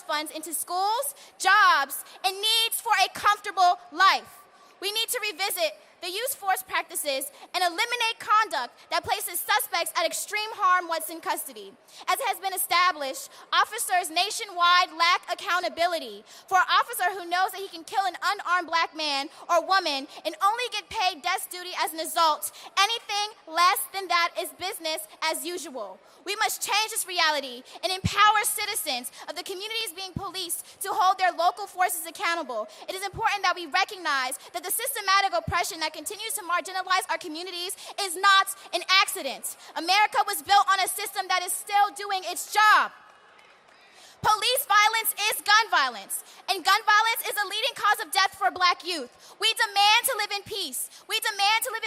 funds into schools, jobs, and needs for a comfortable life. We need to revisit the use force practices and eliminate conduct that places suspects at extreme harm once in custody. As has been established, officers nationwide lack accountability. For an officer who knows that he can kill an unarmed black man or woman and only get paid desk duty as an assault, anything less than that is business as usual. We must change this reality and empower citizens of the communities being policed to hold their local forces accountable. It is important that we recognize that the systematic oppression that continues to marginalize our communities is not an accident. America was built on a system that is still doing its job. Police violence is gun violence, and gun violence is a leading cause of death for black youth. We demand to live in peace. We demand to live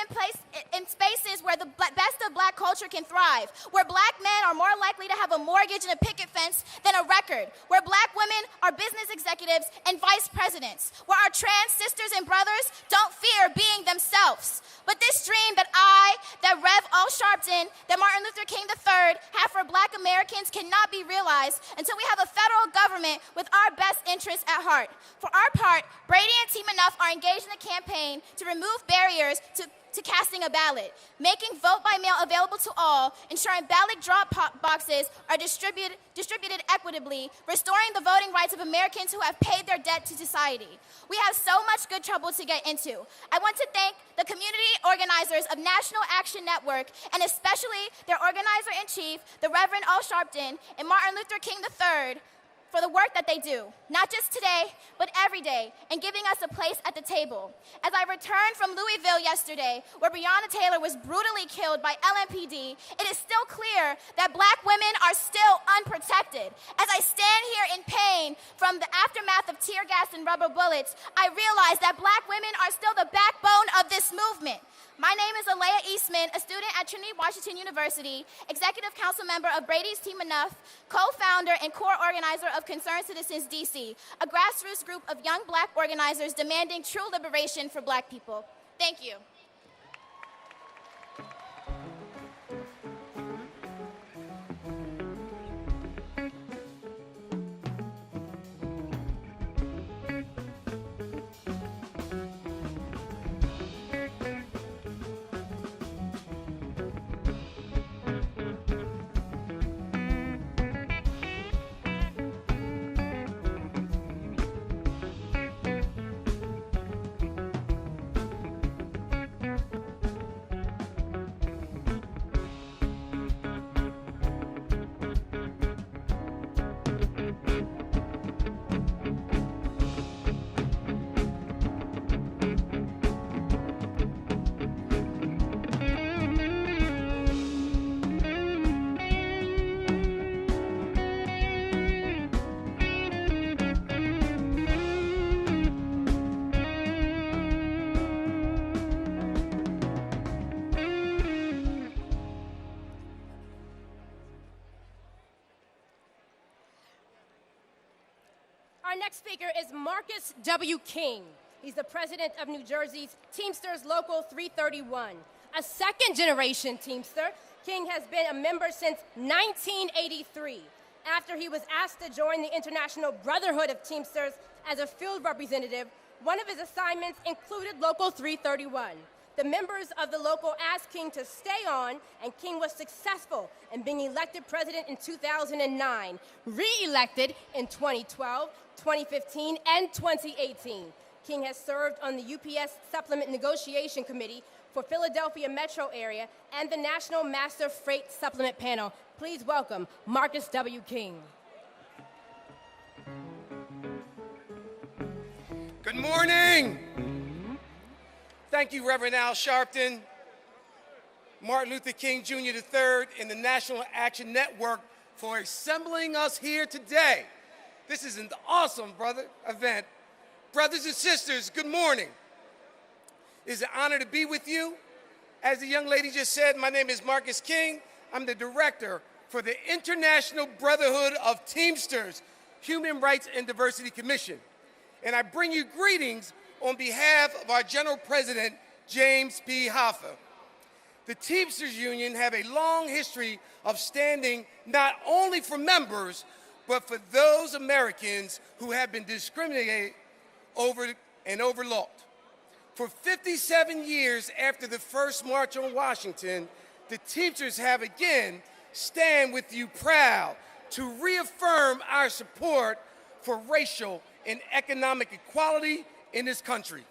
in spaces where the best of black culture can thrive, where black men are more likely to have a mortgage and a picket fence than a record, where black women are business executives and vice presidents, where our trans sisters and brothers don't fear being themselves. But this dream that Rev. Al Sharpton, that Martin Luther King III have for black Americans cannot be realized until we have a federal government with our best interests at heart. For our part, Brady and Team Enough are engaged in a campaign to remove barriers to casting a ballot, making vote by mail available to all, ensuring ballot drop boxes are distributed equitably, restoring the voting rights of Americans who have paid their debt to society. We have so much good trouble to get into. I want to thank the community organizers of National Action Network, and especially their organizer-in-chief, the Reverend Al Sharpton and Martin Luther King III, for the work that they do, not just today, but every day, and giving us a place at the table. As I returned from Louisville yesterday, where Breonna Taylor was brutally killed by LMPD, it is still clear that black women are still unprotected. As I stand here in pain from the aftermath of tear gas and rubber bullets, I realize that black women are still the backbone of this movement. My name is Alea Eastman, a student at Trinity Washington University, executive council member of Brady's Team Enough, co-founder and core organizer of Concerned Citizens DC, a grassroots group of young black organizers demanding true liberation for black people. Thank you. Our next speaker is Marcus W. King. He's the president of New Jersey's Teamsters Local 331. A second-generation Teamster, King has been a member since 1983. After he was asked to join the International Brotherhood of Teamsters as a field representative, one of his assignments included Local 331. The members of the local asked King to stay on, and King was successful in being elected president in 2009, re-elected in 2012, 2015, and 2018. King has served on the UPS Supplement Negotiation Committee for Philadelphia metro area and the National Master Freight Supplement Panel. Please welcome Marcus W. King. Good morning. Thank you, Reverend Al Sharpton, Martin Luther King Jr. III, and the National Action Network for assembling us here today. This is an awesome event. Brothers and sisters, good morning. It's an honor to be with you. As the young lady just said, my name is Marcus King. I'm the director for the International Brotherhood of Teamsters Human Rights and Diversity Commission. And I bring you greetings on behalf of our General President, James P. Hoffa. The Teamsters Union have a long history of standing not only for members, but for those Americans who have been discriminated over and overlooked. For 57 years after the first March on Washington, the Teamsters have again stand with you proud to reaffirm our support for racial and economic equality in this country.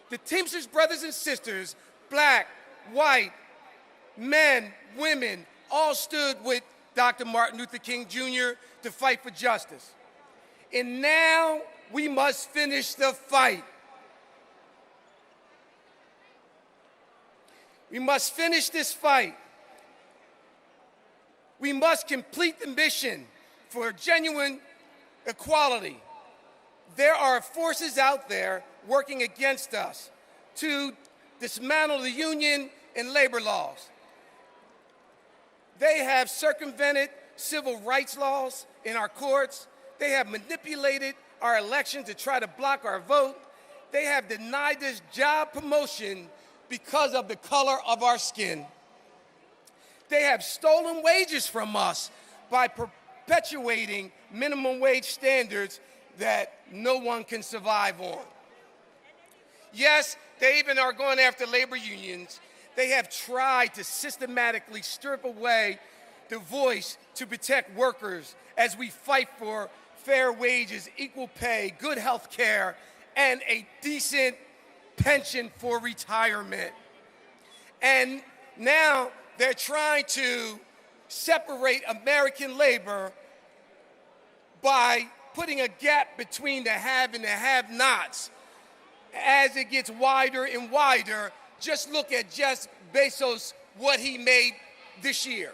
The Teamsters brothers and sisters, black, white, men, women, all stood with Dr. Martin Luther King Jr. to fight for justice. And now we must finish the fight. We must finish this fight. We must complete the mission for genuine equality. There are forces out there working against us to dismantle the union and labor laws. They have circumvented civil rights laws in our courts. They have manipulated our elections to try to block our vote. They have denied us job promotion because of the color of our skin. They have stolen wages from us by perpetuating minimum wage standards that no one can survive on. Yes, they even are going after labor unions. They have tried to systematically strip away the voice to protect workers as we fight for fair wages, equal pay, good health care, and a decent pension for retirement. And now they're trying to separate American labor by putting a gap between the have and the have-nots. As it gets wider and wider, just look at Jeff Bezos, what he made this year.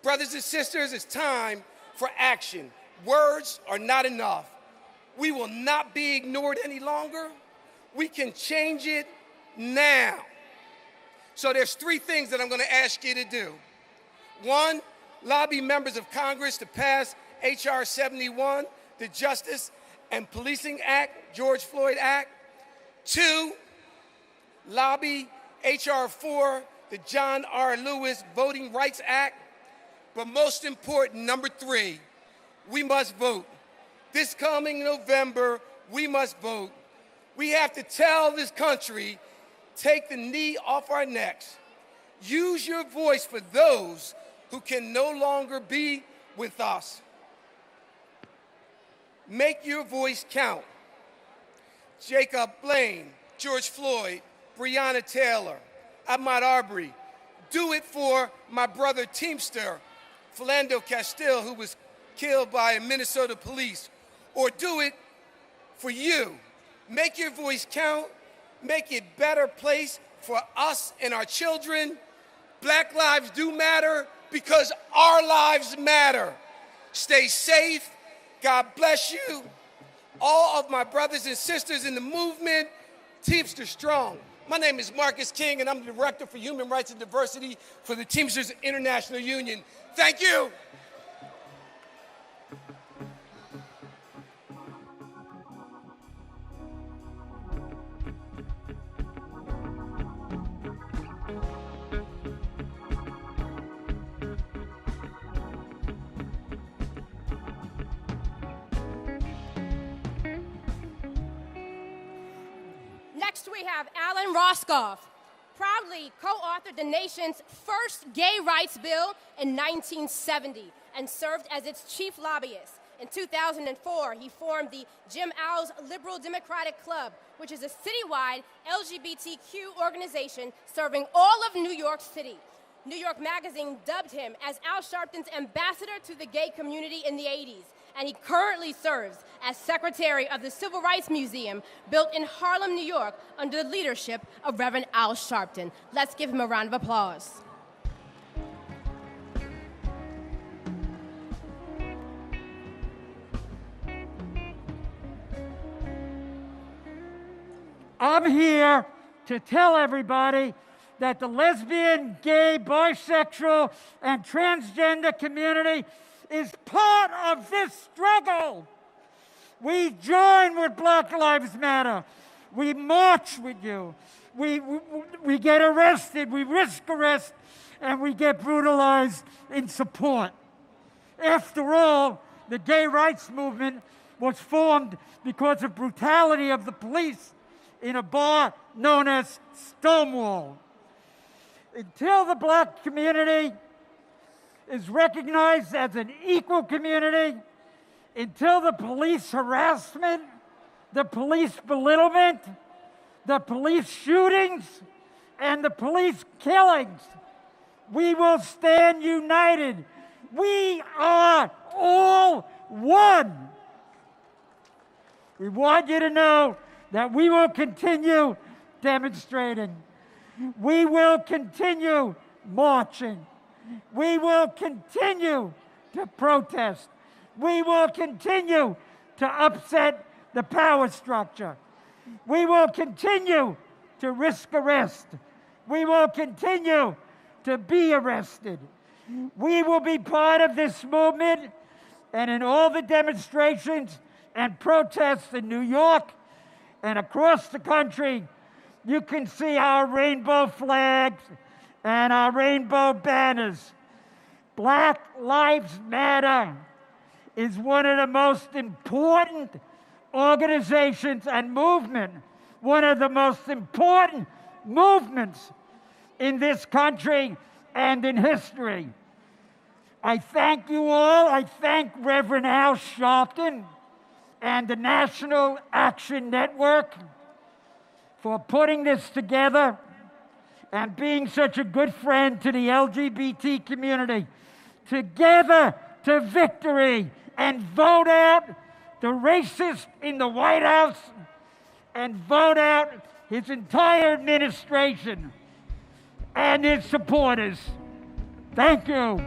Brothers and sisters, it's time for action. Words are not enough. We will not be ignored any longer. We can change it now. So there's three things that I'm going to ask you to do. One, lobby members of Congress to pass H.R. 71, the Justice and Policing Act, George Floyd Act. Two, lobby H.R. 4, the John R. Lewis Voting Rights Act. But most important, number three, we must vote. This coming November, we must vote. We have to tell this country, take the knee off our necks. Use your voice for those who can no longer be with us. Make your voice count. Jacob Blaine, George Floyd, Breonna Taylor, Ahmaud Arbery. Do it for my brother Teamster, Philando Castile, who was killed by Minnesota police. Or do it for you. Make your voice count. Make it a better place for us and our children. Black lives do matter because our lives matter. Stay safe. God bless you. All of my brothers and sisters in the movement, Teamster Strong. My name is Marcus King, and I'm the Director for Human Rights and Diversity for the Teamsters International Union. Thank you. Next, we have Alan Roskopf, proudly co-authored the nation's first gay rights bill in 1970 and served as its chief lobbyist. In 2004, he formed the Jim Owls Liberal Democratic Club, which is a citywide LGBTQ organization serving all of New York City. New York Magazine dubbed him as Al Sharpton's ambassador to the gay community in the 80s, and he currently serves as secretary of the Civil Rights Museum, built in Harlem, New York, under the leadership of Reverend Al Sharpton. Let's give him a round of applause. I'm here to tell everybody that the lesbian, gay, bisexual, and transgender community is part of this struggle. We join with Black Lives Matter. We march with you. We get arrested, we risk arrest, and we get brutalized in support. After all, the gay rights movement was formed because of brutality of the police in a bar known as Stonewall. Until the black community is recognized as an equal community, until the police harassment, the police belittlement, the police shootings, and the police killings, we will stand united. We are all one. We want you to know that we will continue demonstrating. We will continue marching. We will continue to protest. We will continue to upset the power structure. We will continue to risk arrest. We will continue to be arrested. We will be part of this movement, and in all the demonstrations and protests in New York and across the country, you can see our rainbow flags and our rainbow banners. Black Lives Matter is one of the most important organizations and movement, one of the most important movements in this country and in history. I thank you all. I thank Reverend Al Sharpton and the National Action Network for putting this together and being such a good friend to the LGBT community. Together to victory, and vote out the racist in the White House and vote out his entire administration and his supporters. Thank you.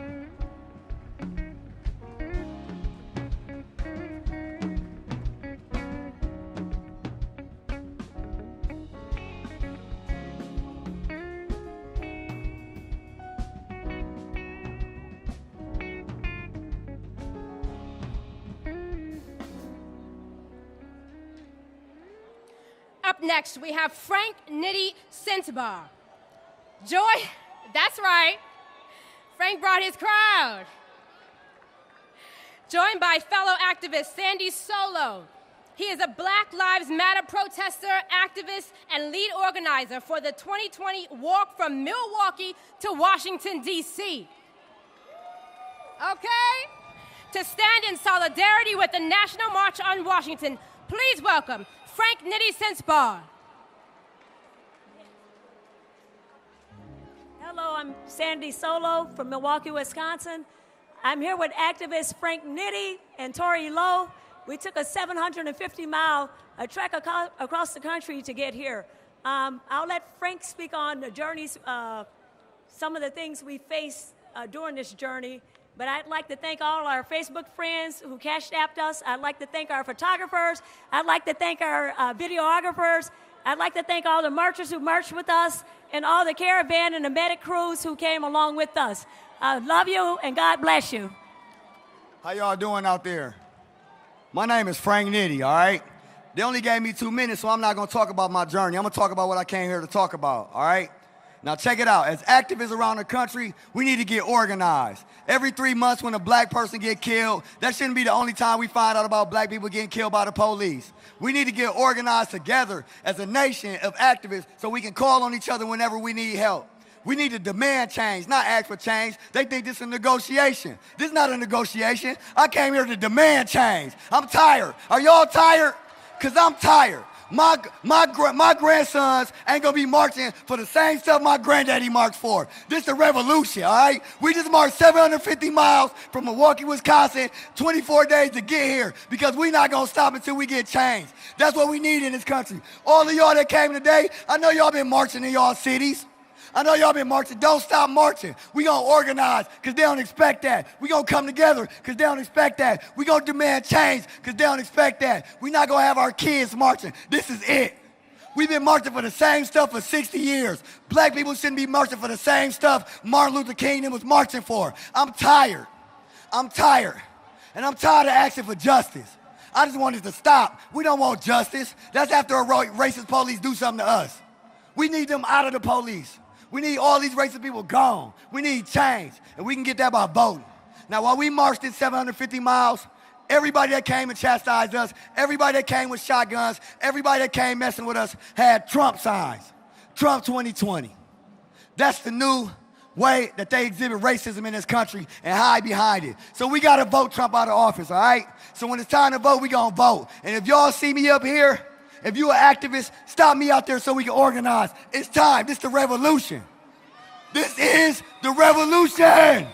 Up next, we have Frank Nitty Sensabaugh. Joy, that's right. Frank brought his crowd. Joined by fellow activist Sandy Solo. He is a Black Lives Matter protester, activist, and lead organizer for the 2020 Walk from Milwaukee to Washington, D.C. Okay? To stand in solidarity with the National March on Washington, please welcome Frank Nitty Sensabaugh. Hello, I'm Sandy Solo from Milwaukee, Wisconsin. I'm here with activists Frank Nitty and Tori Lowe. We took a 750-mile trek across the country to get here. I'll let Frank speak on the journeys, some of the things we faced during this journey. But I'd like to thank all our Facebook friends who cash-apped us. I'd like to thank our photographers. I'd like to thank our videographers. I'd like to thank all the marchers who marched with us and all the caravan and the medic crews who came along with us. I love you, and God bless you. How y'all doing out there? My name is Frank Nitty, all right? They only gave me 2 minutes, so I'm not going to talk about my journey. I'm going to talk about what I came here to talk about, all right? Now check it out. As activists around the country, we need to get organized. Every 3 months when a black person gets killed, that shouldn't be the only time we find out about black people getting killed by the police. We need to get organized together as a nation of activists so we can call on each other whenever we need help. We need to demand change, not ask for change. They think this is a negotiation. This is not a negotiation. I came here to demand change. I'm tired. Are y'all tired? Because I'm tired. My grandsons ain't gonna be marching for the same stuff my granddaddy marched for. This is a revolution, all right? We just marched 750 miles from Milwaukee, Wisconsin, 24 days to get here because we not gonna stop until we get change. That's what we need in this country. All of y'all that came today, I know y'all been marching in y'all cities. I know y'all been marching. Don't stop marching. We gonna organize because they don't expect that. We gonna come together because they don't expect that. We gonna demand change because they don't expect that. We not gonna have our kids marching. This is it. We've been marching for the same stuff for 60 years. Black people shouldn't be marching for the same stuff Martin Luther King was marching for. I'm tired. I'm tired. And I'm tired of asking for justice. I just want it to stop. We don't want justice. That's after a racist police do something to us. We need them out of the police. We need all these racist people gone. We need change, and we can get that by voting. Now, while we marched in 750 miles, everybody that came and chastised us, everybody that came with shotguns, everybody that came messing with us had Trump signs. Trump 2020. That's the new way that they exhibit racism in this country and hide behind it. So we gotta vote Trump out of office, all right? So when it's time to vote, we gonna vote. And if y'all see me up here, if you an activist, stop me out there so we can organize. It's time, this is the revolution. This is the revolution.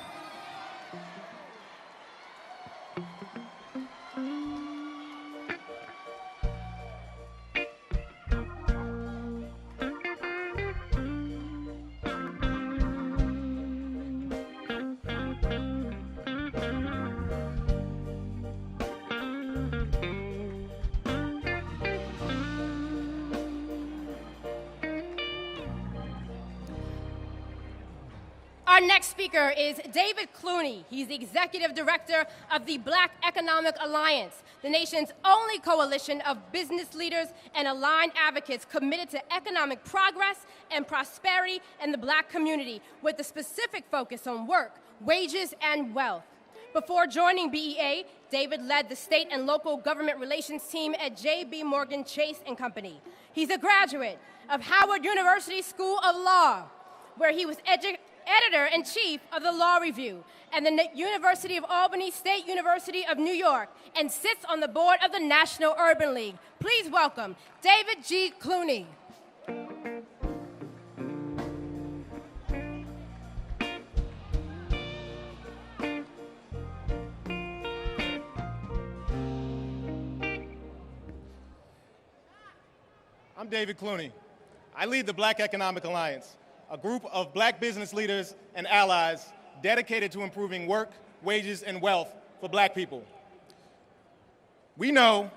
Our next speaker is David Clooney. He's the executive director of the Black Economic Alliance, the nation's only coalition of business leaders and aligned advocates committed to economic progress and prosperity in the Black community, with a specific focus on work, wages, and wealth. Before joining BEA, David led the state and local government relations team at J.B. Morgan Chase & Company. He's a graduate of Howard University School of Law, where he was editor-in-chief of the Law Review, and the University of Albany State University of New York, and sits on the board of the National Urban League. Please welcome David G. Clooney. I'm David Clooney. I lead the Black Economic Alliance, a group of Black business leaders and allies dedicated to improving work, wages, and wealth for Black people. We know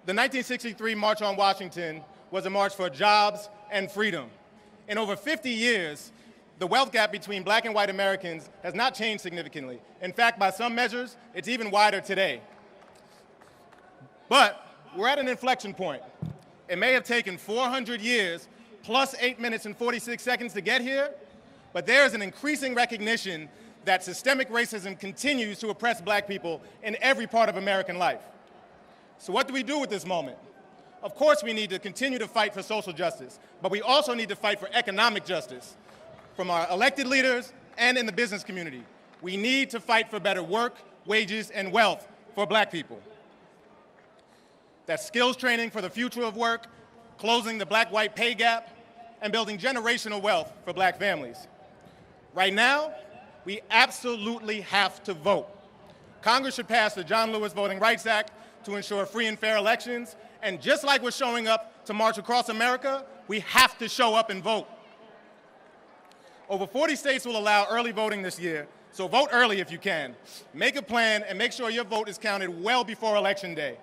the 1963 March on Washington was a march for jobs and freedom. In over 50 years, the wealth gap between Black and white Americans has not changed significantly. In fact, by some measures, it's even wider today. But we're at an inflection point. It may have taken 400 years plus 8 minutes and 46 seconds to get here, but there is an increasing recognition that systemic racism continues to oppress Black people in every part of American life. So what do we do with this moment? Of course we need to continue to fight for social justice, but we also need to fight for economic justice from our elected leaders and in the business community. We need to fight for better work, wages, and wealth for Black people. That's skills training for the future of work, closing the Black-white pay gap, and building generational wealth for Black families. Right now, we absolutely have to vote. Congress should pass the John Lewis Voting Rights Act to ensure free and fair elections, and just like we're showing up to march across America, we have to show up and vote. Over 40 states will allow early voting this year, so vote early if you can. Make a plan and make sure your vote is counted well before Election Day.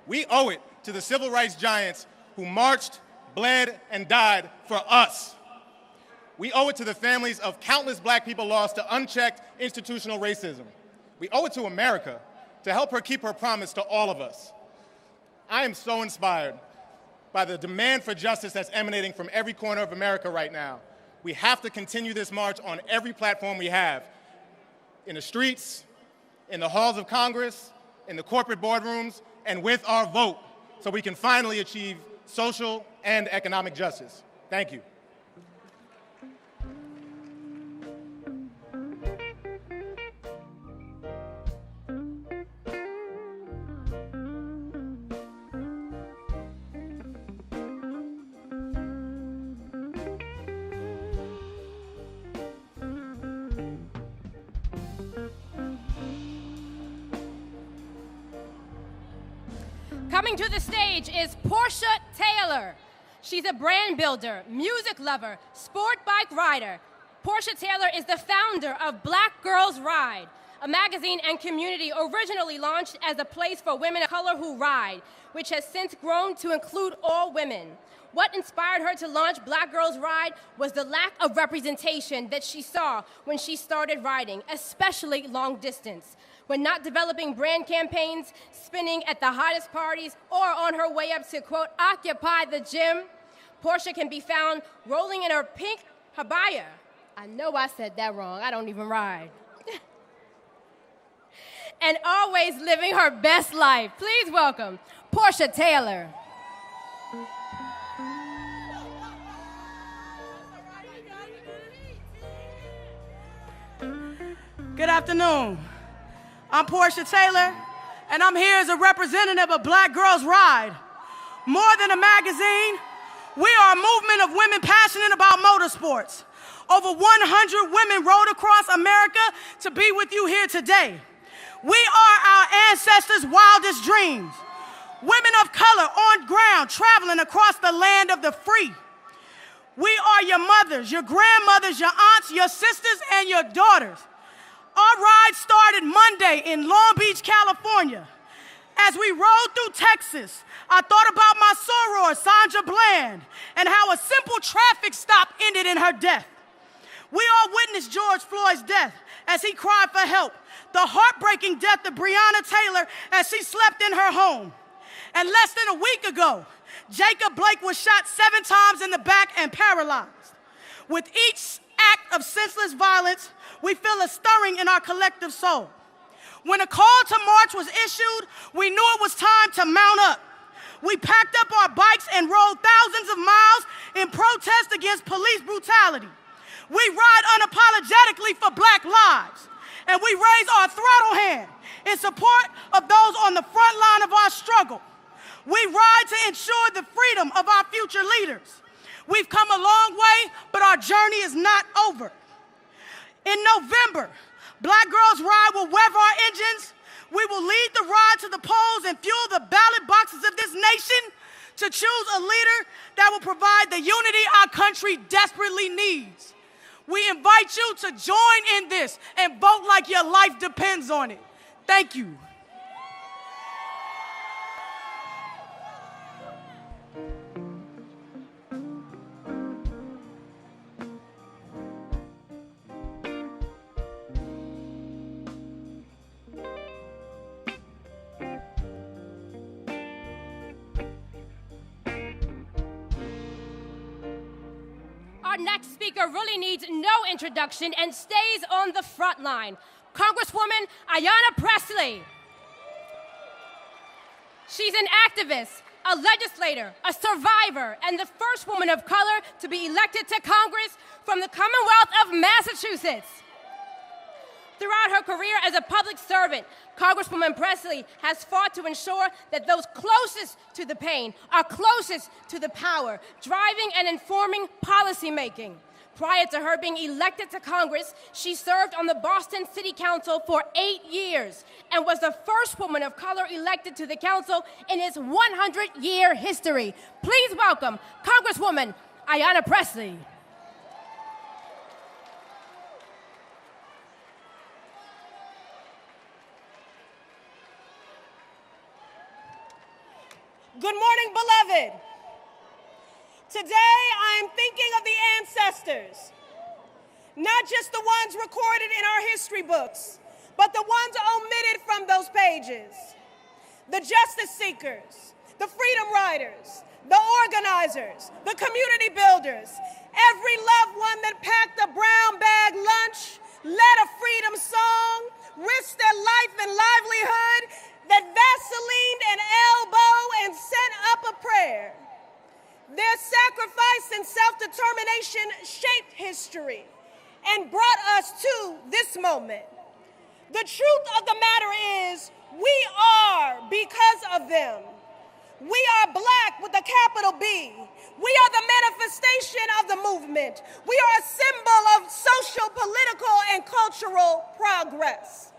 We owe it to the civil rights giants who marched, bled, and died for us. We owe it to the families of countless Black people lost to unchecked institutional racism. We owe it to America to help her keep her promise to all of us. I am so inspired by the demand for justice that's emanating from every corner of America right now. We have to continue this march on every platform we have, in the streets, in the halls of Congress, in the corporate boardrooms, and with our vote, so we can finally achieve social and economic justice. Thank you. Coming to the stage is Porsha Taylor. She's a brand builder, music lover, sport bike rider. Porsha Taylor is the founder of Black Girls Ride, a magazine and community originally launched as a place for women of color who ride, which has since grown to include all women. What inspired her to launch Black Girls Ride was the lack of representation that she saw when she started riding, especially long distance. When not developing brand campaigns, spinning at the hottest parties, or on her way up to, quote, occupy the gym, Porsha can be found rolling in her pink habaya. I know I said that wrong. I don't even ride. and always living her best life. Please welcome Porsha Taylor. Good afternoon. I'm Porsha Taylor, and I'm here as a representative of Black Girls Ride. More than a magazine, we are a movement of women passionate about motorsports. Over 100 women rode across America to be with you here today. We are our ancestors' wildest dreams. Women of color on ground traveling across the land of the free. We are your mothers, your grandmothers, your aunts, your sisters, and your daughters. Our ride started Monday in Long Beach, California. As we rode through Texas, I thought about my soror, Sandra Bland, and how a simple traffic stop ended in her death. We all witnessed George Floyd's death as he cried for help, the heartbreaking death of Breonna Taylor as she slept in her home. And less than a week ago, Jacob Blake was shot 7 times in the back and paralyzed. With each act of senseless violence, we feel a stirring in our collective soul. When a call to march was issued, we knew it was time to mount up. We packed up our bikes and rode thousands of miles in protest against police brutality. We ride unapologetically for Black lives, and we raise our throttle hand in support of those on the front line of our struggle. We ride to ensure the freedom of our future leaders. We've come a long way, but our journey is not over. In November, Black Girls Ride will rev our engines. We will lead the ride to the polls and fuel the ballot boxes of this nation to choose a leader that will provide the unity our country desperately needs. We invite you to join in this and vote like your life depends on it. Thank you. Our next speaker really needs no introduction and stays on the front line. Congresswoman Ayanna Pressley. She's an activist, a legislator, a survivor, and the first woman of color to be elected to Congress from the Commonwealth of Massachusetts. Throughout her career as a public servant, Congresswoman Pressley has fought to ensure that those closest to the pain are closest to the power, driving and informing policymaking. Prior to her being elected to Congress, she served on the Boston City Council for 8 years and was the first woman of color elected to the council in its 100-year history. Please welcome Congresswoman Ayanna Pressley. Good morning, beloved. Today, I am thinking of the ancestors, not just the ones recorded in our history books, but the ones omitted from those pages. The justice seekers, the freedom riders, the organizers, the community builders, every loved one that packed a brown bag lunch, led a freedom song, risked their life and livelihood, that Vaselined an elbow and sent up a prayer. Their sacrifice and self-determination shaped history and brought us to this moment. The truth of the matter is, we are because of them. We are Black with a capital B. We are the manifestation of the movement. We are a symbol of social, political, and cultural progress.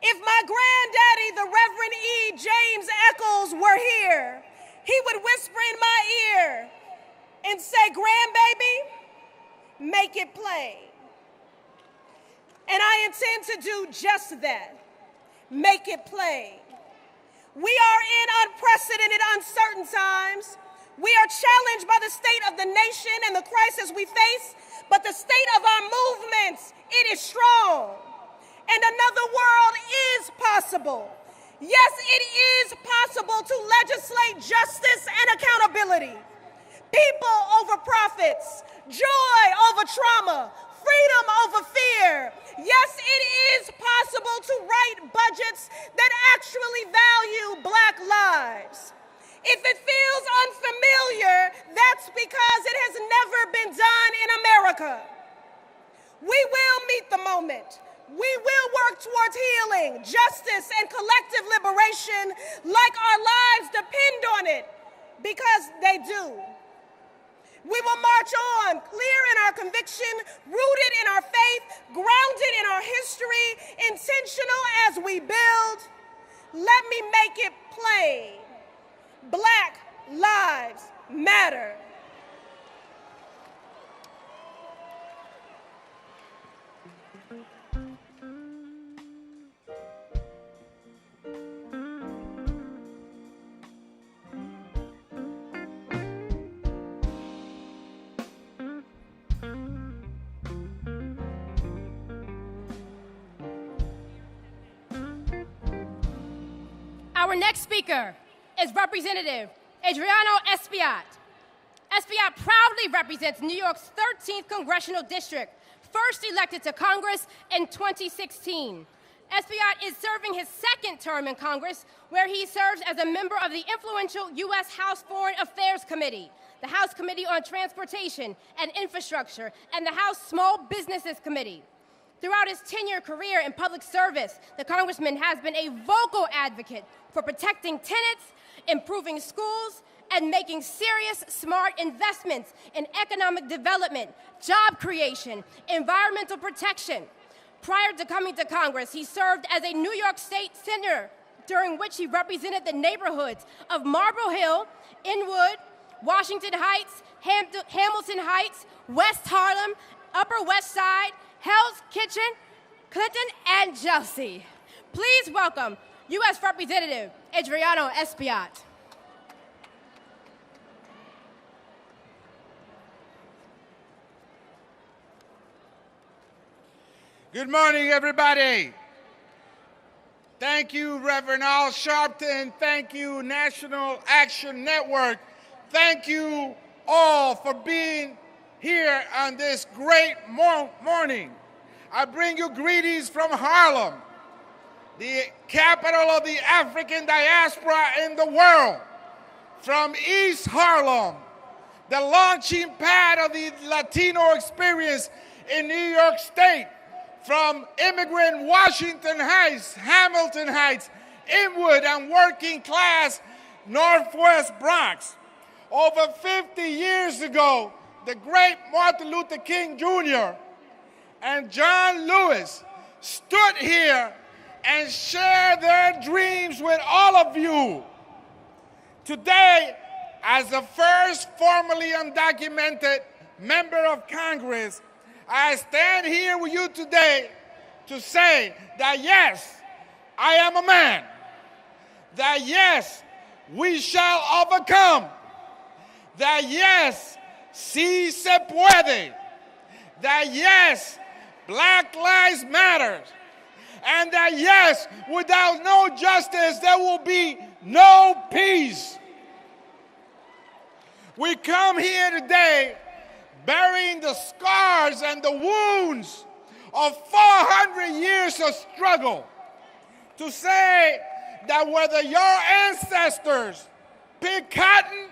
If my granddaddy, the Reverend E. James Eccles, were here, he would whisper in my ear and say, "Grandbaby, make it plain." And I intend to do just that, make it plain. We are in unprecedented, uncertain times. We are challenged by the state of the nation and the crisis we face, but the state of our movements, it is strong. And another world is possible. Yes, it is possible to legislate justice and accountability. People over profits, joy over trauma, freedom over fear, Yes, it is possible to write budgets that actually value Black lives. If it feels unfamiliar, that's because it has never been done in America. We will meet the moment. We will work towards healing, justice, and collective liberation like our lives depend on it, because they do. We will march on, clear in our conviction, rooted in our faith, grounded in our history, intentional as we build. Let me make it plain. Black lives matter. Our next speaker is Representative Adriano Espione. Espione proudly represents New York's 13th Congressional District, first elected to Congress in 2016. Espione is serving his second term in Congress, where he serves as a member of the influential U.S. House Foreign Affairs Committee, the House Committee on Transportation and Infrastructure, and the House Small Businesses Committee. Throughout his 10-year career in public service, the congressman has been a vocal advocate for protecting tenants, improving schools, and making serious, smart investments in economic development, job creation, environmental protection. Prior to coming to Congress, he served as a New York State Senator, during which he represented the neighborhoods of Marble Hill, Inwood, Washington Heights, Hamilton Heights, West Harlem, Upper West Side, Hell's Kitchen, Clinton, and Chelsea. Please welcome U.S. Representative Adriano Espione. Good morning, everybody. Thank you, Reverend Al Sharpton. Thank you, National Action Network. Thank you all for being here on this great morning. I bring you greetings from Harlem, the capital of the African diaspora in the world. From East Harlem, the launching pad of the Latino experience in New York State. From immigrant Washington Heights, Hamilton Heights, Inwood, and working class Northwest Bronx. Over 50 years ago, the great Martin Luther King Jr. and John Lewis stood here and shared their dreams with all of you. Today, as the first formally undocumented member of Congress, I stand here with you today to say that yes, I am a man. That yes, we shall overcome. That yes, sí se puede. That yes, Black Lives Matter. And that yes, without no justice, there will be no peace. We come here today burying the scars and the wounds of 400 years of struggle, to say that whether your ancestors picked cotton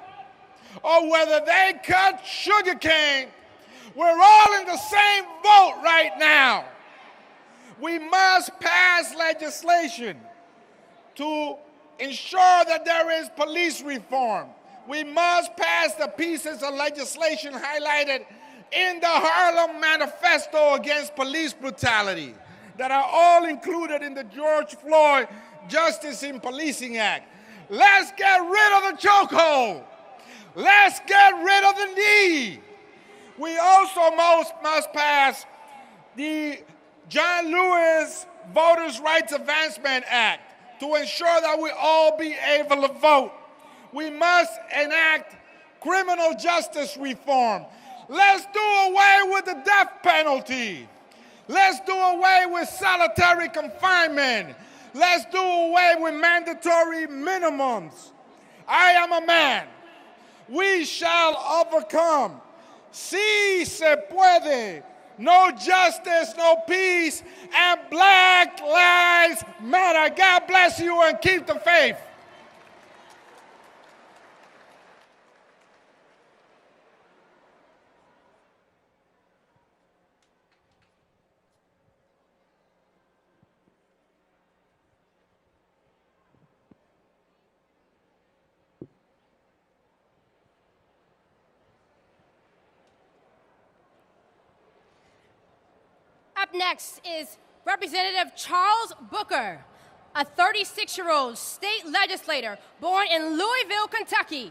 or whether they cut sugarcane, we're all in the same boat right now. We must pass legislation to ensure that there is police reform. We must pass the pieces of legislation highlighted in the Harlem Manifesto against police brutality that are all included in the George Floyd Justice in Policing Act. Let's get rid of the chokehold. Let's get rid of the knee. We also must pass the John Lewis Voters' Rights Advancement Act to ensure that we all be able to vote. We must enact criminal justice reform. Let's do away with the death penalty. Let's do away with solitary confinement. Let's do away with mandatory minimums. I am a man. We shall overcome. Sí se puede. no justice, no peace, and Black Lives Matter. God bless you and keep the faith. Up next is Representative Charles Booker, a 36-year-old state legislator born in Louisville, Kentucky.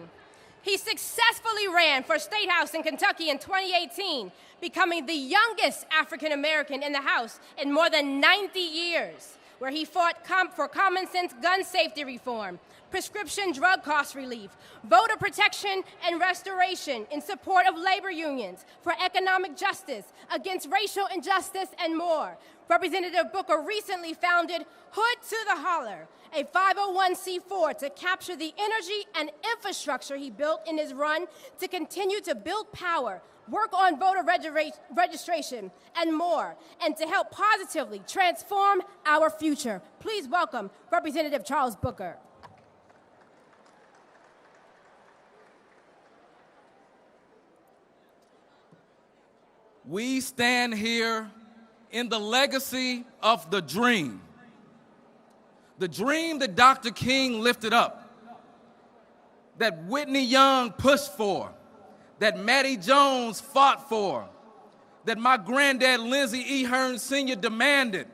He successfully ran for State House in Kentucky in 2018, becoming the youngest African American in the House in more than 90 years, where he fought for common sense gun safety reform, prescription drug cost relief, voter protection and restoration in support of labor unions, for economic justice, against racial injustice, and more. Representative Booker recently founded Hood to the Holler, a 501c4 to capture the energy and infrastructure he built in his run to continue to build power, work on voter registration, and more, and to help positively transform our future. Please welcome Representative Charles Booker. We stand here in the legacy of the dream that Dr. King lifted up, that Whitney Young pushed for, that Mattie Jones fought for, that my granddad Lindsey E. Hearn Sr. demanded.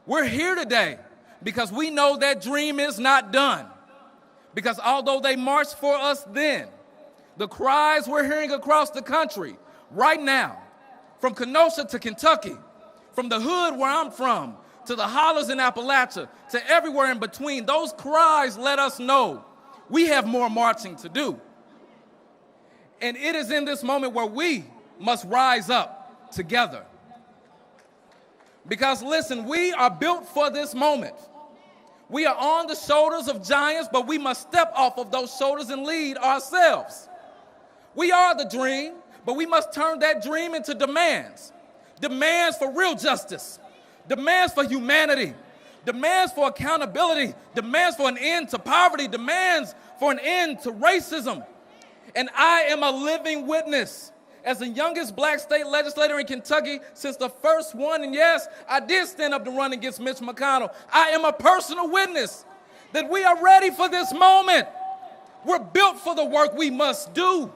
We're here today because we know that dream is not done. Because although they marched for us then, the cries we're hearing across the country right now, from Kenosha to Kentucky, from the hood where I'm from, to the hollers in Appalachia, to everywhere in between, those cries let us know we have more marching to do. And it is in this moment where we must rise up together. Because listen, we are built for this moment. We are on the shoulders of giants, but we must step off of those shoulders and lead ourselves. We are the dream, but we must turn that dream into demands. Demands for real justice, demands for humanity, demands for accountability, demands for an end to poverty, demands for an end to racism. And I am a living witness as the youngest black state legislator in Kentucky since the first one. And yes, I did stand up to run against Mitch McConnell. I am a personal witness that we are ready for this moment. We're built for the work we must do.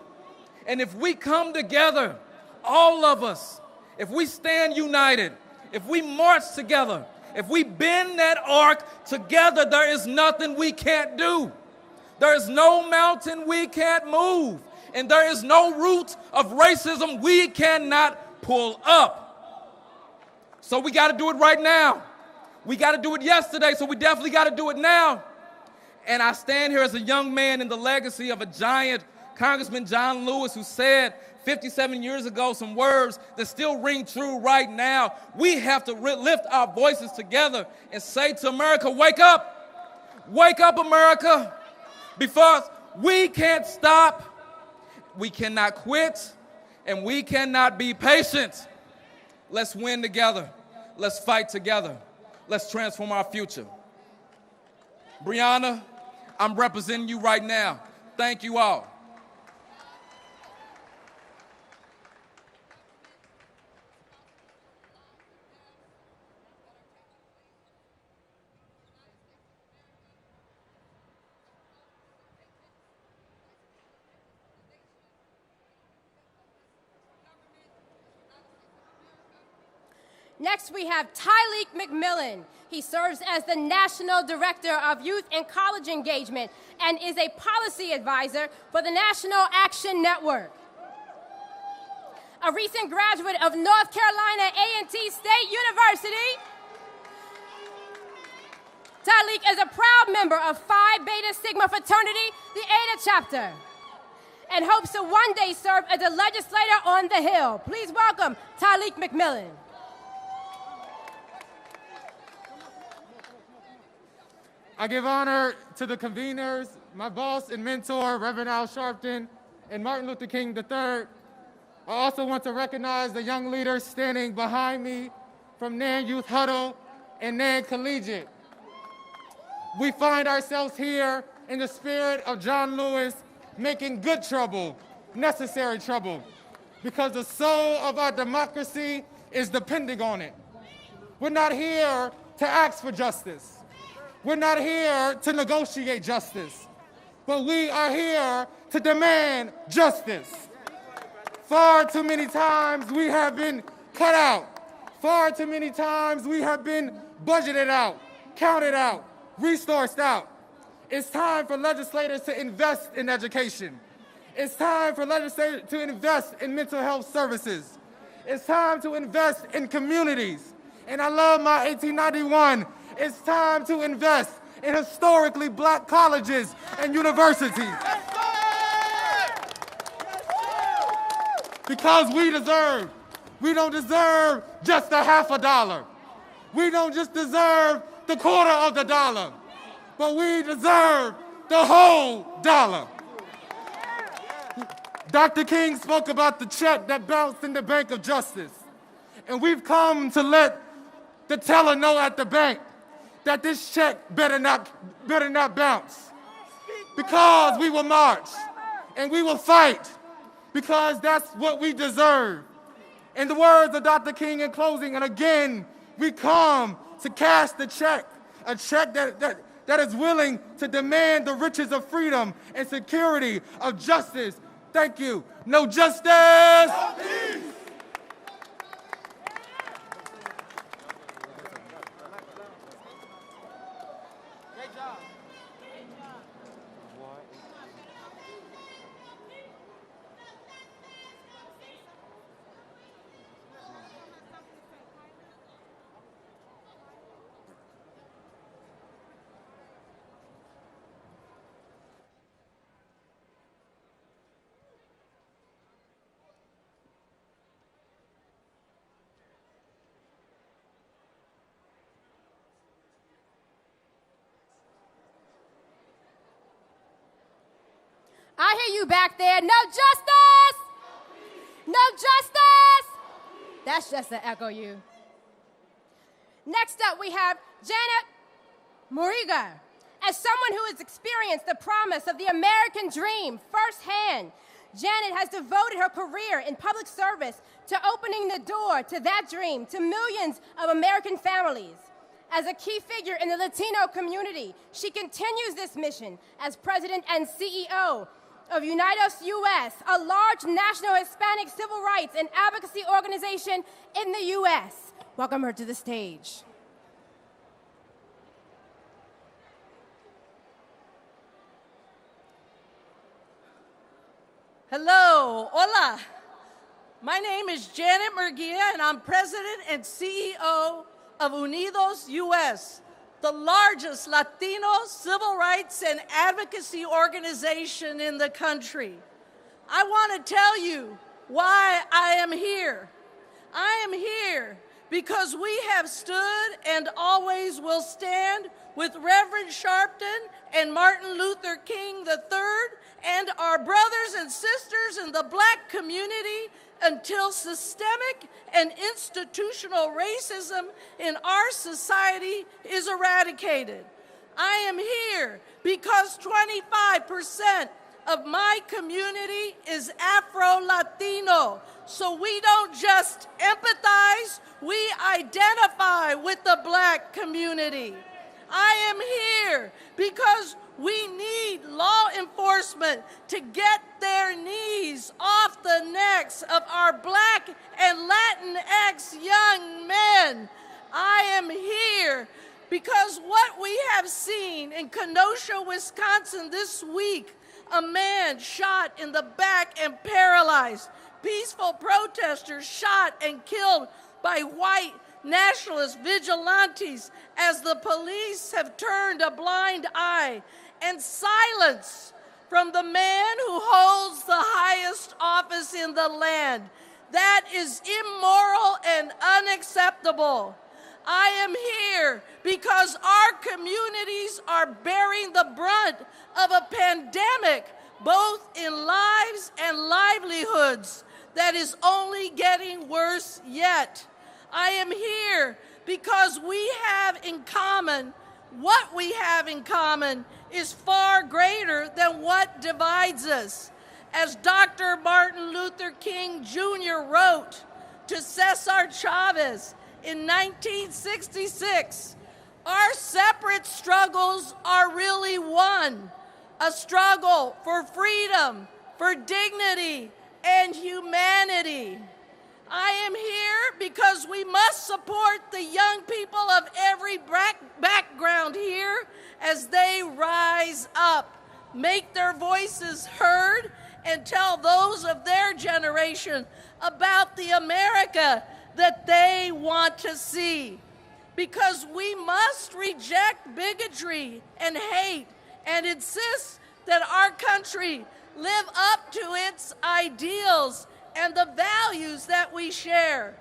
And if we come together, all of us, if we stand united, if we march together, if we bend that arc together, there is nothing we can't do. There is no mountain we can't move. And there is no root of racism we cannot pull up. So we got to do it right now. We got to do it yesterday, so we definitely got to do it now. And I stand here as a young man in the legacy of a giant, Congressman John Lewis, who said 57 years ago some words that still ring true right now. We have to lift our voices together and say to America, wake up. Wake up, America. Because we can't stop, we cannot quit, and we cannot be patient. Let's win together. Let's fight together. Let's transform our future. Breonna, I'm representing you right now. Thank you all. Next, we have Tylek McMillan. He serves as the National Director of Youth and College Engagement and is a policy advisor for the National Action Network. A recent graduate of North Carolina A&T State University, Tylek is a proud member of Phi Beta Sigma fraternity, the Eta chapter, and hopes to one day serve as a legislator on the Hill. Please welcome Tylek McMillan. I give honor to the conveners, my boss and mentor, Reverend Al Sharpton, and Martin Luther King III, I also want to recognize the young leaders standing behind me from Nan Youth Huddle and Nan Collegiate. We find ourselves here in the spirit of John Lewis, making good trouble, necessary trouble, because the soul of our democracy is depending on it. We're not here to ask for justice. We're not here to negotiate justice, but we are here to demand justice. Far too many times we have been cut out. Far too many times we have been budgeted out, counted out, resourced out. It's time for legislators to invest in education. It's time for legislators to invest in mental health services. It's time to invest in communities. And I love my 1891. It's time to invest in historically black colleges and universities. Because we don't deserve just a half a dollar. We don't just deserve the quarter of the dollar, but we deserve the whole dollar. Dr. King spoke about the check that bounced in the bank of justice. And we've come to let the teller know at the bank that this check better not bounce. Because we will march and we will fight, because that's what we deserve. In the words of Dr. King in closing, and again, we come to cash the check, a check that is willing to demand the riches of freedom and security of justice. Thank you. No justice. No peace. I hear you back there. No justice! No justice! That's just to echo you. Next up, we have Janet Murguia. As someone who has experienced the promise of the American dream firsthand, Janet has devoted her career in public service to opening the door to that dream to millions of American families. As a key figure in the Latino community, she continues this mission as president and CEO of Unidos US, a large national Hispanic civil rights and advocacy organization in the US. Welcome her to the stage. Hello, hola. My name is Janet Murguia, and I'm president and CEO of Unidos US, the largest Latino civil rights and advocacy organization in the country. I want to tell you why I am here. I am here because we have stood and always will stand with Reverend Sharpton and Martin Luther King III and our brothers and sisters in the Black community until systemic and institutional racism in our society is eradicated. I am here because 25% of my community is Afro-Latino, so we don't just empathize, we identify with the Black community. I am here because we need law enforcement to get their knees off the necks of our Black and Latinx young men. I am here because what we have seen in Kenosha, Wisconsin this week, a man shot in the back and paralyzed, peaceful protesters shot and killed by white nationalist vigilantes as the police have turned a blind eye, and silence from the man who holds the highest office in the land. That is immoral and unacceptable. I am here because our communities are bearing the brunt of a pandemic, both in lives and livelihoods. that is only getting worse yet. I am here because we have in common, what we have in common is far greater than what divides us. As Dr. Martin Luther King Jr. wrote to Cesar Chavez in 1966, our separate struggles are really one, a struggle for freedom, for dignity, and humanity. I am here because we must support the young people of every background here as they rise up, make their voices heard, and tell those of their generation about the America that they want to see. Because we must reject bigotry and hate and insist that our country live up to its ideals and the values that we share.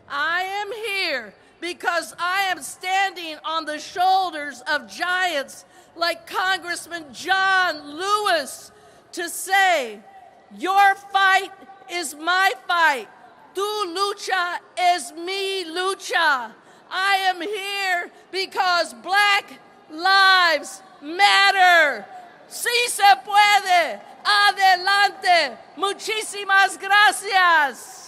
I am here because I am standing on the shoulders of giants like Congressman John Lewis to say, your fight is my fight. Tu lucha es mi lucha. I am here because Black lives matter. Sí se puede. Adelante. Muchísimas gracias.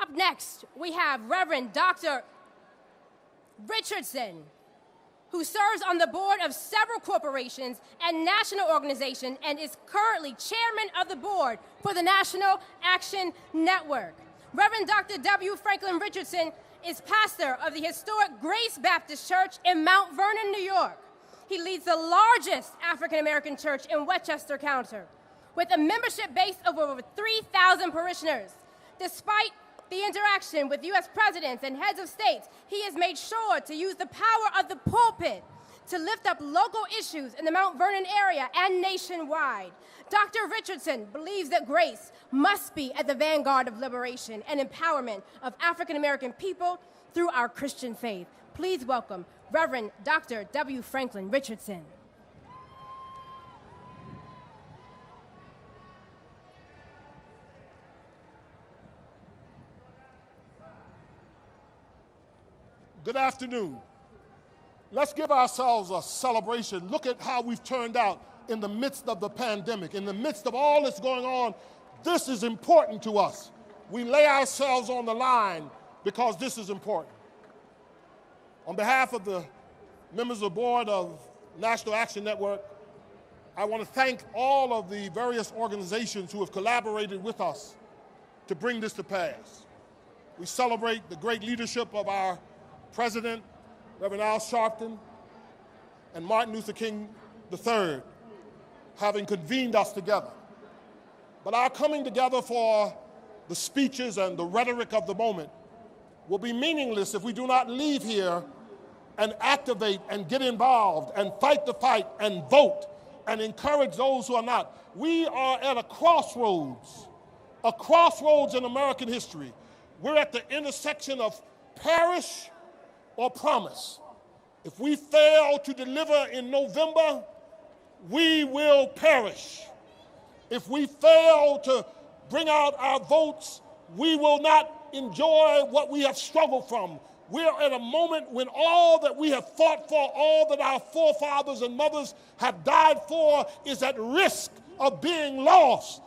Up next, we have Reverend Dr. Richardson, who serves on the board of several corporations and national organizations and is currently chairman of the board for the National Action Network. Reverend Dr. W. Franklin Richardson is pastor of the historic Grace Baptist Church in Mount Vernon, New York. He leads the largest African-American church in Westchester County, with a membership base of over 3,000 parishioners. Despite the interaction with U.S. presidents and heads of states, he has made sure to use the power of the pulpit to lift up local issues in the Mount Vernon area and nationwide. Dr. Richardson believes that grace must be at the vanguard of liberation and empowerment of African-American people through our Christian faith. Please welcome Reverend Dr. W. Franklin Richardson. Good afternoon. Let's give ourselves a celebration. Look at how we've turned out in the midst of the pandemic, in the midst of all that's going on. This is important to us. We lay ourselves on the line because this is important. On behalf of the members of the board of National Action Network, I want to thank all of the various organizations who have collaborated with us to bring this to pass. We celebrate the great leadership of our President, Reverend Al Sharpton, and Martin Luther King III, having convened us together. But our coming together for the speeches and the rhetoric of the moment will be meaningless if we do not leave here and activate and get involved and fight the fight and vote and encourage those who are not. We are at a crossroads in American history. We're at the intersection of perish or promise. If we fail to deliver in November, we will perish. If we fail to bring out our votes, we will not enjoy what we have struggled from. We're at a moment when all that we have fought for, all that our forefathers and mothers have died for, is at risk of being lost.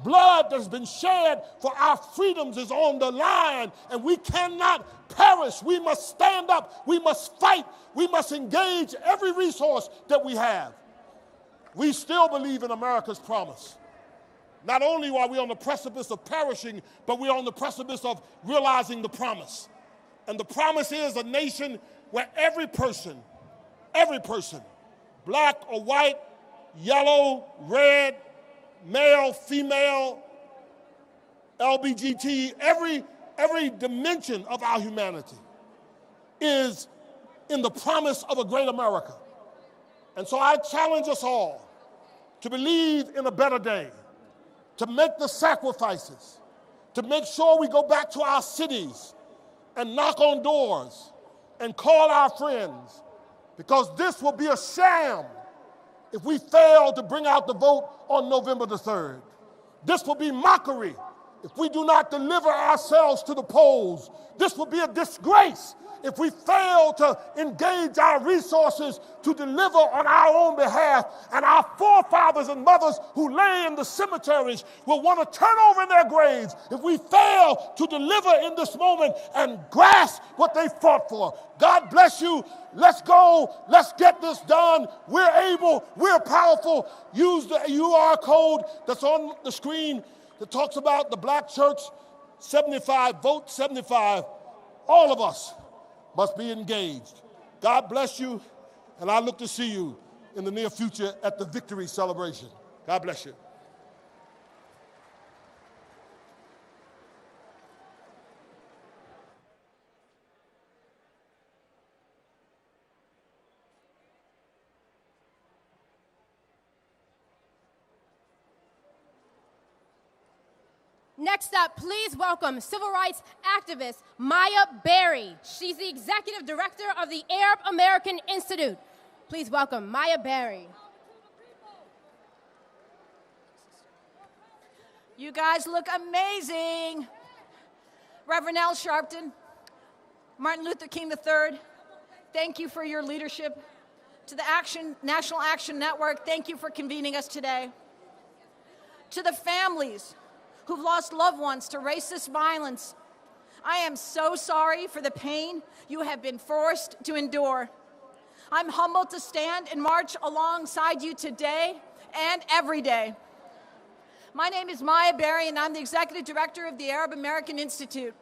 Blood that's been shed for our freedoms is on the line, and we cannot perish. We must stand up. We must fight. We must engage every resource that we have. We still believe in America's promise. Not only are we on the precipice of perishing, but we're on the precipice of realizing the promise. And the promise is a nation where every person, black or white, yellow, red, male, female, LBGT, every dimension of our humanity is in the promise of a great America. And so I challenge us all to believe in a better day, to make the sacrifices, to make sure we go back to our cities and knock on doors and call our friends, because this will be a sham if we fail to bring out the vote on November the 3rd. This will be mockery if we do not deliver ourselves to the polls. This will be a disgrace if we fail to engage our resources to deliver on our own behalf, and our forefathers and mothers who lay in the cemeteries will want to turn over in their graves if we fail to deliver in this moment and grasp what they fought for. God bless you. Let's go. Let's get this done. We're able. We're powerful. Use the UR code that's on the screen that talks about the Black Church 75, vote 75. All of us must be engaged. God bless you, and I look to see you in the near future at the victory celebration. God bless you. Next up, please welcome civil rights activist Maya Berry. She's the executive director of the Arab American Institute. Please welcome Maya Berry. You guys look amazing. Reverend Al Sharpton, Martin Luther King III, thank you for your leadership. To the National Action Network, thank you for convening us today. To the families who've lost loved ones to racist violence, I am so sorry for the pain you have been forced to endure. I'm humbled to stand and march alongside you today and every day. My name is Maya Berry, and I'm the executive director of the Arab American Institute.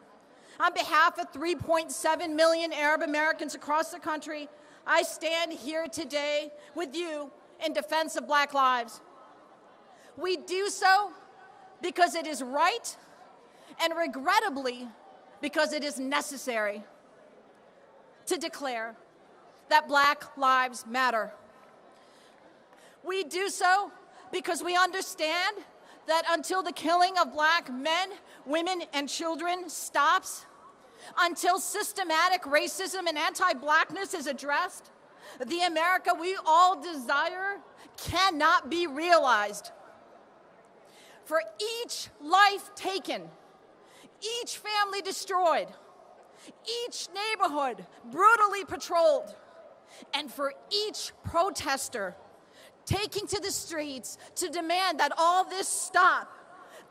On behalf of 3.7 million Arab Americans across the country, I stand here today with you in defense of Black lives. We do so because it is right, and regrettably, because it is necessary to declare that Black lives matter. We do so because we understand that until the killing of Black men, women, and children stops, until systematic racism and anti-Blackness is addressed, the America we all desire cannot be realized. For each life taken, each family destroyed, each neighborhood brutally patrolled, and for each protester taking to the streets to demand that all this stop,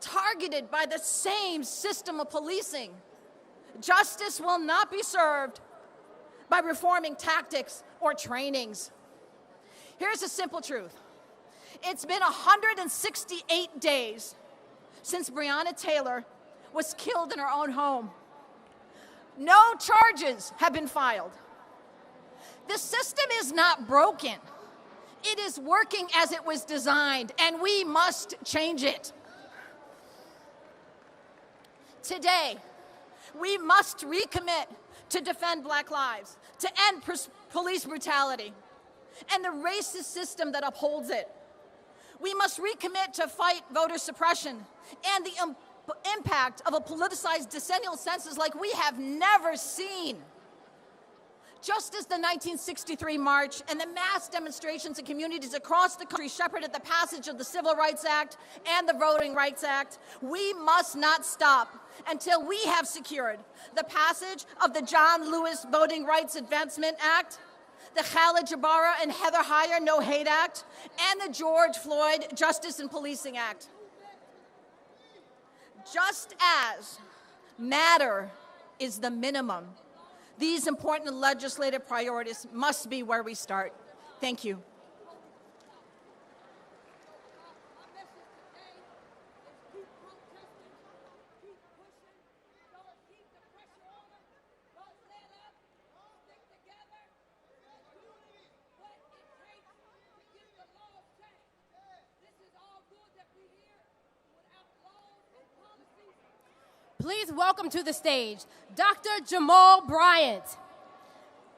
targeted by the same system of policing, justice will not be served by reforming tactics or trainings. Here's a simple truth. It's been 168 days since Breonna Taylor was killed in her own home. No charges have been filed. The system is not broken. It is working as it was designed, and we must change it. Today, we must recommit to defend Black lives, to end police brutality, and the racist system that upholds it. We must recommit to fight voter suppression and the impact of a politicized decennial census like we have never seen. Just as the 1963 march and the mass demonstrations in communities across the country shepherded the passage of the Civil Rights Act and the Voting Rights Act, we must not stop until we have secured the passage of the John Lewis Voting Rights Advancement Act, the Khalid Jabara and Heather Heyer No Hate Act, and the George Floyd Justice and Policing Act. Just as matter is the minimum, these important legislative priorities must be where we start. Thank you. Please welcome to the stage Dr. Jamal Bryant.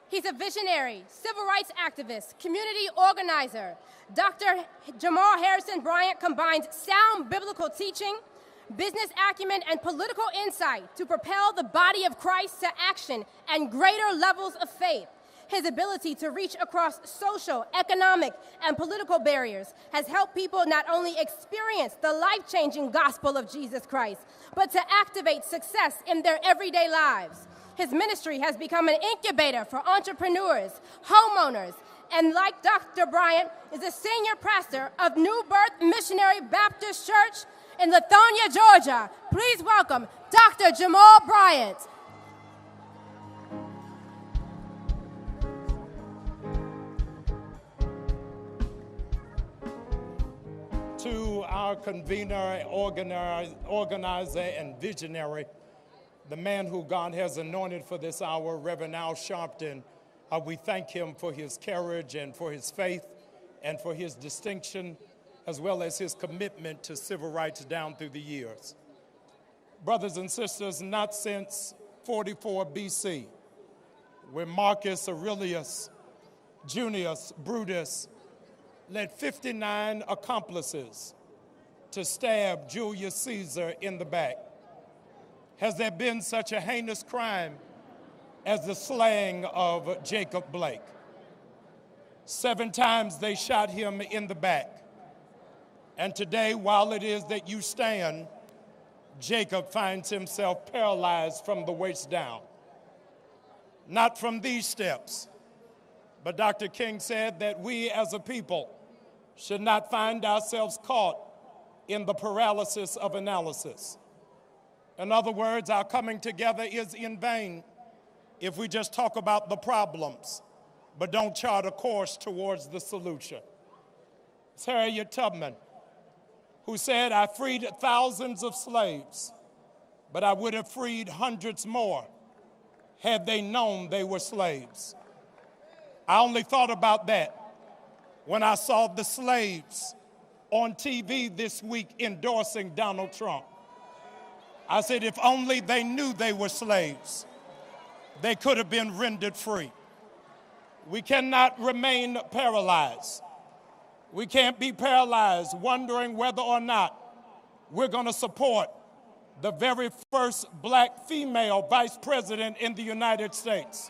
He's a visionary, civil rights activist, community organizer. Dr. Jamal Bryant combines sound biblical teaching, business acumen, and political insight to propel the body of Christ to action and greater levels of faith. His ability to reach across social, economic, and political barriers has helped people not only experience the life-changing gospel of Jesus Christ, but to activate success in their everyday lives. His ministry has become an incubator for entrepreneurs, homeowners, and like Dr. Bryant, is a senior pastor of New Birth Missionary Baptist Church in Lithonia, Georgia. Please welcome Dr. Jamal Bryant. To our convener, organizer, and visionary, the man who God has anointed for this hour, Reverend Al Sharpton, we thank him for his courage and for his faith and for his distinction, as well as his commitment to civil rights down through the years. Brothers and sisters, not since 44 BC, when Marcus Aurelius Junius Brutus led 59 accomplices to stab Julius Caesar in the back, has there been such a heinous crime as the slaying of Jacob Blake. 7 times they shot him in the back. And today, while it is that you stand, Jacob finds himself paralyzed from the waist down. Not from these steps, but Dr. King said that we as a people should not find ourselves caught in the paralysis of analysis. In other words, our coming together is in vain if we just talk about the problems, but don't chart a course towards the solution. It's Harriet Tubman who said, "I freed thousands of slaves, but I would have freed hundreds more had they known they were slaves." I only thought about that when I saw the slaves on TV this week endorsing Donald Trump. I said, if only they knew they were slaves, they could have been rendered free. We cannot remain paralyzed. We can't be paralyzed wondering whether or not we're going to support the very first black female vice president in the United States.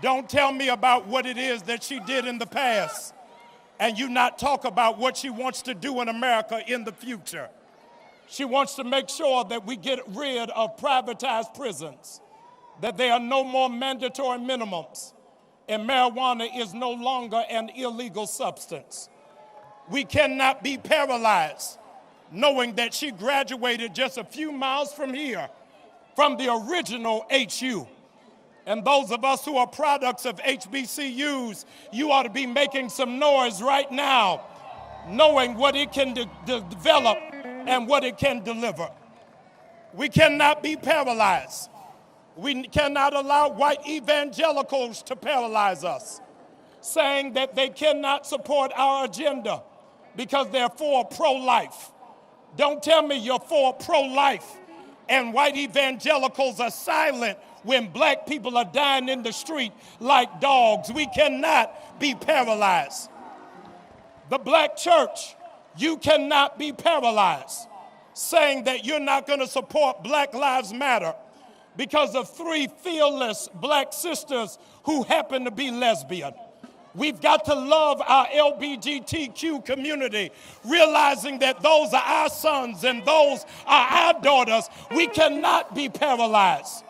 Don't tell me about what it is that she did in the past and you not talk about what she wants to do in America in the future. She wants to make sure that we get rid of privatized prisons, that there are no more mandatory minimums, and marijuana is no longer an illegal substance. We cannot be paralyzed knowing that she graduated just a few miles from here, from the original HU. And those of us who are products of HBCUs, you ought to be making some noise right now, knowing what it can develop and what it can deliver. We cannot be paralyzed. We cannot allow white evangelicals to paralyze us, saying that they cannot support our agenda because they're for pro-life. Don't tell me you're for pro-life and white evangelicals are silent when black people are dying in the street like dogs. We cannot be paralyzed. The black church, you cannot be paralyzed, saying that you're not going to support Black Lives Matter because of 3 fearless black sisters who happen to be lesbian. We've got to love our LGBTQ community, realizing that those are our sons and those are our daughters. We cannot be paralyzed.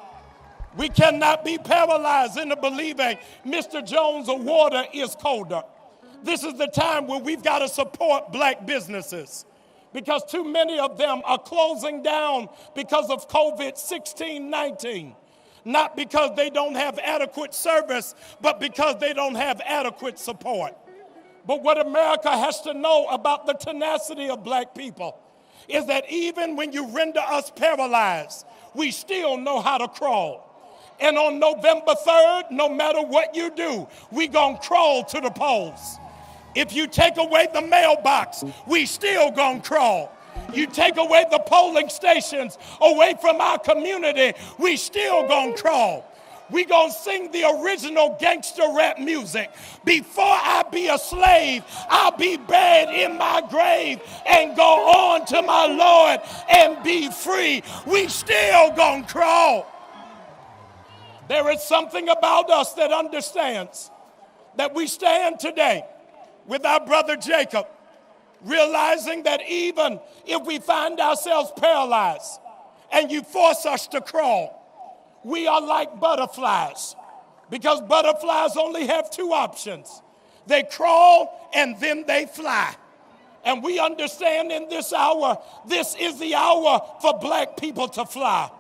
We cannot be paralyzed into believing Mr. Jones' water is colder. This is the time where we've got to support black businesses because too many of them are closing down because of COVID-19. Not because they don't have adequate service, but because they don't have adequate support. But what America has to know about the tenacity of black people is that even when you render us paralyzed, we still know how to crawl. And on November 3rd, no matter what you do, we gonna crawl to the polls. If you take away the mailbox, we still gonna crawl. You take away the polling stations away from our community, we still gonna crawl. We gonna sing the original gangster rap music. Before I be a slave, I'll be buried in my grave and go on to my Lord and be free. We still gonna crawl. There is something about us that understands that we stand today with our brother Jacob, realizing that even if we find ourselves paralyzed and you force us to crawl, we are like butterflies, because butterflies only have two options. They crawl and then they fly. And we understand in this hour, this is the hour for black people to fly.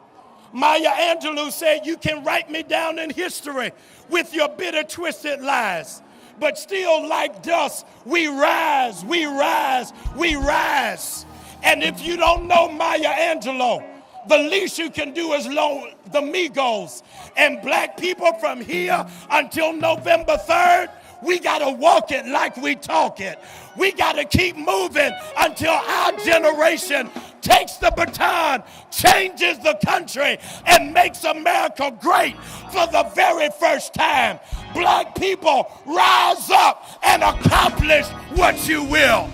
Maya Angelou said, you can write me down in history with your bitter, twisted lies. But still like dust, we rise, we rise, we rise. And if you don't know Maya Angelou, the least you can do is loan the Migos. And black people from here until November 3rd, we gotta walk it like we talk it. We gotta keep moving until our generation takes the baton, changes the country, and makes America great for the very first time. Black people, rise up and accomplish what you will.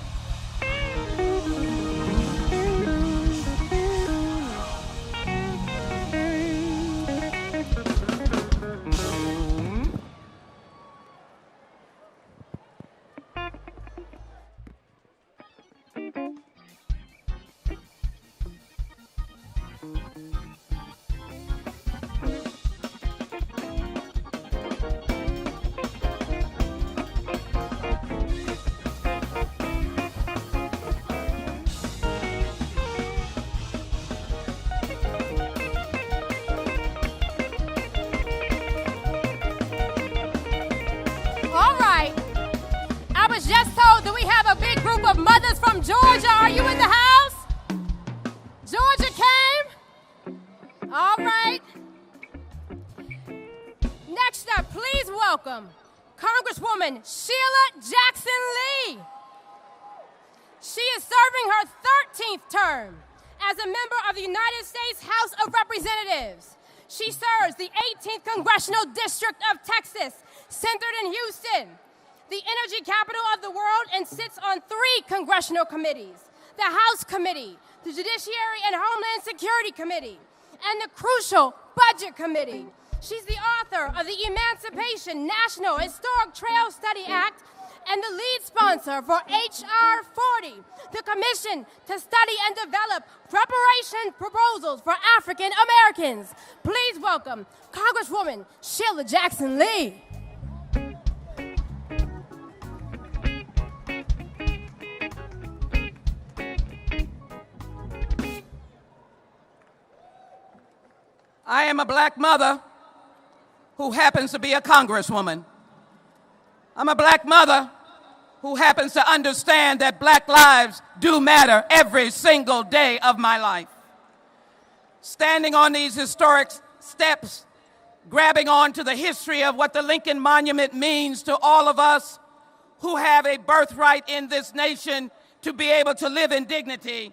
Of mothers from Georgia, are you in the house? Georgia came? All right. Next up, please welcome Congresswoman Sheila Jackson Lee. She is serving her 13th term as a member of the United States House of Representatives. She serves the 18th Congressional District of Texas, centered in Houston, the energy capital of the world, and sits on 3 congressional committees: the House Committee, the Judiciary and Homeland Security Committee, and the crucial Budget Committee. She's the author of the Emancipation National Historic Trail Study Act and the lead sponsor for H.R. 40, the commission to study and develop reparation proposals for African Americans. Please welcome Congresswoman Sheila Jackson Lee. I am a black mother who happens to be a congresswoman. I'm a black mother who happens to understand that black lives do matter every single day of my life. Standing on these historic steps, grabbing on to the history of what the Lincoln Monument means to all of us who have a birthright in this nation to be able to live in dignity,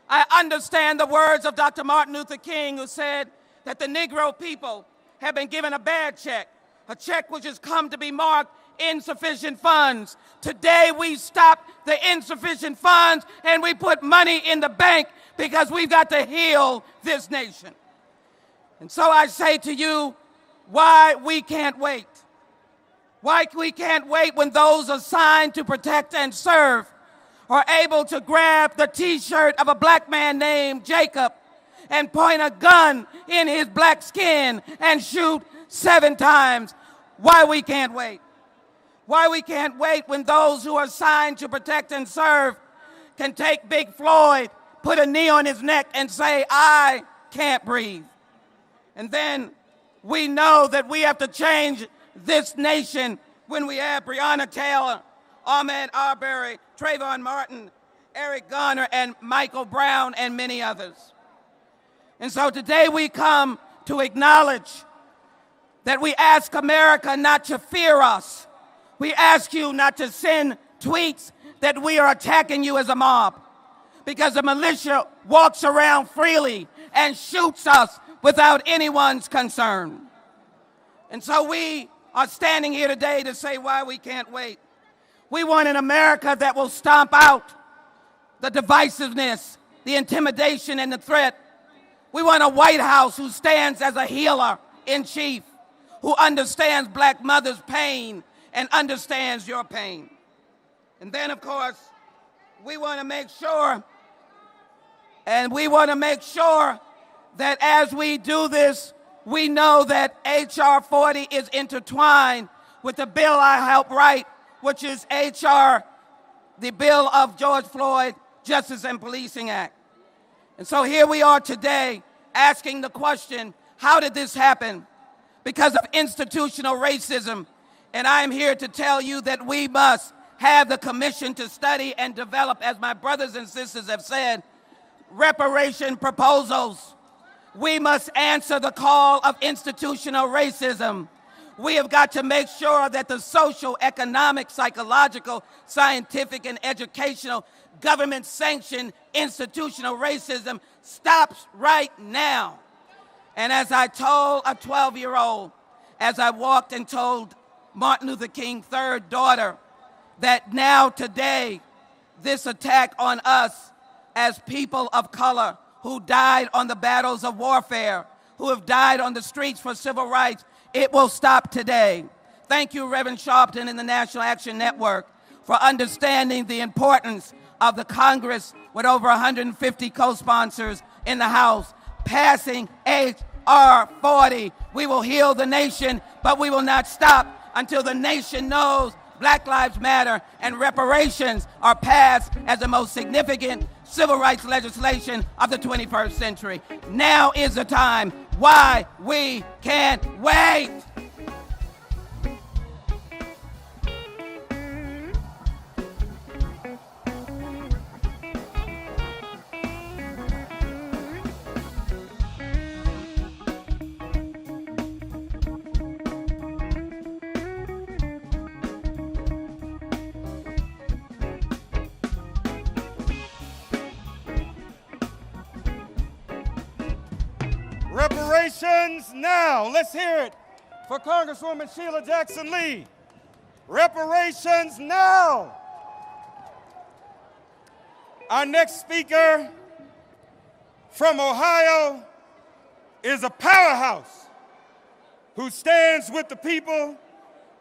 I understand the words of Dr. Martin Luther King, who said that the Negro people have been given a bad check, a check which has come to be marked insufficient funds. Today we stop the insufficient funds and we put money in the bank because we've got to heal this nation. And so I say to you, why we can't wait. Why we can't wait when those assigned to protect and serve are able to grab the T-shirt of a black man named Jacob and point a gun in his black skin and shoot 7 times. Why we can't wait. Why we can't wait when those who are assigned to protect and serve can take Big Floyd, put a knee on his neck and say, I can't breathe. And then we know that we have to change this nation when we have Breonna Taylor, Ahmaud Arbery, Trayvon Martin, Eric Garner, and Michael Brown, and many others. And so today we come to acknowledge that we ask America not to fear us. We ask you not to send tweets that we are attacking you as a mob, because the militia walks around freely and shoots us without anyone's concern. And so we are standing here today to say why we can't wait. We want an America that will stomp out the divisiveness, the intimidation, and the threat. We want a White House who stands as a healer in chief, who understands black mothers' pain and understands your pain. And then, of course, we want to make sure, that as we do this, we know that H.R. 40 is intertwined with the bill I helped write, which is H.R., the bill of George Floyd, Justice and Policing Act. And so here we are today asking the question, how did this happen? Because of institutional racism. And I'm here to tell you that we must have the commission to study and develop, as my brothers and sisters have said, reparation proposals. We must answer the call of institutional racism. We have got to make sure that the social, economic, psychological, scientific, and educational government-sanctioned institutional racism stops right now. And as I told a 12-year-old, as I walked and told Martin Luther King's third daughter, that now today, this attack on us as people of color who died on the battles of warfare, who have died on the streets for civil rights, it will stop today. Thank you, Reverend Sharpton and the National Action Network, for understanding the importance of the Congress with over 150 co-sponsors in the House, passing H.R. 40. We will heal the nation, but we will not stop until the nation knows Black Lives Matter and reparations are passed as the most significant civil rights legislation of the 21st century. Now is the time. Why we can't wait. Reparations now. Let's hear it for Congresswoman Sheila Jackson Lee. Reparations now. Our next speaker from Ohio is a powerhouse who stands with the people,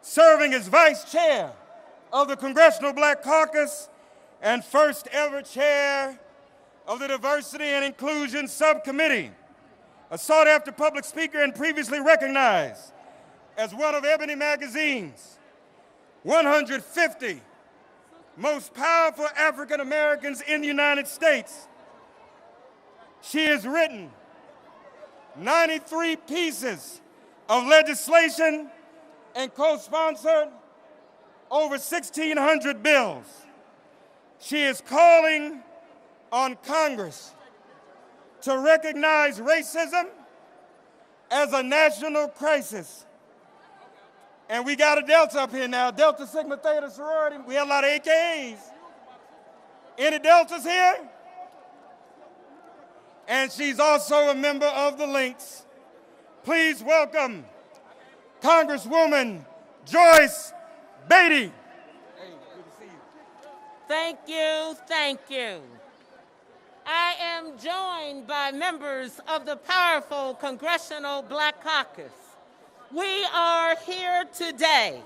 serving as vice chair of the Congressional Black Caucus and first ever chair of the Diversity and Inclusion Subcommittee. A sought-after public speaker and previously recognized as one of Ebony Magazine's 150 most powerful African Americans in the United States. She has written 93 pieces of legislation and co-sponsored over 1,600 bills. She is calling on Congress to recognize racism as a national crisis. And we got a Delta up here now, Delta Sigma Theta sorority. We have a lot of AKAs. Any Deltas here? And she's also a member of the Lynx. Please welcome Congresswoman Joyce Beatty. Hey, good to see you. Thank you, thank you. I am joined by members of the powerful Congressional Black Caucus. We are here today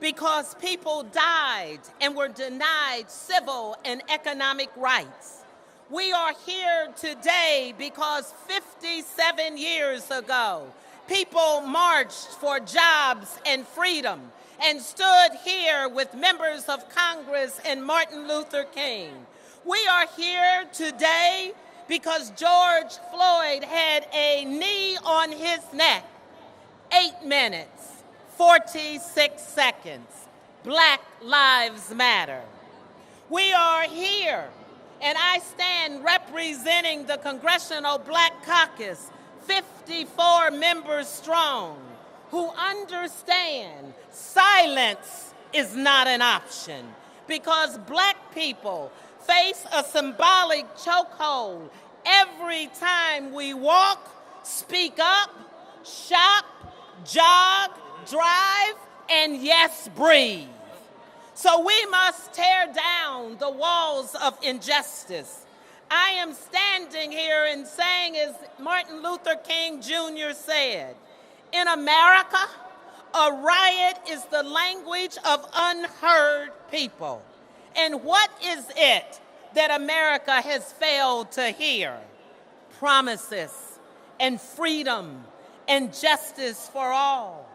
because people died and were denied civil and economic rights. We are here today because 57 years ago, people marched for jobs and freedom and stood here with members of Congress and Martin Luther King. We are here today because George Floyd had a knee on his neck. 8 minutes, 46 seconds. Black Lives Matter. We are here, and I stand representing the Congressional Black Caucus, 54 members strong, who understand silence is not an option because Black people face a symbolic chokehold every time we walk, speak up, shop, jog, drive, and yes, breathe. So we must tear down the walls of injustice. I am standing here and saying, as Martin Luther King Jr. said, in America, a riot is the language of unheard people. And what is it that America has failed to hear? Promises and freedom and justice for all.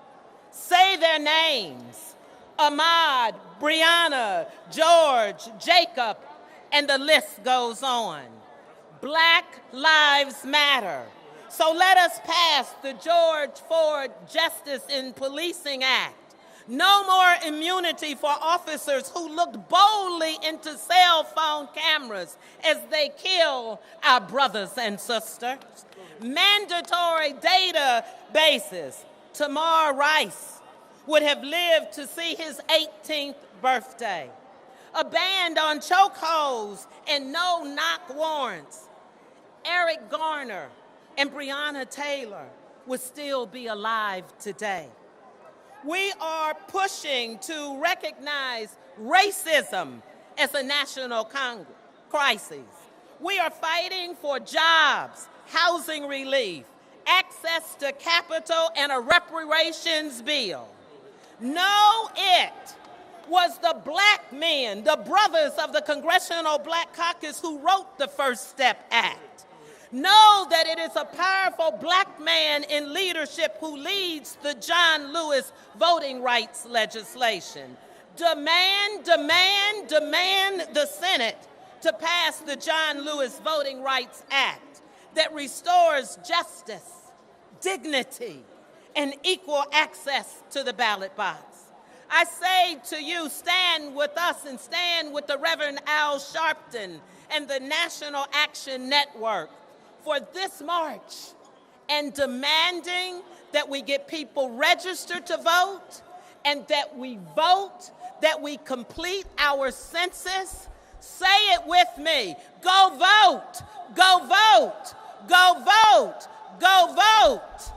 Say their names: Ahmaud, Breonna, George, Jacob, and the list goes on. Black Lives Matter. So let us pass the George Floyd Justice in Policing Act. No more immunity for officers who looked boldly into cell phone cameras as they kill our brothers and sisters. Mandatory databases. Tamar Rice would have lived to see his 18th birthday. A ban on chokeholds and no-knock warrants. Eric Garner and Breonna Taylor would still be alive today. We are pushing to recognize racism as a national crisis. We are fighting for jobs, housing relief, access to capital, and a reparations bill. No, it was the black men, the brothers of the Congressional Black Caucus, who wrote the First Step Act. Know that it is a powerful black man in leadership who leads the John Lewis voting rights legislation. Demand the Senate to pass the John Lewis Voting Rights Act that restores justice, dignity, and equal access to the ballot box. I say to you, stand with us and stand with the Reverend Al Sharpton and the National Action Network for this march and demanding that we get people registered to vote and that we vote, that we complete our census. Say it with me. Go vote, go vote, go vote, go vote.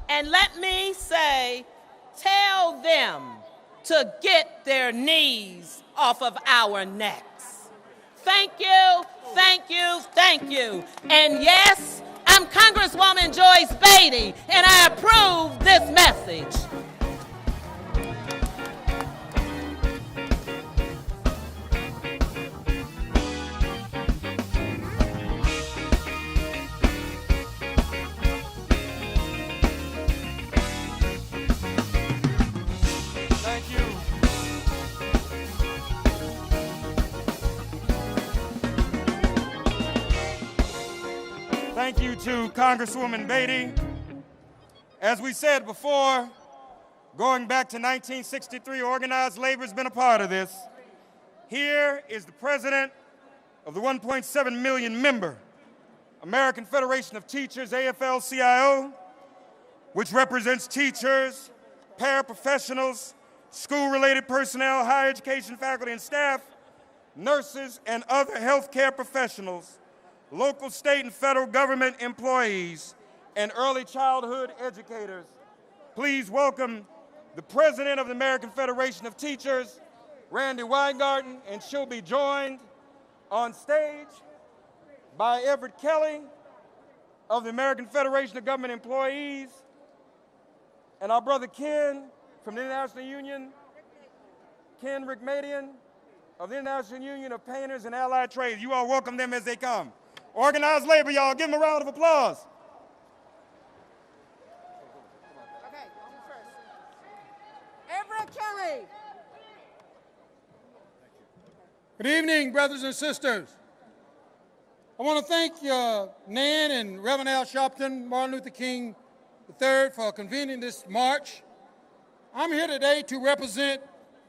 And let me say, tell them to get their knees off of our necks. Thank you, thank you, thank you. And yes, I'm Congresswoman Joyce Beatty, and I approve this message. Thank you to Congresswoman Beatty. As we said before, going back to 1963, organized labor has been a part of this. Here is the president of the 1.7 million member American Federation of Teachers, AFL-CIO, which represents teachers, paraprofessionals, school-related personnel, higher education faculty and staff, nurses, and other healthcare professionals, local, state, and federal government employees, and early childhood educators. Please welcome the president of the American Federation of Teachers, Randy Weingarten, and she'll be joined on stage by Everett Kelly of the American Federation of Government Employees, and our brother Ken from the International Union, Ken Rickmadian of the International Union of Painters and Allied Trades. You all welcome them as they come. Organized labor, y'all. Give them a round of applause. Okay, Everett Kelly. Good evening, brothers and sisters. I want to thank Nan and Reverend Al Sharpton, Martin Luther King III, for convening this march. I'm here today to represent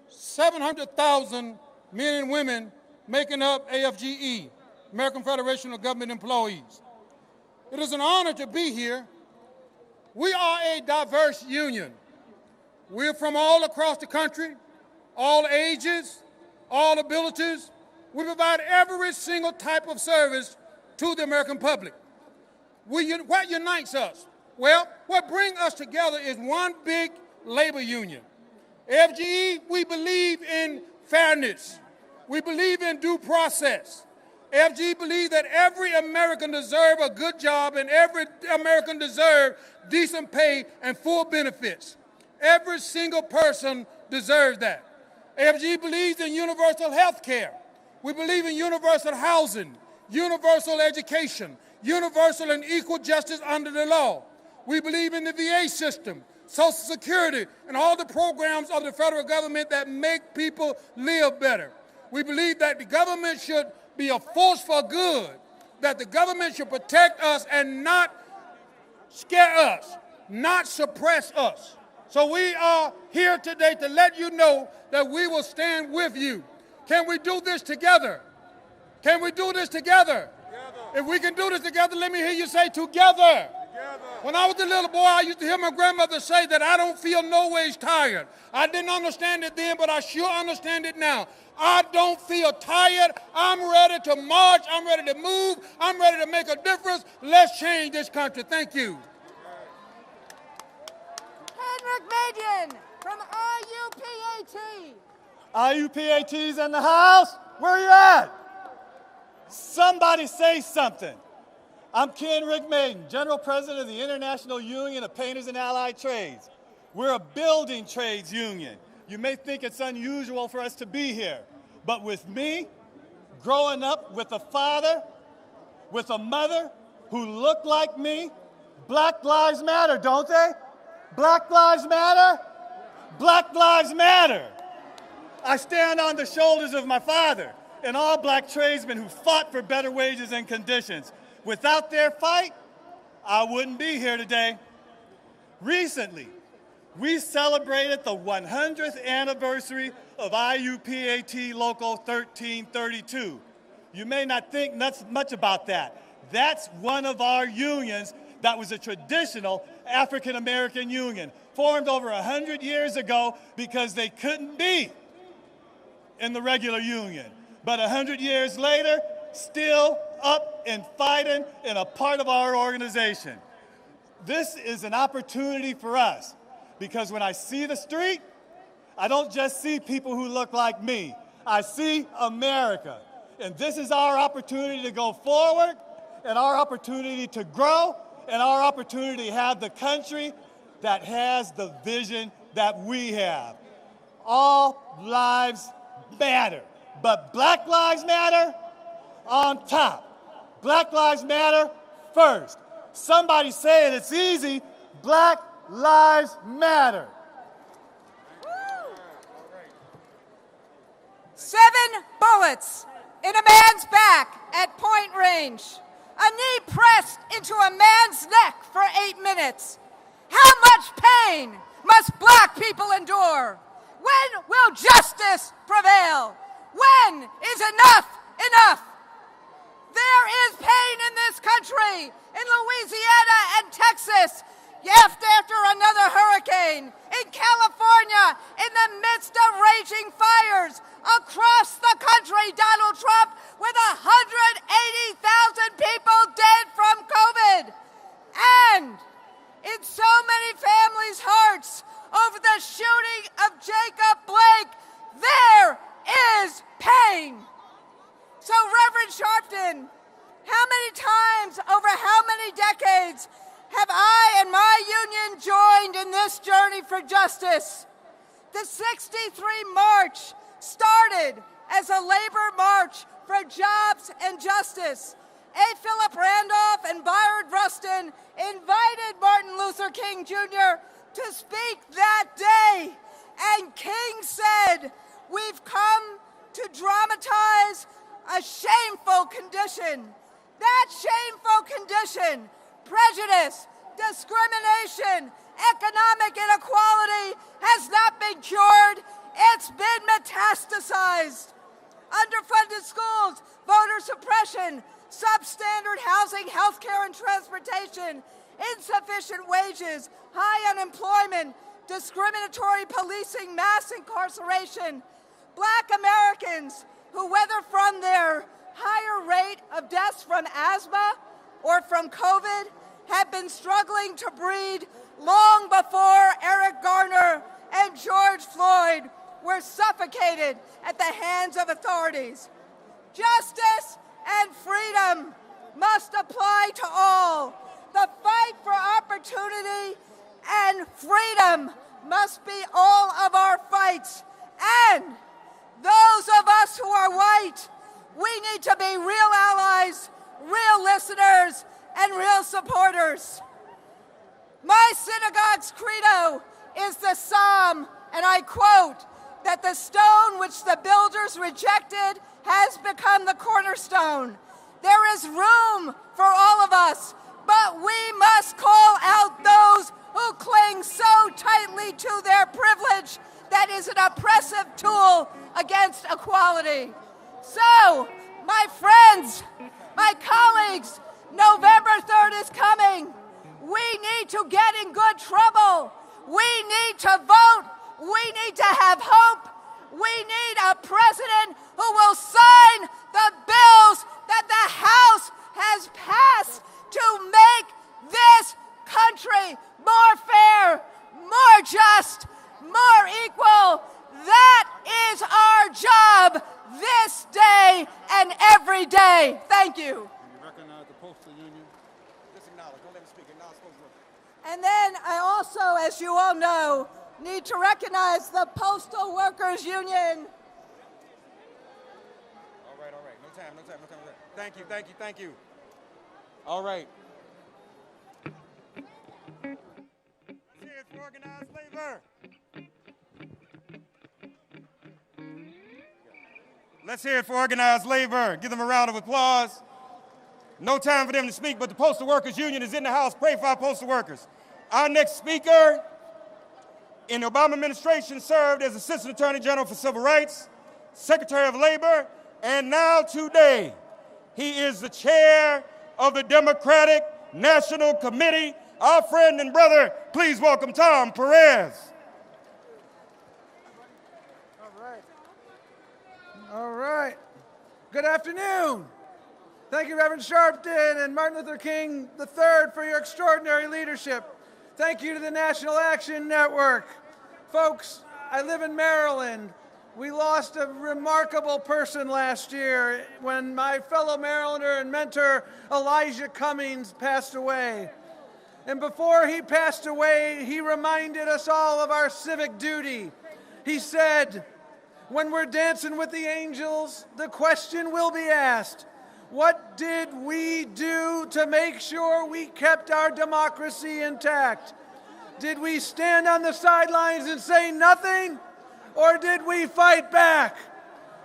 700,000 men and women making up AFGE, American Federation of Government Employees. It is an honor to be here. We are a diverse union. We're from all across the country, all ages, all abilities. We provide every single type of service to the American public. What unites us? Well, what brings us together is one big labor union. FGE, we believe in fairness. We believe in due process. FGE believes that every American deserves a good job and every American deserves decent pay and full benefits. Every single person deserves that. FGE believes in universal health care. We believe in universal housing, universal education, universal and equal justice under the law. We believe in the VA system, Social Security, and all the programs of the federal government that make people live better. We believe that the government should be a force for good, that the government should protect us and not scare us, not suppress us. So we are here today to let you know that we will stand with you. Can we do this together? Can we do this together? If we can do this together, let me hear you say together. When I was a little boy, I used to hear my grandmother say that I don't feel no ways tired. I didn't understand it then, but I sure understand it now. I don't feel tired. I'm ready to march. I'm ready to move. I'm ready to make a difference. Let's change this country. Thank you. McMillan from IUPAT. IUPAT's in the house? Where you at? Somebody say something. I'm Ken McMillan, General President of the International Union of Painters and Allied Trades. We're a building trades union. You may think it's unusual for us to be here, but with me, growing up with a father, with a mother who looked like me, Black Lives Matter, don't they? Black Lives Matter? Black Lives Matter. I stand on the shoulders of my father and all black tradesmen who fought for better wages and conditions. Without their fight, I wouldn't be here today. Recently, we celebrated the 100th anniversary of IUPAT Local 1332. You may not think much about that. That's one of our unions that was a traditional African American union, formed over 100 years ago because they couldn't be in the regular union. But 100 years later, still up and fighting and a part of our organization. This is an opportunity for us because when I see the street, I don't just see people who look like me. I see America. And this is our opportunity to go forward and our opportunity to grow and our opportunity to have the country that has the vision that we have. All lives matter, but Black Lives Matter on top. Black Lives Matter first. Somebody say it, it's easy. Black Lives Matter. 7 bullets in a man's back at point range. A knee pressed into a man's neck for 8 minutes. How much pain must black people endure? When will justice prevail? When is enough enough? There is pain in this country, in Louisiana and Texas, after another hurricane, in California, in the midst of raging fires. Across the country, Donald Trump, with 180,000 people dead from COVID. And in so many families' hearts over the shooting of Jacob Blake, there is pain. So, Reverend Sharpton, how many times over how many decades have I and my union joined in this journey for justice? The 63 March started as a labor march for jobs and justice. A. Philip Randolph and Byron Rustin invited Martin Luther King Jr. to speak that day. And King said, "We've come to dramatize a shameful condition." That shameful condition, prejudice, discrimination, economic inequality, has not been cured. It's been metastasized. Underfunded schools, voter suppression, substandard housing, healthcare, and transportation, insufficient wages, high unemployment, discriminatory policing, mass incarceration. Black Americans who, whether from their higher rate of deaths from asthma or from COVID, have been struggling to breed long before Eric Garner and George Floyd were suffocated at the hands of authorities. Justice and freedom must apply to all. The fight for opportunity and freedom must be all of our fights. And those of us who are white, we need to be real allies, real listeners, and real supporters. My synagogue's credo is the Psalm, and I quote, that the stone which the builders rejected has become the cornerstone. There is room for all of us, but we must call out those who cling so tightly to their privilege that is an oppressive tool against equality. So, my friends, my colleagues, November 3rd is coming. We need to get in good trouble. We need to vote. We need to have hope. We need a president who will sign the bills that the House has passed to make this country more fair, more just, more equal. That is our job this day and every day. Thank you. Recognize the Postal Union. Disacknowledge. Don't let him speak. Acknowledge Postal Union. And then I also, as you all know, need to recognize the Postal Workers Union. All right. No time. Thank you. All right. Cheers for organized labor. Let's hear it for organized labor. Give them a round of applause. No time for them to speak, but the Postal Workers Union is in the house. Pray for our postal workers. Our next speaker in the Obama administration served as Assistant Attorney General for Civil Rights, Secretary of Labor, and now today, he is the chair of the Democratic National Committee. Our friend and brother, please welcome Tom Perez. All right. Good afternoon. Thank you, Reverend Sharpton and Martin Luther King III for your extraordinary leadership. Thank you to the National Action Network. Folks, I live in Maryland. We lost a remarkable person last year when my fellow Marylander and mentor Elijah Cummings passed away. And before he passed away, he reminded us all of our civic duty. He said, when we're dancing with the angels, the question will be asked, what did we do to make sure we kept our democracy intact? Did we stand on the sidelines and say nothing? Or did we fight back?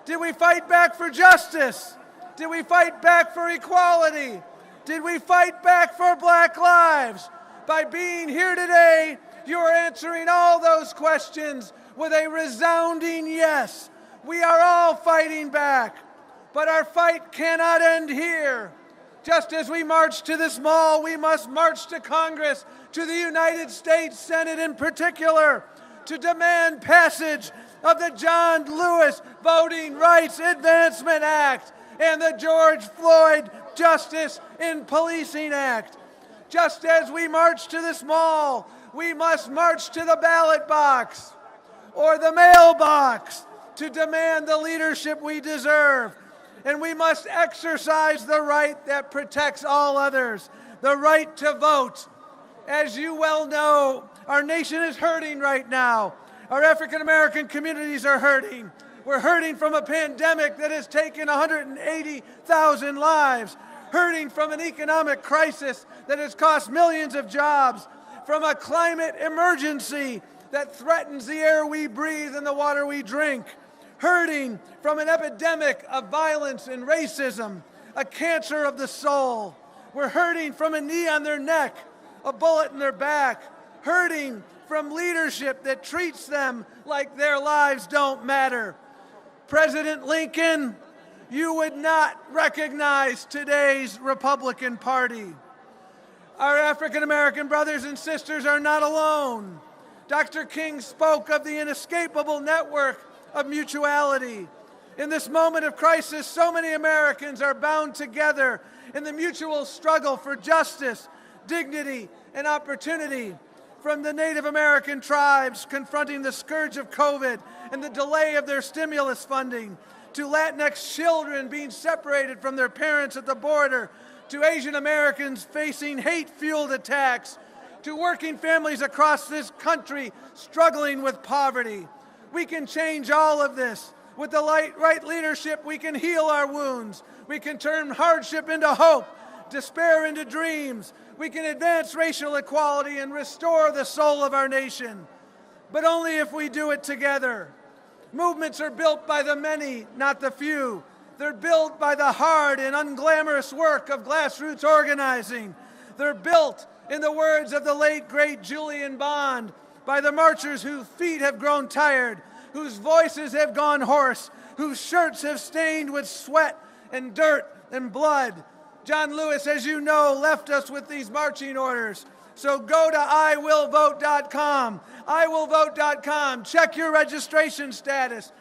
Did we fight back for justice? Did we fight back for equality? Did we fight back for Black lives? By being here today, you are answering all those questions with a resounding yes. We are all fighting back, but our fight cannot end here. Just as we march to this mall, we must march to Congress, to the United States Senate in particular, to demand passage of the John Lewis Voting Rights Advancement Act and the George Floyd Justice in Policing Act. Just as we march to this mall, we must march to the ballot box or the mailbox to demand the leadership we deserve. And we must exercise the right that protects all others, the right to vote. As you well know, our nation is hurting right now. Our African American communities are hurting. We're hurting from a pandemic that has taken 180,000 lives, hurting from an economic crisis that has cost millions of jobs, from a climate emergency that threatens the air we breathe and the water we drink, hurting from an epidemic of violence and racism, a cancer of the soul. We're hurting from a knee on their neck, a bullet in their back, hurting from leadership that treats them like their lives don't matter. President Lincoln, you would not recognize today's Republican Party. Our African American brothers and sisters are not alone. Dr. King spoke of the inescapable network of mutuality. In this moment of crisis, so many Americans are bound together in the mutual struggle for justice, dignity, and opportunity. From the Native American tribes confronting the scourge of COVID and the delay of their stimulus funding, to Latinx children being separated from their parents at the border, to Asian Americans facing hate-fueled attacks, to working families across this country struggling with poverty. We can change all of this. With the right leadership, we can heal our wounds. We can turn hardship into hope, despair into dreams. We can advance racial equality and restore the soul of our nation. But only if we do it together. Movements are built by the many, not the few. They're built by the hard and unglamorous work of grassroots organizing. They're built, in the words of the late, great Julian Bond, by the marchers whose feet have grown tired, whose voices have gone hoarse, whose shirts have stained with sweat and dirt and blood. John Lewis, as you know, left us with these marching orders. So go to iwillvote.com, iwillvote.com, check your registration status.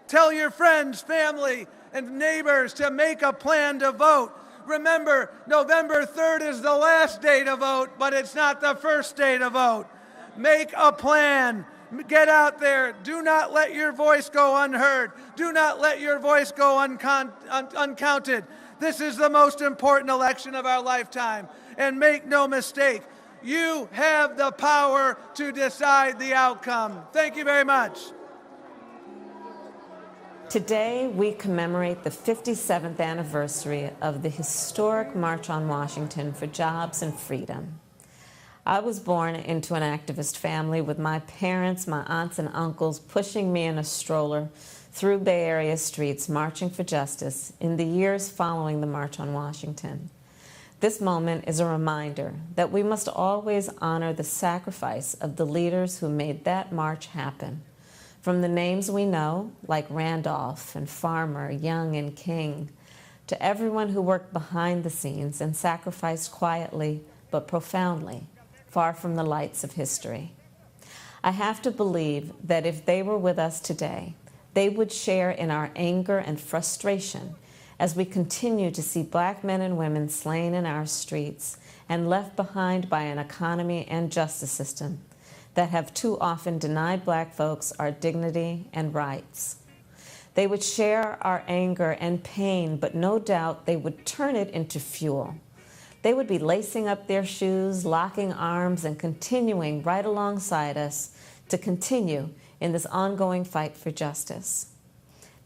Tell your friends, family, and neighbors to make a plan to vote. Remember, November 3rd is the last day to vote, but it's not the first day to vote. Make a plan. Get out there. Do not let your voice go unheard. Do not let your voice go uncounted. This is the most important election of our lifetime. And make no mistake, you have the power to decide the outcome. Thank you very much. Today, we commemorate the 57th anniversary of the historic March on Washington for Jobs and Freedom. I was born into an activist family with my parents, my aunts and uncles pushing me in a stroller through Bay Area streets marching for justice in the years following the March on Washington. This moment is a reminder that we must always honor the sacrifice of the leaders who made that march happen. From the names we know, like Randolph and Farmer, Young and King, to everyone who worked behind the scenes and sacrificed quietly but profoundly, far from the lights of history. I have to believe that if they were with us today, they would share in our anger and frustration as we continue to see Black men and women slain in our streets and left behind by an economy and justice system that have too often denied Black folks our dignity and rights. They would share our anger and pain, but no doubt they would turn it into fuel. They would be lacing up their shoes, locking arms, and continuing right alongside us to continue in this ongoing fight for justice.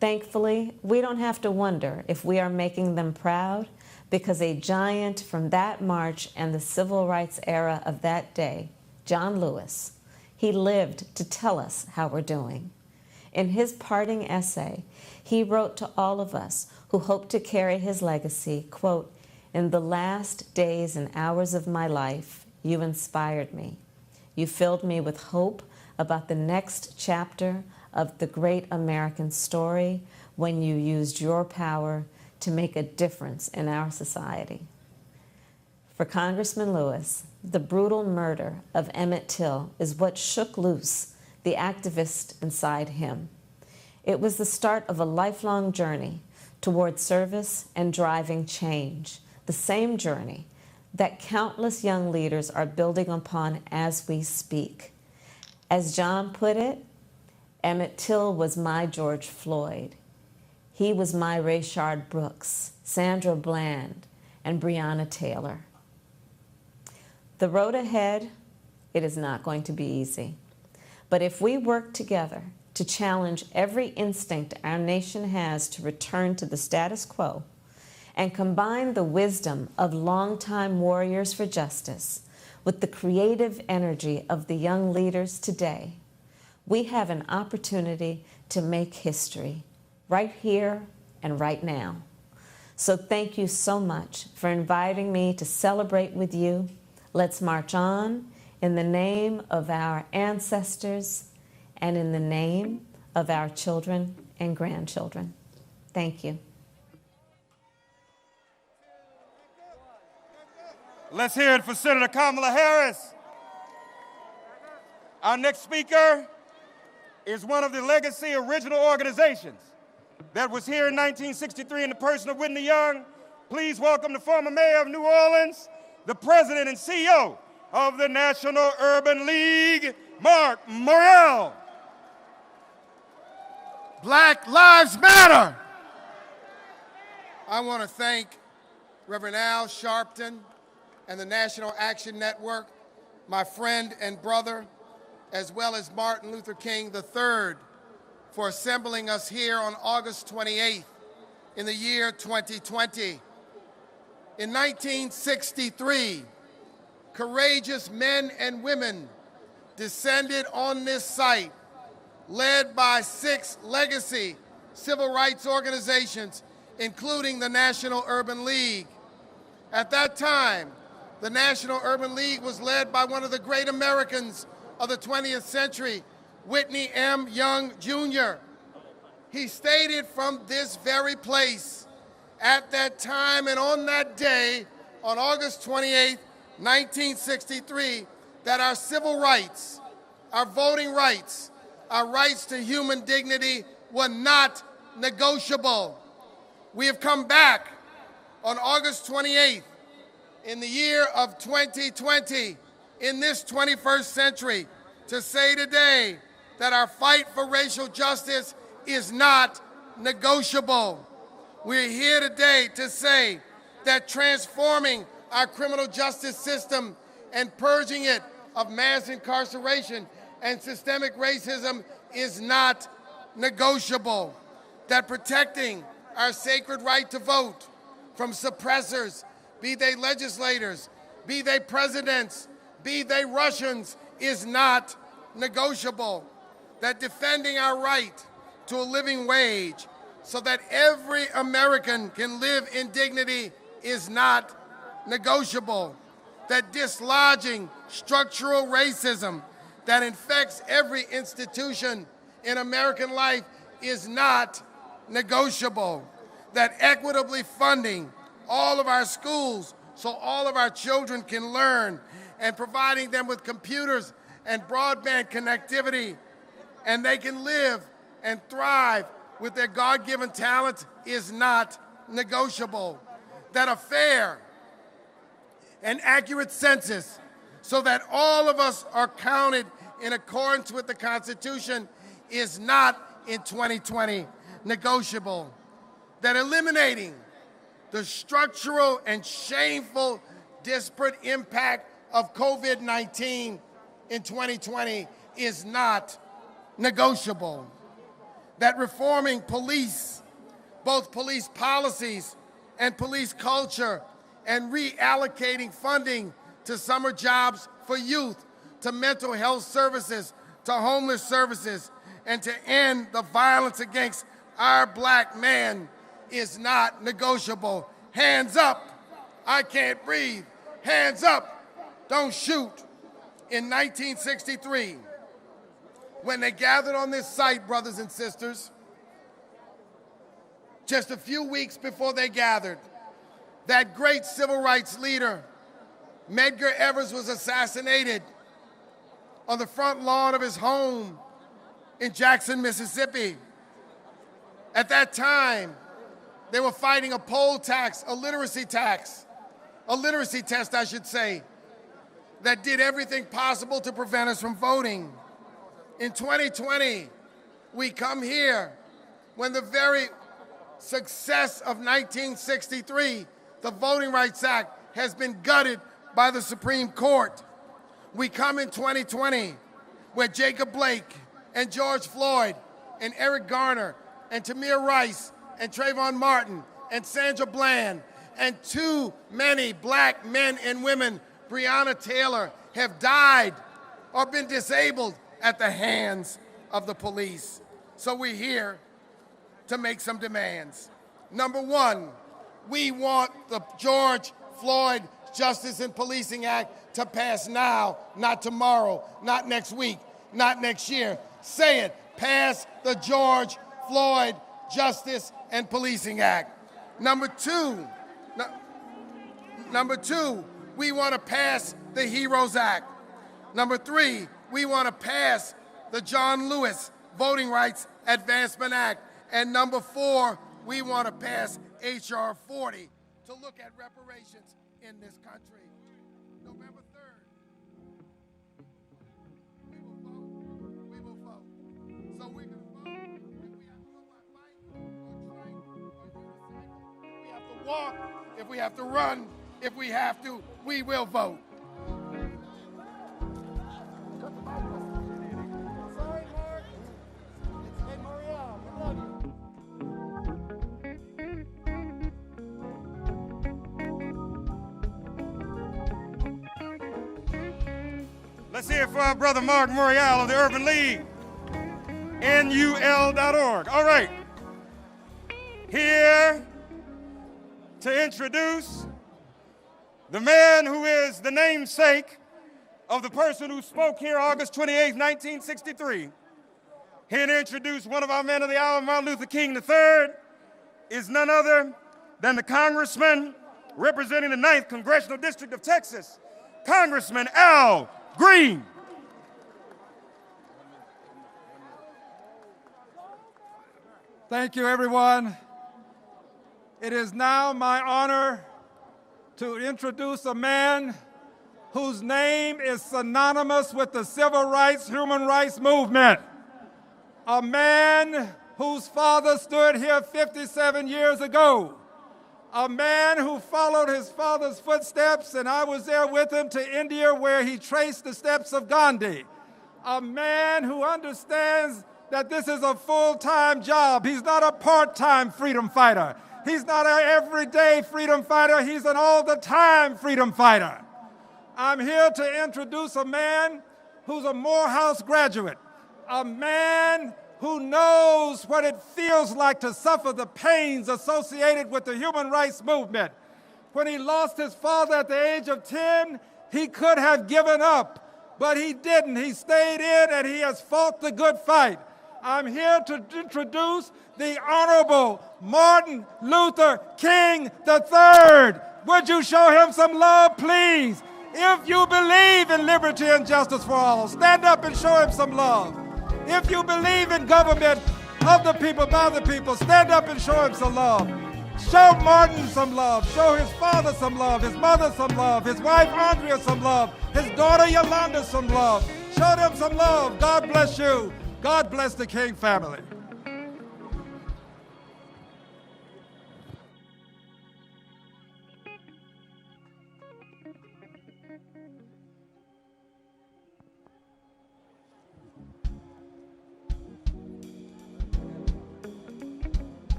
Thankfully, we don't have to wonder if we are making them proud, because a giant from that march and the civil rights era of that day, John Lewis, he lived to tell us how we're doing. In his parting essay, he wrote to all of us who hope to carry his legacy, quote, "In the last days and hours of my life, you inspired me. You filled me with hope about the next chapter of the great American story when you used your power to make a difference in our society." For Congressman Lewis, the brutal murder of Emmett Till is what shook loose the activist inside him. It was the start of a lifelong journey toward service and driving change, the same journey that countless young leaders are building upon as we speak. As John put it, Emmett Till was my George Floyd. He was my Rayshard Brooks, Sandra Bland, and Breonna Taylor. The road ahead, it is not going to be easy. But if we work together to challenge every instinct our nation has to return to the status quo and combine the wisdom of longtime warriors for justice with the creative energy of the young leaders today, we have an opportunity to make history right here and right now. So thank you so much for inviting me to celebrate with you. Let's march on in the name of our ancestors and in the name of our children and grandchildren. Thank you. Let's hear it for Senator Kamala Harris. Our next speaker is one of the legacy original organizations that was here in 1963 in the person of Whitney Young. Please welcome the former mayor of New Orleans, the President and CEO of the National Urban League, Mark Morrell. Black Lives Matter. I want to thank Reverend Al Sharpton and the National Action Network, my friend and brother, as well as Martin Luther King III, for assembling us here on August 28th in the year 2020. In 1963, courageous men and women descended on this site, led by 6 legacy civil rights organizations, including the National Urban League. At that time, the National Urban League was led by one of the great Americans of the 20th century, Whitney M. Young, Jr. He stated from this very place at that time and on that day, on August 28, 1963, that our civil rights, our voting rights, our rights to human dignity were not negotiable. We have come back on August 28th in the year of 2020, in this 21st century, to say today that our fight for racial justice is not negotiable. We're here today to say that transforming our criminal justice system and purging it of mass incarceration and systemic racism is not negotiable. That protecting our sacred right to vote from suppressors, be they legislators, be they presidents, be they Russians, is not negotiable. That defending our right to a living wage so that every American can live in dignity is not negotiable. That dislodging structural racism that infects every institution in American life is not negotiable. That equitably funding all of our schools so all of our children can learn, and providing them with computers and broadband connectivity, and they can live and thrive with their God-given talents is not negotiable. That a fair and accurate census so that all of us are counted in accordance with the Constitution is not in 2020 negotiable. That eliminating the structural and shameful disparate impact of COVID-19 in 2020 is not negotiable. That reforming police, both police policies and police culture, and reallocating funding to summer jobs for youth, to mental health services, to homeless services, and to end the violence against our black man is not negotiable. Hands up, I can't breathe. Hands up, don't shoot. In 1963, when they gathered on this site, brothers and sisters, just a few weeks before they gathered, that great civil rights leader, Medgar Evers, was assassinated on the front lawn of his home in Jackson, Mississippi. At that time, they were fighting a poll tax, a literacy test, I should say, that did everything possible to prevent us from voting. In 2020, we come here when the very success of 1963, the Voting Rights Act, has been gutted by the Supreme Court. We come in 2020 where Jacob Blake and George Floyd and Eric Garner and Tamir Rice and Trayvon Martin and Sandra Bland and too many black men and women, Breonna Taylor, have died or been disabled at the hands of the police. So we're here to make some demands. Number one, we want the George Floyd Justice and Policing Act to pass now, not tomorrow, not next week, not next year. Say it, pass the George Floyd Justice and Policing Act. Number two, we want to pass the HEROES Act. Number three, we want to pass the John Lewis Voting Rights Advancement Act. And number four, we want to pass H.R. 40 to look at reparations in this country. walk, if we have to run, if we have to, we will vote. Let's hear it for our brother Mark Murguia of the Urban League, NUL.org. All right. Here to introduce the man who is the namesake of the person who spoke here August 28, 1963. Here to introduce one of our men of the hour, Martin Luther King III, is none other than the congressman representing the 9th Congressional District of Texas, Congressman Al Green. Thank you, everyone. It is now my honor to introduce a man whose name is synonymous with the civil rights, human rights movement. A man whose father stood here 57 years ago. A man who followed his father's footsteps, and I was there with him to India where he traced the steps of Gandhi. A man who understands that this is a full-time job. He's not a part-time freedom fighter. He's not an everyday freedom fighter. He's an all-the-time freedom fighter. I'm here to introduce a man who's a Morehouse graduate, a man who knows what it feels like to suffer the pains associated with the human rights movement. When he lost his father at the age of 10, he could have given up, but he didn't. He stayed in and he has fought the good fight. I'm here to introduce the Honorable Martin Luther King III. Would you show him some love, please? If you believe in liberty and justice for all, stand up and show him some love. If you believe in government of the people, by the people, stand up and show him some love. Show Martin some love. Show his father some love, his mother some love, his wife Andrea some love, his daughter Yolanda some love. Show them some love. God bless you. God bless the King family.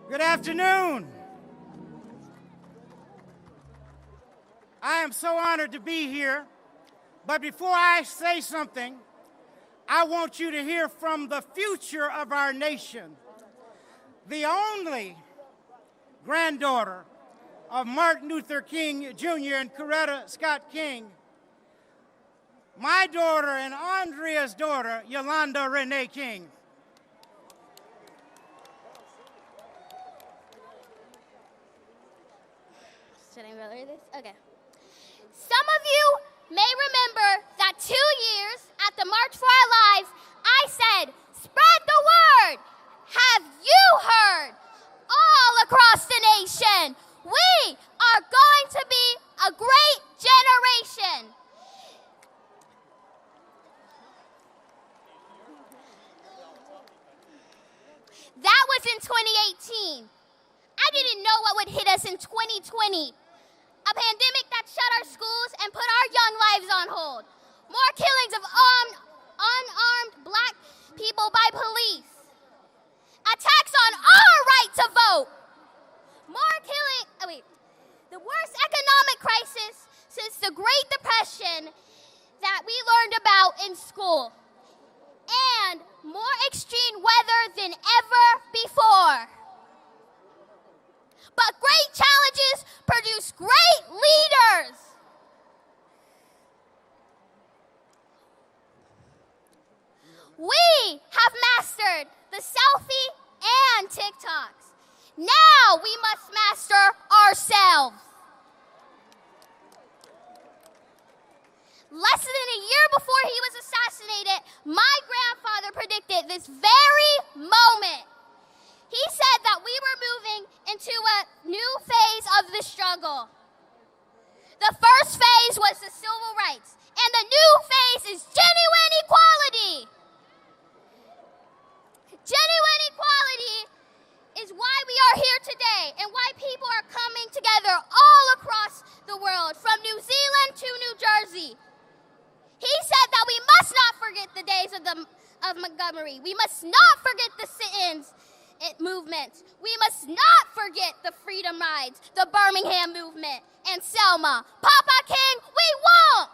Good afternoon. I am so honored to be here, but before I say something, I want you to hear from the future of our nation, the only granddaughter of Martin Luther King Jr. and Coretta Scott King, my daughter and Andrea's daughter, Yolanda Renee King. Should I roll this? Okay. Some of you may remember that 2 years at the March for Our Lives, I said, spread the word. Have you heard? All across the nation, we are going to be a great generation. That was in 2018. I didn't know what would hit us in 2020. A pandemic that shut our schools and put our young lives on hold. More killings of unarmed black people by police. Attacks on our right to vote. The worst economic crisis since the Great Depression that we learned about in school. And more extreme weather than ever before. But great challenges produce great leaders. We have mastered the selfie and TikToks. Now we must master ourselves. Less than a year before he was assassinated, my grandfather predicted this very moment. He said that we were moving into a new phase of the struggle. The first phase was the civil rights, and the new phase is genuine equality. Genuine equality. forget the days of Montgomery. We must not forget the sit-ins movement. We must not forget the Freedom Rides, the Birmingham movement, and Selma. Papa King, we won't!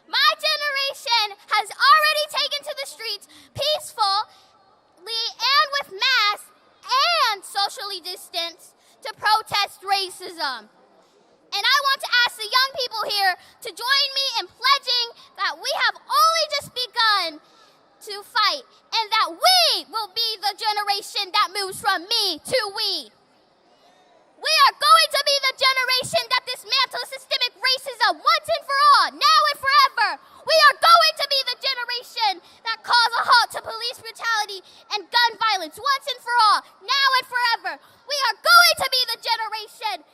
My generation has already taken to the streets peacefully and with masks and socially distanced to protest racism. And I want to ask the young people here to join me in pledging that we have only just begun to fight and that we will be the generation that moves from me to we. We are going to be the generation that dismantles systemic racism once and for all, now and forever. We are going to be the generation that calls a halt to police brutality and gun violence once and for all, now and forever. We are going to be the generation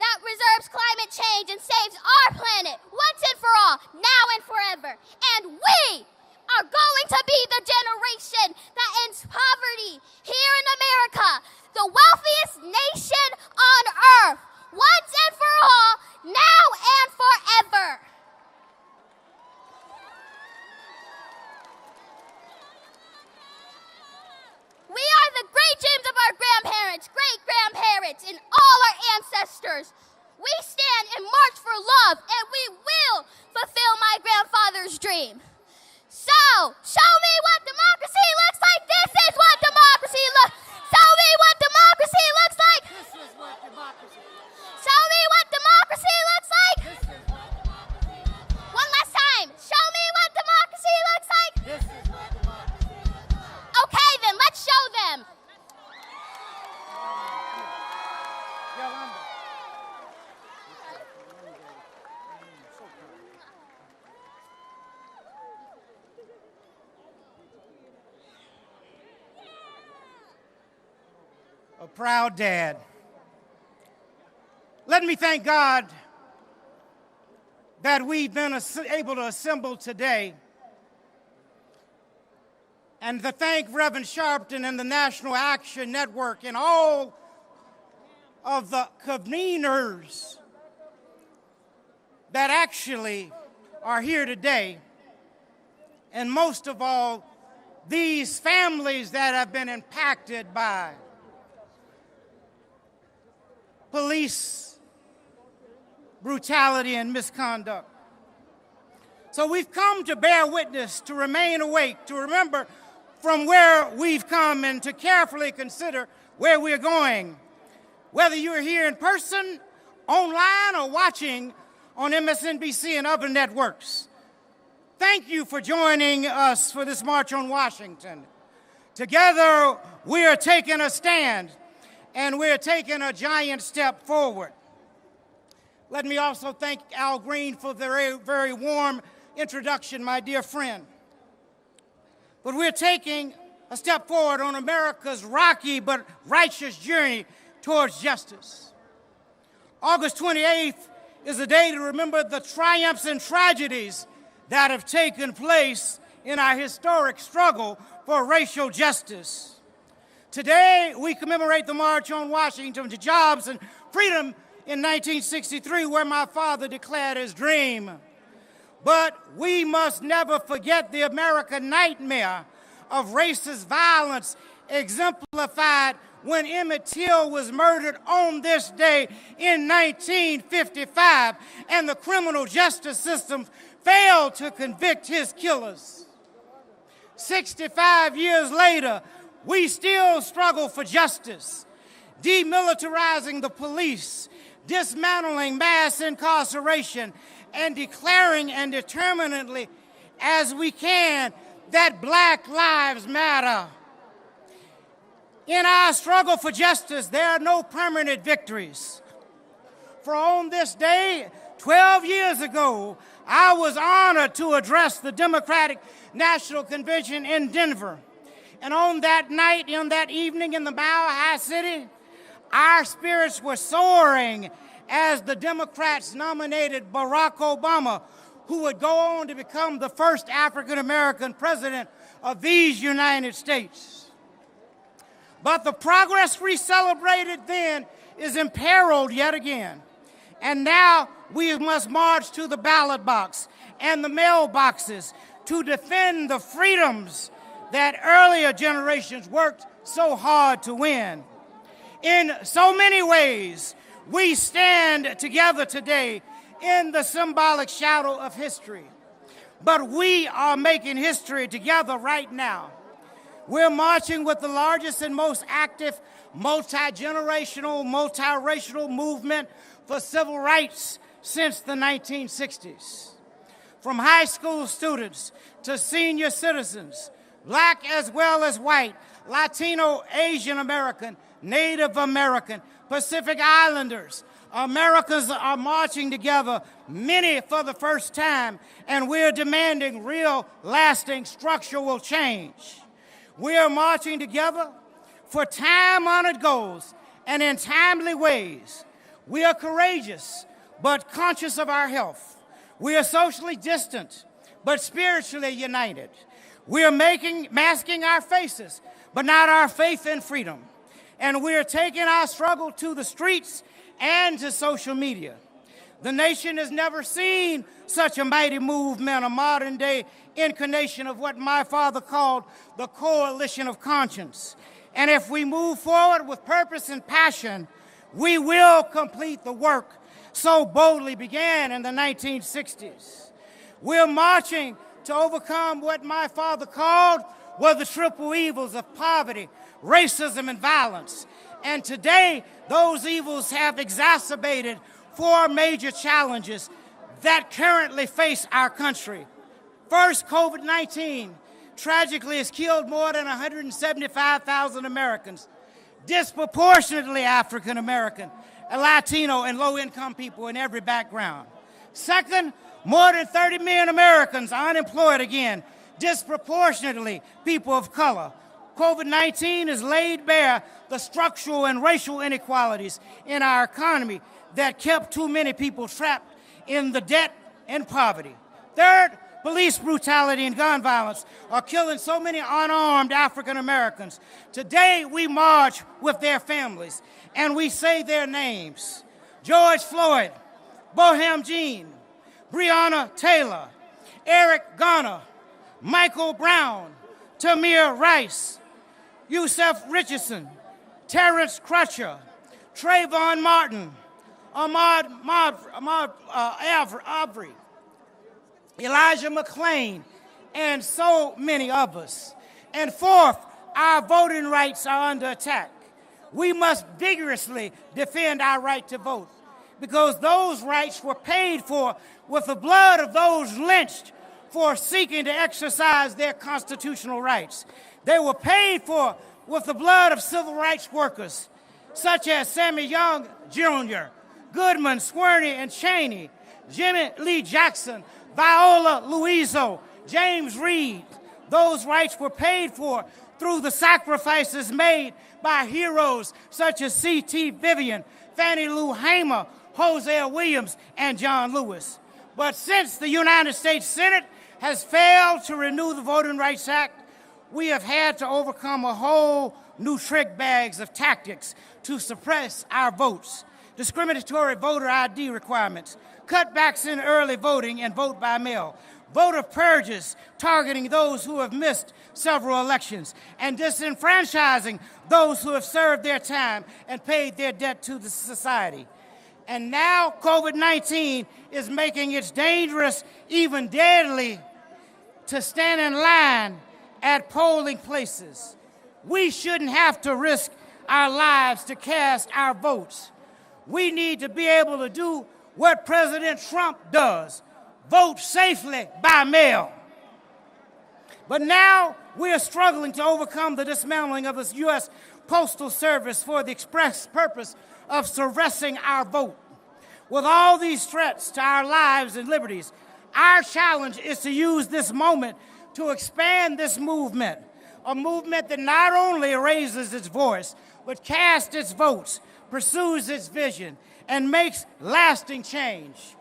that reserves climate change and saves our planet once and for all, now and forever. And we are going to be the generation that ends poverty here in America, the wealthiest nation on earth, once and for all, now and forever. We are the great dreams of our grandparents, great-grandparents, and all our ancestors. We stand and march for love, and we will fulfill my grandfather's dream. So, show me what democracy looks like. This is what democracy looks like. Show me what democracy looks like. This is what democracy looks like. Show me what democracy looks like. This is what democracy looks like. One last time. Show me what democracy looks like. This is what democracy looks like. Okay, then let's show them. A proud dad. Let me thank God that we've been able to assemble today, and to thank Reverend Sharpton and the National Action Network and all of the conveners that actually are here today, and most of all, these families that have been impacted by police brutality and misconduct. So we've come to bear witness, to remain awake, to remember from where we've come, and to carefully consider where we're going. Whether you're here in person, online, or watching on MSNBC and other networks, thank you for joining us for this March on Washington. Together, we are taking a stand, and we're taking a giant step forward. Let me also thank Al Green for the very, very warm introduction, my dear friend. But we're taking a step forward on America's rocky but righteous journey towards justice. August 28th is a day to remember the triumphs and tragedies that have taken place in our historic struggle for racial justice. Today, we commemorate the March on Washington to Jobs and Freedom in 1963, where my father declared his dream. But we must never forget the American nightmare of racist violence exemplified when Emmett Till was murdered on this day in 1955, and the criminal justice system failed to convict his killers. 65 years later, we still struggle for justice, demilitarizing the police, dismantling mass incarceration, and declaring and determinedly as we can that Black lives matter. In our struggle for justice, there are no permanent victories. For on this day, 12 years ago, I was honored to address the Democratic National Convention in Denver. And on that night, on that evening in the Mile High City, our spirits were soaring as the Democrats nominated Barack Obama, who would go on to become the first African-American president of these United States. But the progress we celebrated then is imperiled yet again. And now we must march to the ballot box and the mailboxes to defend the freedoms that earlier generations worked so hard to win. In so many ways, we stand together today in the symbolic shadow of history. But we are making history together right now. We're marching with the largest and most active multi-generational, multiracial movement for civil rights since the 1960s. From high school students to senior citizens, black as well as white, Latino, Asian American, Native American, Pacific Islanders, Americans are marching together, many for the first time, and we're demanding real, lasting, structural change. We are marching together for time-honored goals and in timely ways. We are courageous, but conscious of our health. We are socially distant, but spiritually united. We are masking our faces, but not our faith in freedom. And we are taking our struggle to the streets and to social media. The nation has never seen such a mighty movement, a modern-day incarnation of what my father called the coalition of conscience. And if we move forward with purpose and passion, we will complete the work so boldly began in the 1960s. We're marching to overcome what my father called were the triple evils of poverty, racism, and violence. And today, those evils have exacerbated 4 major challenges that currently face our country. First, COVID-19 tragically has killed more than 175,000 Americans, disproportionately African American, Latino, and low-income people in every background. Second, more than 30 million Americans are unemployed again, disproportionately people of color. COVID-19 has laid bare the structural and racial inequalities in our economy that kept too many people trapped in the debt and poverty. Third, police brutality and gun violence are killing so many unarmed African Americans. Today, we march with their families and we say their names: George Floyd, Bohem Jean, Breonna Taylor, Eric Garner, Michael Brown, Tamir Rice, Yusef Richardson, Terrence Crutcher, Trayvon Martin, Ahmaud Arbery, Elijah McClain, and so many others. And fourth, our voting rights are under attack. We must vigorously defend our right to vote because those rights were paid for with the blood of those lynched for seeking to exercise their constitutional rights. They were paid for with the blood of civil rights workers such as Sammy Young Jr., Goodman, Swerney, and Cheney, Jimmy Lee Jackson, Viola Luiso, James Reed. Those rights were paid for through the sacrifices made by heroes such as C.T. Vivian, Fannie Lou Hamer, Hosea Williams, and John Lewis. But since the United States Senate has failed to renew the Voting Rights Act, we have had to overcome a whole new trick bags of tactics to suppress our votes. Discriminatory voter ID requirements, cutbacks in early voting and vote by mail, voter purges targeting those who have missed several elections, and disenfranchising those who have served their time and paid their debt to the society. And now COVID-19 is making it dangerous, even deadly, to stand in line at polling places. We shouldn't have to risk our lives to cast our votes. We need to be able to do what President Trump does: vote safely by mail. But now we are struggling to overcome the dismantling of the U.S. Postal Service for the express purpose of suppressing our vote. With all these threats to our lives and liberties, our challenge is to use this moment to expand this movement, a movement that not only raises its voice, but casts its votes, pursues its vision, and makes lasting change.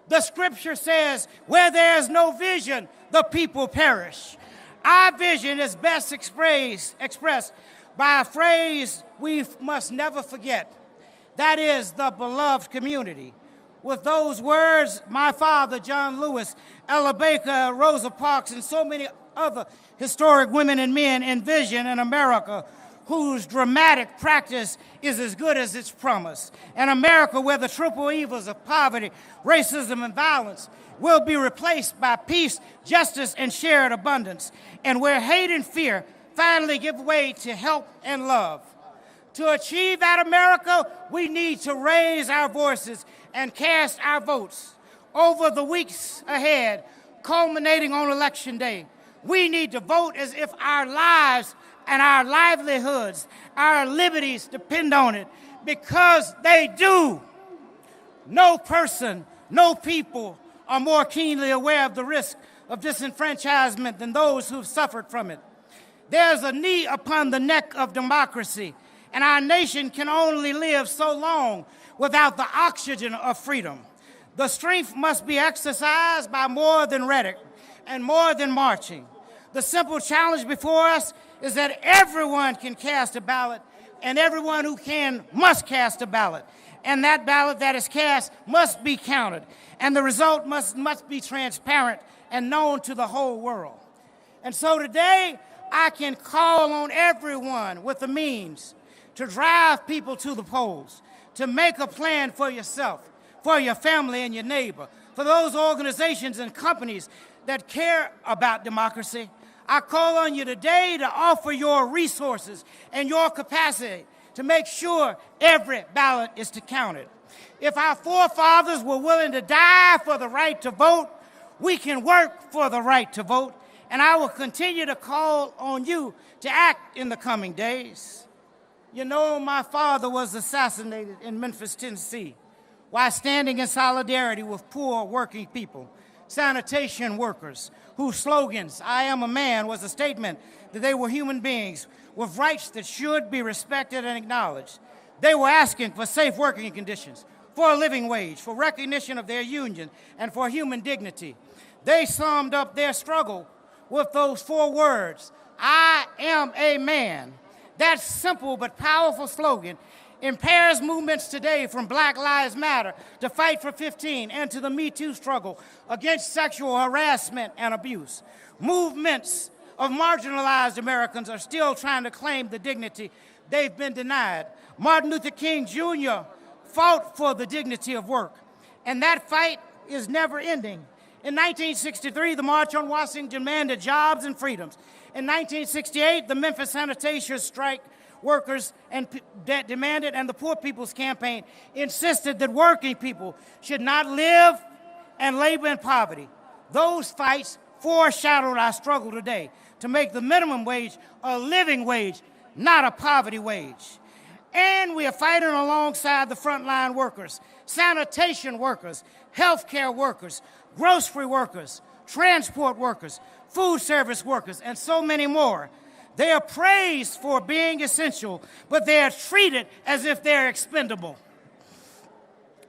The scripture says, where there is no vision, the people perish. Our vision is best expressed by a phrase we must never forget. That is the beloved community. With those words, my father, John Lewis, Ella Baker, Rosa Parks, and so many other historic women and men envision an America whose dramatic practice is as good as its promise. An America where the triple evils of poverty, racism, and violence will be replaced by peace, justice, and shared abundance, and where hate and fear finally give way to help and love. To achieve that America, we need to raise our voices and cast our votes. Over the weeks ahead, culminating on Election Day, we need to vote as if our lives and our livelihoods, our liberties depend on it, because they do. No person, no people are more keenly aware of the risk of disenfranchisement than those who've suffered from it. There's a knee upon the neck of democracy, and our nation can only live so long without the oxygen of freedom. The strength must be exercised by more than rhetoric and more than marching. The simple challenge before us is that everyone can cast a ballot, and everyone who can must cast a ballot. And that ballot that is cast must be counted, and the result must be transparent and known to the whole world. And so today, I can call on everyone with the means to drive people to the polls, to make a plan for yourself, for your family and your neighbor, for those organizations and companies that care about democracy. I call on you today to offer your resources and your capacity to make sure every ballot is counted. If our forefathers were willing to die for the right to vote, we can work for the right to vote, and I will continue to call on you to act in the coming days. You know, my father was assassinated in Memphis, Tennessee, while standing in solidarity with poor working people, sanitation workers, whose slogans, "I am a man," was a statement that they were human beings with rights that should be respected and acknowledged. They were asking for safe working conditions, for a living wage, for recognition of their union, and for human dignity. They summed up their struggle with those 4 words, "I am a man." That simple but powerful slogan impairs movements today, from Black Lives Matter to Fight for 15 and to the Me Too struggle against sexual harassment and abuse. Movements of marginalized Americans are still trying to claim the dignity they've been denied. Martin Luther King Jr. fought for the dignity of work, and that fight is never ending. In 1963, the March on Washington demanded jobs and freedoms. In 1968, the Memphis sanitation strike workers demanded, and the Poor People's Campaign insisted that working people should not live and labor in poverty. Those fights foreshadowed our struggle today to make the minimum wage a living wage, not a poverty wage. And we are fighting alongside the frontline workers, sanitation workers, healthcare workers, grocery workers, transport workers, food service workers, and so many more. They are praised for being essential, but they are treated as if they're expendable.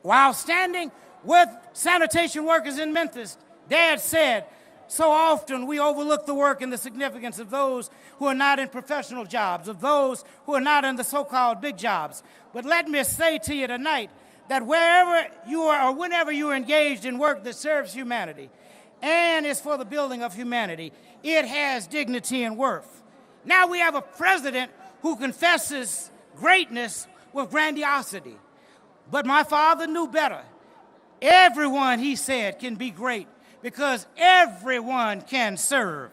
While standing with sanitation workers in Memphis, Dad said, so often we overlook the work and the significance of those who are not in professional jobs, of those who are not in the so-called big jobs. But let me say to you tonight that wherever you are or whenever you are engaged in work that serves humanity and is for the building of humanity, it has dignity and worth. Now we have a president who confesses greatness with grandiosity. But my father knew better. Everyone, he said, can be great because everyone can serve.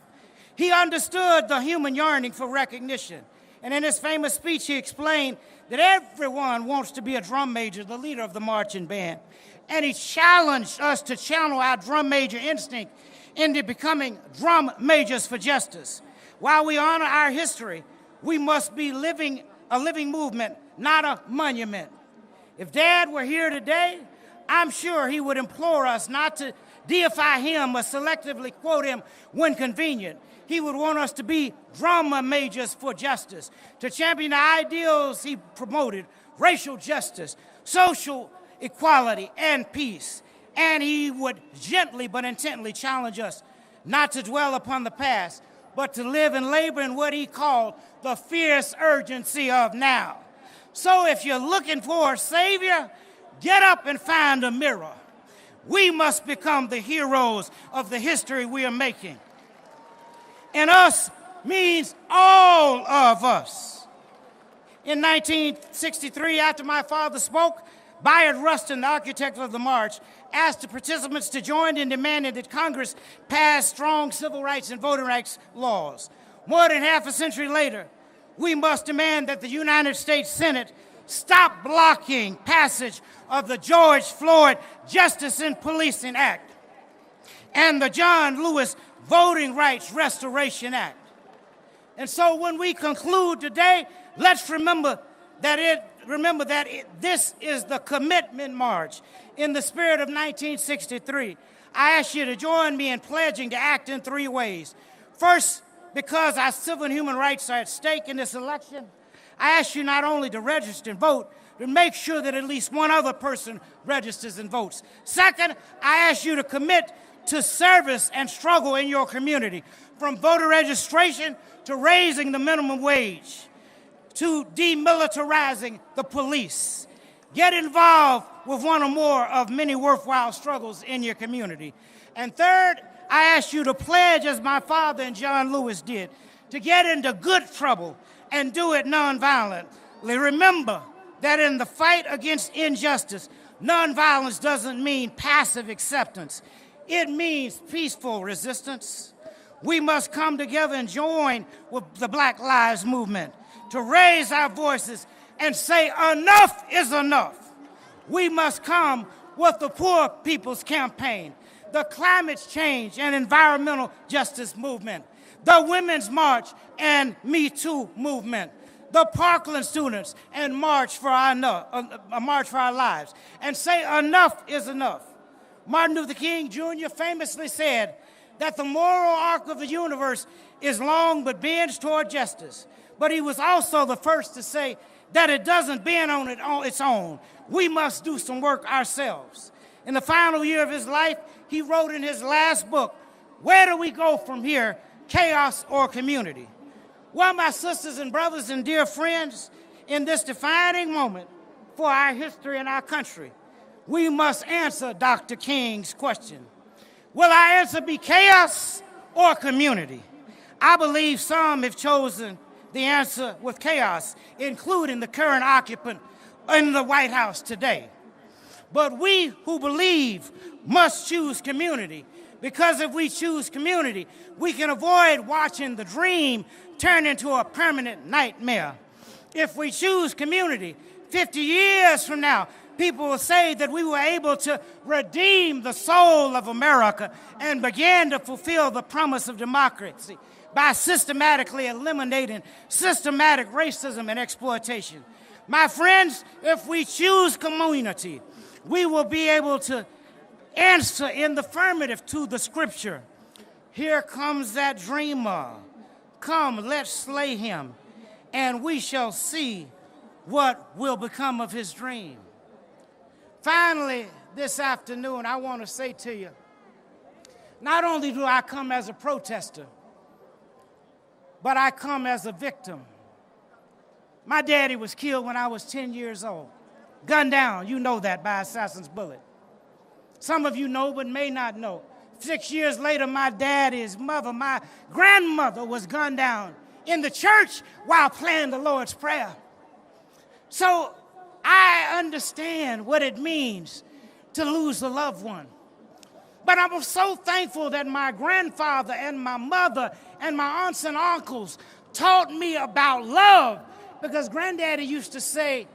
He understood the human yearning for recognition. And in his famous speech, he explained that everyone wants to be a drum major, the leader of the marching band. And he challenged us to channel our drum major instinct into becoming drum majors for justice. While we honor our history, we must be a living movement, not a monument. If Dad were here today, I'm sure he would implore us not to deify him or selectively quote him when convenient. He would want us to be drama majors for justice, to champion the ideals he promoted, racial justice, social equality, and peace. And he would gently but intently challenge us not to dwell upon the past, but to live and labor in what he called the fierce urgency of now. So if you're looking for a savior, Get up and find a mirror. We must become the heroes of the history we are making. And us means all of us. In 1963, after my father spoke, Bayard Rustin, the architect of the march, asked the participants to join in demanding that Congress pass strong civil rights and voting rights laws. More than half a century later, we must demand that the United States Senate stop blocking passage of the George Floyd Justice in Policing Act and the John Lewis Voting Rights Restoration Act. And so when we conclude today, let's remember that this is the commitment march in the spirit of 1963. I ask you to join me in pledging to act in three ways. First, because our civil and human rights are at stake in this election, I ask you not only to register and vote, but make sure that at least one other person registers and votes. Second, I ask you to commit to service and struggle in your community, from voter registration to raising the minimum wage, to demilitarizing the police. Get involved with one or more of many worthwhile struggles in your community. And third, I ask you to pledge, as my father and John Lewis did, to get into good trouble and do it nonviolently. Remember that in the fight against injustice, nonviolence doesn't mean passive acceptance. It means peaceful resistance. We must come together and join with the Black Lives Movement to raise our voices and say enough is enough. We must come with the Poor People's Campaign, the Climate Change and Environmental Justice Movement, the Women's March and Me Too movement, the Parkland students and March for Our Lives, and say enough is enough. Martin Luther King Jr. famously said that the moral arc of the universe is long but bends toward justice. But he was also the first to say that it doesn't bend on its own. We must do some work ourselves. In the final year of his life, he wrote in his last book, "Where do we go from here, chaos or community?" Well, my sisters and brothers and dear friends, in this defining moment for our history and our country, we must answer Dr. King's question. Will our answer be chaos or community? I believe some have chosen the answer with chaos, including the current occupant in the White House today. But we who believe must choose community, because if we choose community, we can avoid watching the dream turn into a permanent nightmare. If we choose community, 50 years from now, people will say that we were able to redeem the soul of America and begin to fulfill the promise of democracy by systematically eliminating systematic racism and exploitation. My friends, if we choose community, we will be able to answer in the affirmative to the scripture. Here comes that dreamer. Come, let's slay him, and we shall see what will become of his dream. Finally, this afternoon, I want to say to you, not only do I come as a protester, but I come as a victim. My daddy was killed when I was 10 years old. Gunned down, you know that, by assassin's bullet. Some of you know, but may not know. 6 years later, my daddy's mother, my grandmother, was gunned down in the church while praying the Lord's Prayer. So I understand what it means to lose a loved one. But I'm so thankful that my grandfather and my mother and my aunts and uncles taught me about love, because Granddaddy used to say,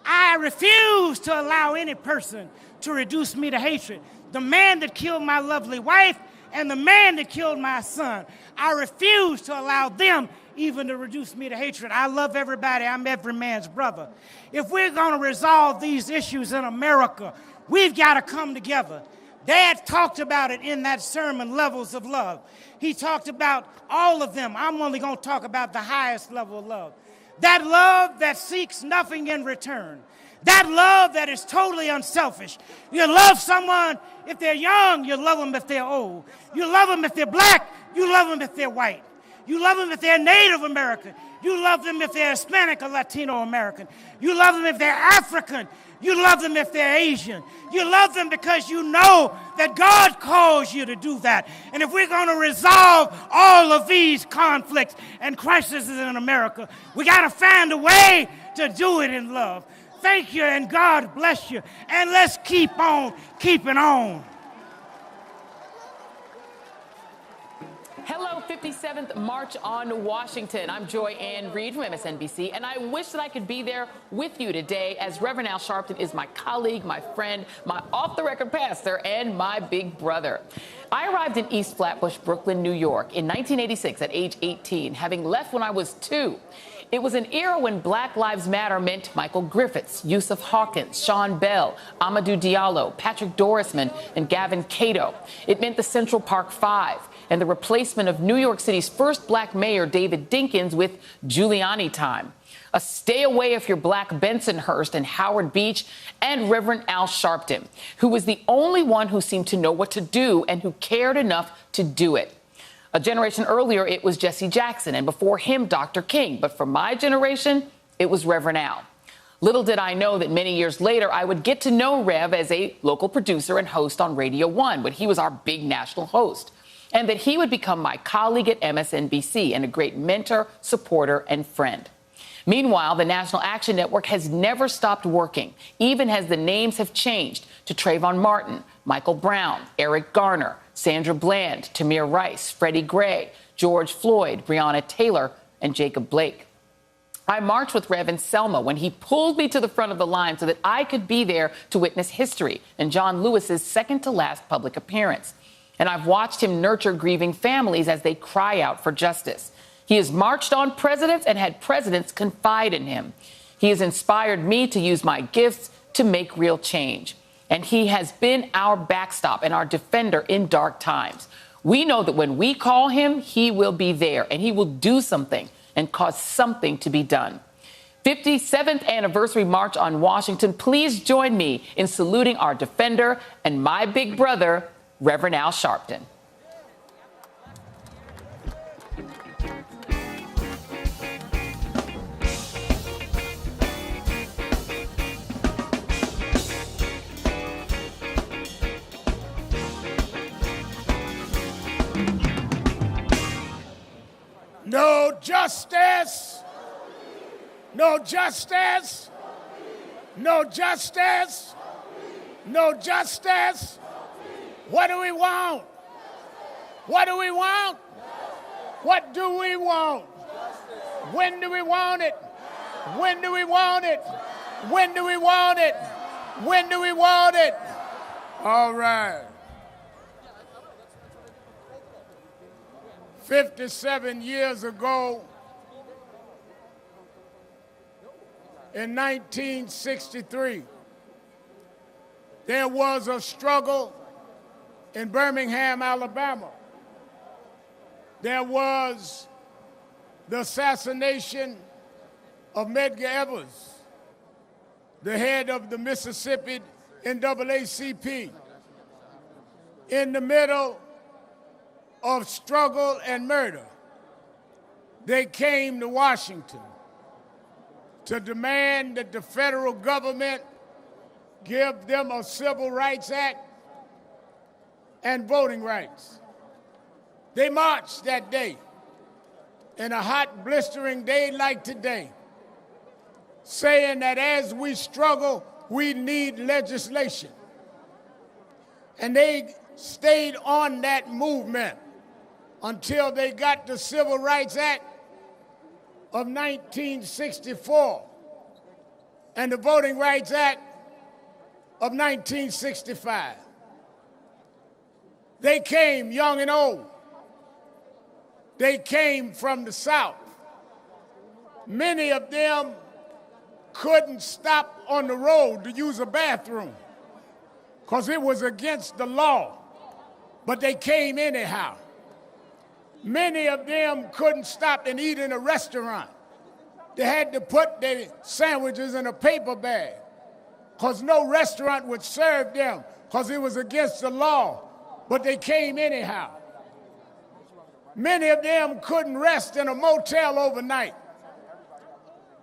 I refuse to allow any person to reduce me to hatred. The man that killed my lovely wife and the man that killed my son, I refuse to allow them even to reduce me to hatred. I love everybody. I'm every man's brother. If we're going to resolve these issues in America, we've got to come together. Dad talked about it in that sermon, Levels of Love. He talked about all of them. I'm only going to talk about the highest level of love. That love that seeks nothing in return. That love that is totally unselfish. You love someone if they're young, you love them if they're old. You love them if they're black, you love them if they're white. You love them if they're Native American. You love them if they're Hispanic or Latino American. You love them if they're African. You love them if they're Asian. You love them because you know that God calls you to do that. And if we're going to resolve all of these conflicts and crises in America, we got to find a way to do it in love. Thank you, and God bless you. And let's keep on keeping on. Hello, 57th March on Washington. I'm Joy Ann Reid from MSNBC, and I wish that I could be there with you today, as Reverend Al Sharpton is my colleague, my friend, my off-the-record pastor, and my big brother. I arrived in East Flatbush, Brooklyn, New York in 1986 at age 18, having left when I was 2. It was an era when Black Lives Matter meant Michael Griffiths, Yusuf Hawkins, Sean Bell, Amadou Diallo, Patrick Dorisman, and Gavin Cato. It meant the Central Park Five and the replacement of New York City's first black mayor, David Dinkins, with Giuliani time. A stay away if you're black Bensonhurst and Howard Beach, and Reverend Al Sharpton, who was the only one who seemed to know what to do and who cared enough to do it. A generation earlier, it was Jesse Jackson, and before him, Dr. King. But for my generation, it was Reverend Al. Little did I know that many years later, I would get to know Rev as a local producer and host on Radio 1, when he was our big national host, and that he would become my colleague at MSNBC and a great mentor, supporter, and friend. Meanwhile, the National Action Network has never stopped working, even as the names have changed to Trayvon Martin, Michael Brown, Eric Garner, Sandra Bland, Tamir Rice, Freddie Gray, George Floyd, Breonna Taylor, and Jacob Blake. I marched with Rev in Selma when he pulled me to the front of the line so that I could be there to witness history and John Lewis's second-to-last public appearance. And I've watched him nurture grieving families as they cry out for justice. He has marched on presidents and had presidents confide in him. He has inspired me to use my gifts to make real change. And he has been our backstop and our defender in dark times. We know that when we call him, he will be there, and he will do something and cause something to be done. 57th anniversary March on Washington. Please join me in saluting our defender and my big brother, Reverend Al Sharpton. No justice. No justice. No justice. No justice. What do we want? What do we want? What do we want? When do we want it? When do we want it? When do we want it? When do we want it? All right. 57 years ago, in 1963, there was a struggle in Birmingham, Alabama. There was the assassination of Medgar Evers, the head of the Mississippi NAACP. In the middle of struggle and murder, they came to Washington to demand that the federal government give them a Civil Rights Act and voting rights. They marched that day, in a hot, blistering day like today, saying that as we struggle, we need legislation. And they stayed on that movement until they got the Civil Rights Act of 1964 and the Voting Rights Act of 1965. They came young and old. They came from the South. Many of them couldn't stop on the road to use a bathroom because it was against the law, but they came anyhow. Many of them couldn't stop and eat in a restaurant. They had to put their sandwiches in a paper bag because no restaurant would serve them because it was against the law, but they came anyhow. Many of them couldn't rest in a motel overnight,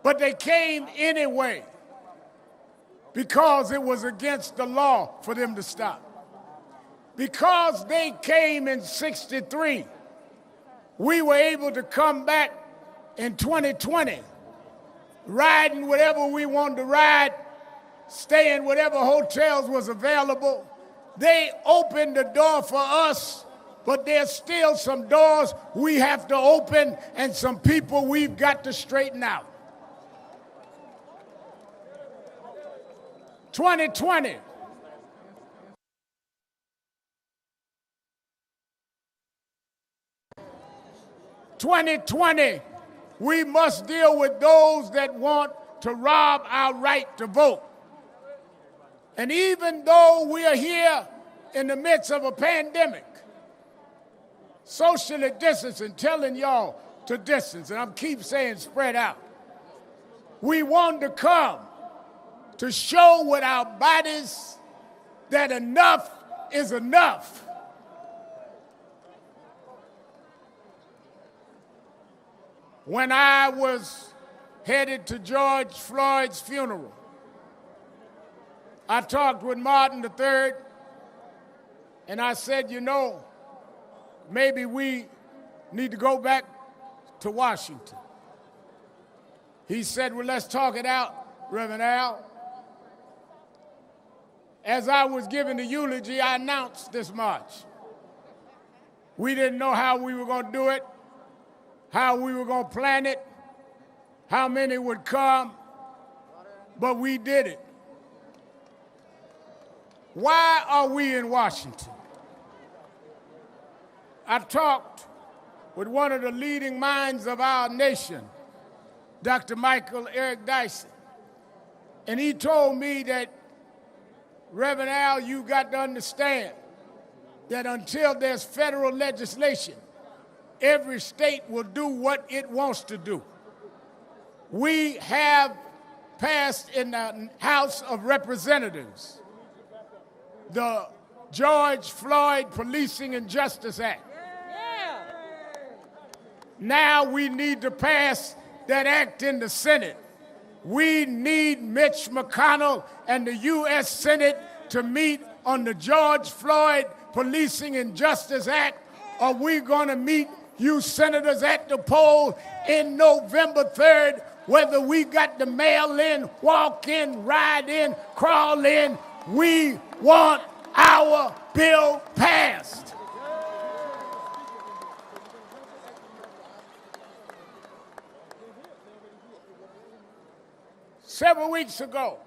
but they came anyway because it was against the law for them to stop. Because they came in '63, we were able to come back in 2020, riding whatever we wanted to ride, staying whatever hotels was available. They opened the door for us, but there's still some doors we have to open and some people we've got to straighten out. 2020. We must deal with those that want to rob our right to vote. And even though we are here in the midst of a pandemic, socially distancing, telling y'all to distance, and I keep saying spread out, we want to come to show with our bodies that enough is enough. When I was headed to George Floyd's funeral, I talked with Martin III, and I said, you know, maybe we need to go back to Washington. He said, well, let's talk it out, Reverend Al. As I was giving the eulogy, I announced this march. We didn't know how we were going to do it, how we were going to plan it, how many would come, but we did it. Why are we in Washington? I talked with one of the leading minds of our nation, Dr. Michael Eric Dyson, and he told me that, Reverend Al, you got to understand that until there's federal legislation, every state will do what it wants to do. We have passed in the House of Representatives the George Floyd Policing and Justice Act. Now we need to pass that act in the Senate. We need Mitch McConnell and the U.S. Senate to meet on the George Floyd Policing and Justice Act, or we're going to meet you senators at the poll in November 3rd, whether we got to mail in, walk in, ride in, crawl in. We want our bill passed. Several weeks ago,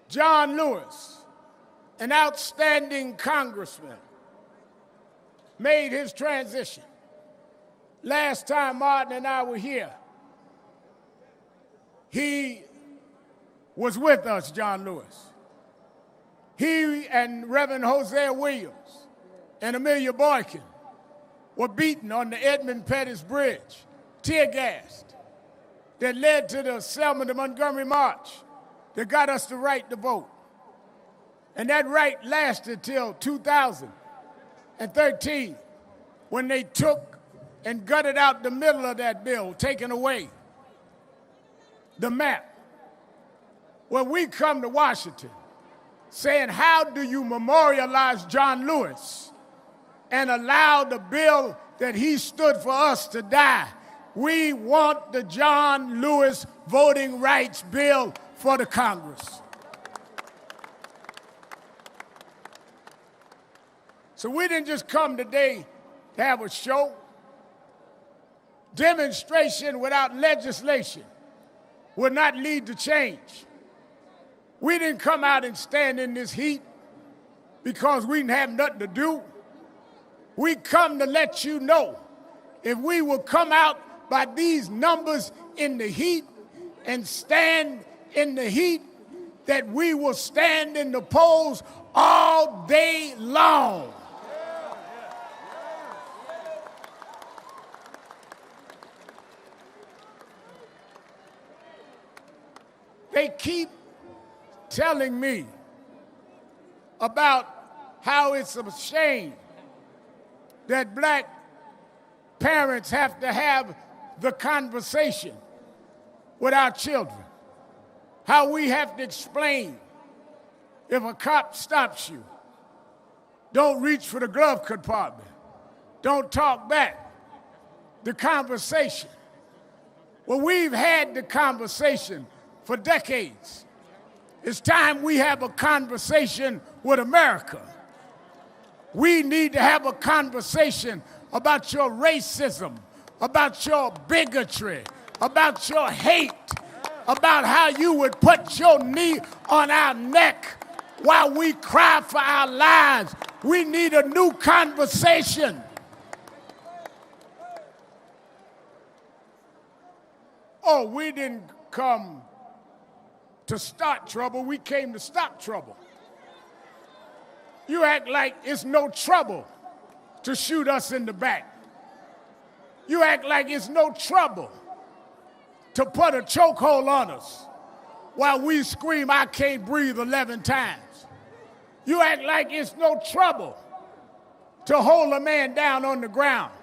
John Lewis, an outstanding congressman, made his transition. Last time Martin and I were here, he was with us, John Lewis. He and Reverend Hosea Williams and Amelia Boykin were beaten on the Edmund Pettus Bridge, tear gassed, that led to the Selma to Montgomery March that got us the right to vote. And that right lasted till 2013, when they took and gutted out the middle of that bill, taking away the map. Well, we come to Washington saying, how do you memorialize John Lewis and allow the bill that he stood for us to die? We want the John Lewis Voting Rights Bill for the Congress. So we didn't just come today to have a show. Demonstration without legislation will not lead to change. We didn't come out and stand in this heat because we didn't have nothing to do. We come to let you know, if we will come out by these numbers in the heat and stand in the heat, that we will stand in the polls all day long. They keep telling me about how it's a shame that black parents have to have the conversation with our children. How we have to explain if a cop stops you, don't reach for the glove compartment, don't talk back. The conversation. Well, we've had the conversation for decades. It's time we have a conversation with America. We need to have a conversation about your racism, about your bigotry, about your hate, about how you would put your knee on our neck while we cry for our lives. We need a new conversation. Oh, we didn't come to start trouble, we came to stop trouble. You act like it's no trouble to shoot us in the back. You act like it's no trouble to put a chokehold on us while we scream, "I can't breathe" 11 times. You act like it's no trouble to hold a man down on the ground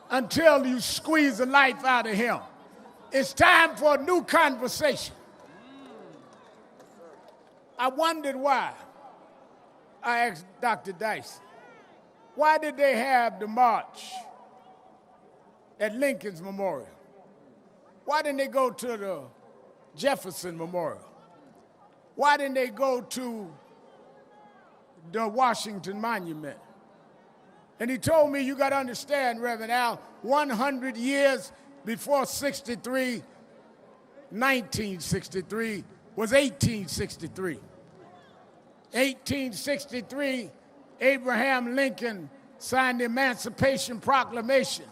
until you squeeze the life out of him. It's time for a new conversation. I wondered why. I asked Dr. Dyson, why did they have the march at Lincoln's Memorial? Why didn't they go to the Jefferson Memorial? Why didn't they go to the Washington Monument? And he told me, you got to understand, Reverend Al, 100 years before 1963 was 1863. 1863, Abraham Lincoln signed the Emancipation Proclamation.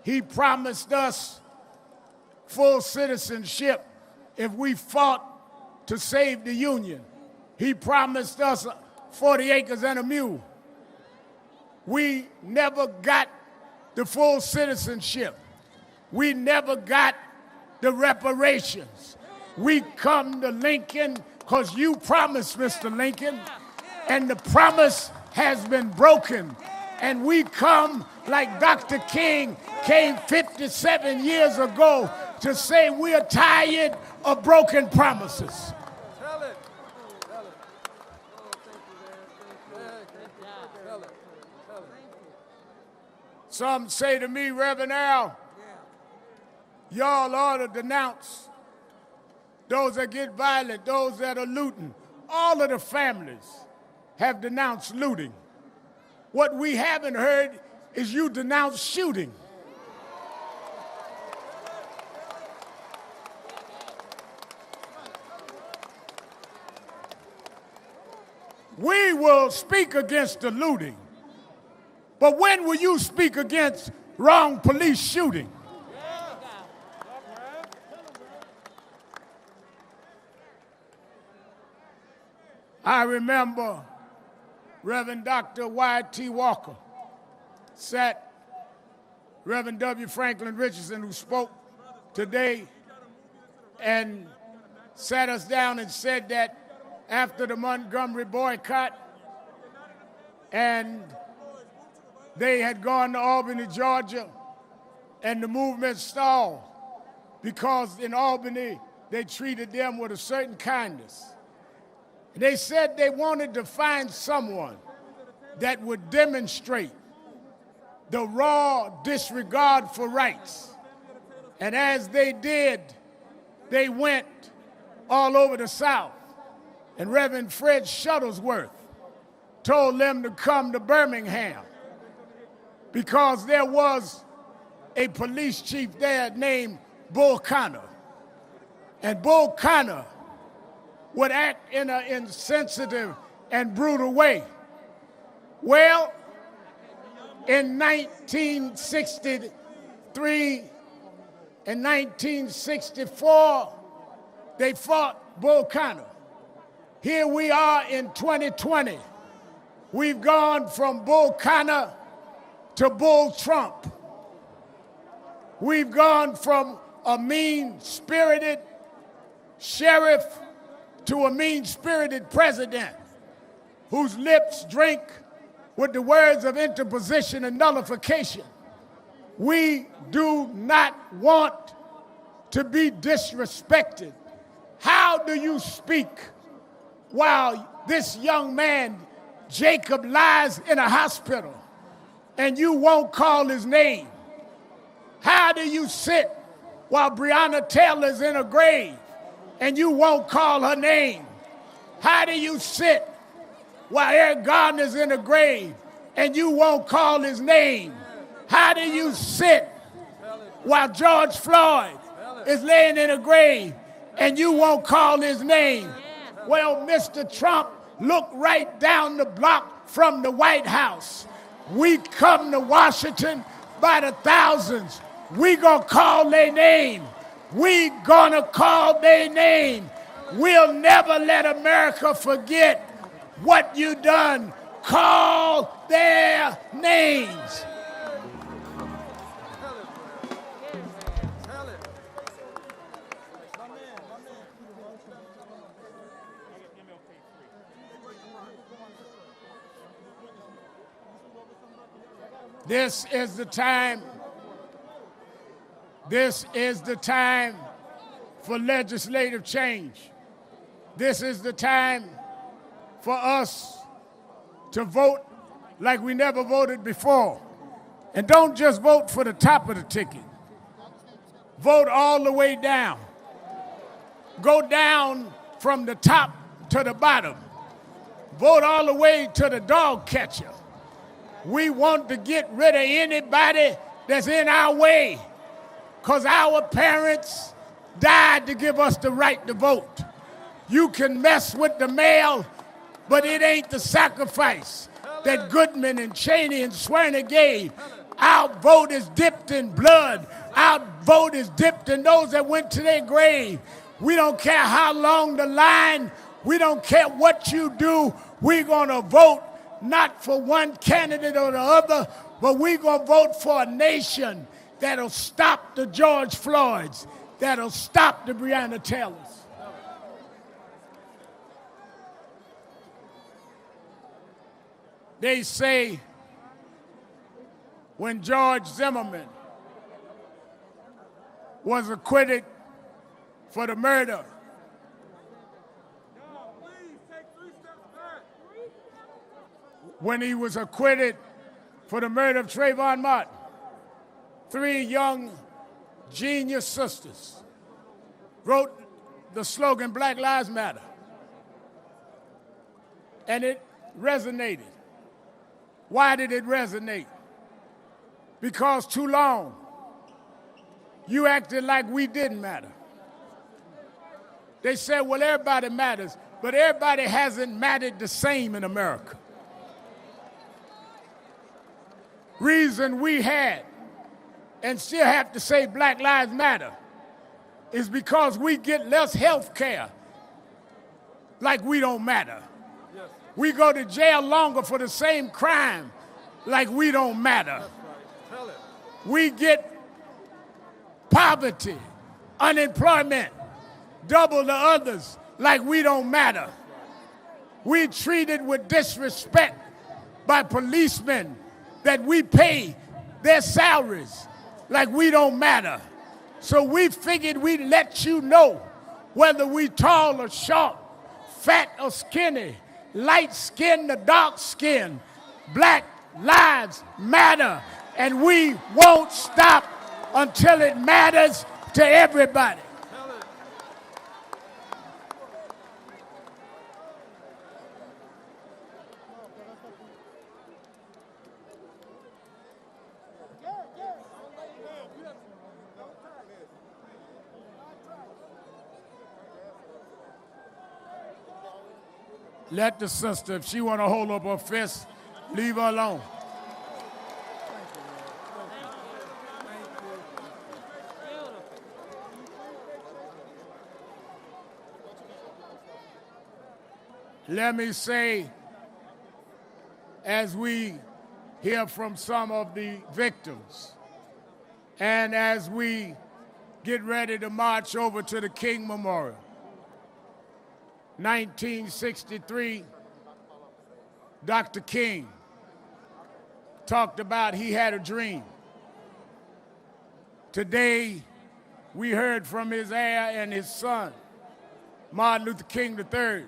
He promised us full citizenship if we fought to save the Union. He promised us 40 acres and a mule. We never got the full citizenship. We never got the reparations. We come to Lincoln because you promised, Mr. Lincoln, and the promise has been broken. And we come like Dr. King came 57 years ago to say we are tired of broken promises. Some say to me, Reverend Al, y'all ought to denounce those that get violent, those that are looting. All of the families have denounced looting. What we haven't heard is you denounce shooting. We will speak against the looting, but when will you speak against wrong police shooting? I remember Reverend Dr. Y.T. Walker sat Reverend W. Franklin Richardson, who spoke today, and sat us down and said that after the Montgomery boycott and they had gone to Albany, Georgia, and the movement stalled because in Albany they treated them with a certain kindness. They said they wanted to find someone that would demonstrate the raw disregard for rights. And as they did, they went all over the South. And Reverend Fred Shuttlesworth told them to come to Birmingham because there was a police chief there named Bull Connor. And Bull Connor would act in an insensitive and brutal way. Well, in 1963 and 1964, they fought Bull Connor. Here we are in 2020. We've gone from Bull Connor to Bull Trump. We've gone from a mean-spirited sheriff to a mean-spirited president whose lips drink with the words of interposition and nullification. We do not want to be disrespected. How do you speak while this young man, Jacob, lies in a hospital and you won't call his name? How do you sit while Breonna Taylor's in a grave and you won't call her name? How do you sit while Eric Garner's in a grave and you won't call his name? How do you sit while George Floyd is laying in a grave and you won't call his name? Well, Mr. Trump, look right down the block from the White House. We come to Washington by the thousands. We gonna call their name. We gonna call their name. We'll never let America forget what you done. Call their names. This is the time. This is the time for legislative change. This is the time for us to vote like we never voted before. And don't just vote for the top of the ticket. Vote all the way down. Go down from the top to the bottom. Vote all the way to the dog catcher. We want to get rid of anybody that's in our way, because our parents died to give us the right to vote. You can mess with the mail, but it ain't the sacrifice that Goodman and Cheney and Swerner gave. Our vote is dipped in blood. Our vote is dipped in those that went to their grave. We don't care how long the line. We don't care what you do. We're going to vote not for one candidate or the other, but we're going to vote for a nation that'll stop the George Floyds, that'll stop the Breonna Taylors. They say when George Zimmerman was acquitted for the murder when he was acquitted for the murder of Trayvon Martin, 3 young genius sisters wrote the slogan, Black Lives Matter. And it resonated. Why did it resonate? Because too long, you acted like we didn't matter. They said, well, everybody matters, but everybody hasn't mattered the same in America. Reason we had and still have to say Black Lives Matter is because we get less health care like we don't matter. We go to jail longer for the same crime like we don't matter. We get poverty, unemployment, double the others like we don't matter. We treated with disrespect by policemen that we pay their salaries like we don't matter. So we figured we'd let you know whether we tall or short, fat or skinny, light skin or dark skin. Black lives matter, and we won't stop until it matters to everybody. Let the sister, if she want to hold up her fist, leave her alone. Let me say, as we hear from some of the victims, and as we get ready to march over to the King Memorial, 1963, Dr. King talked about he had a dream. Today, we heard from his heir and his son, Martin Luther King III,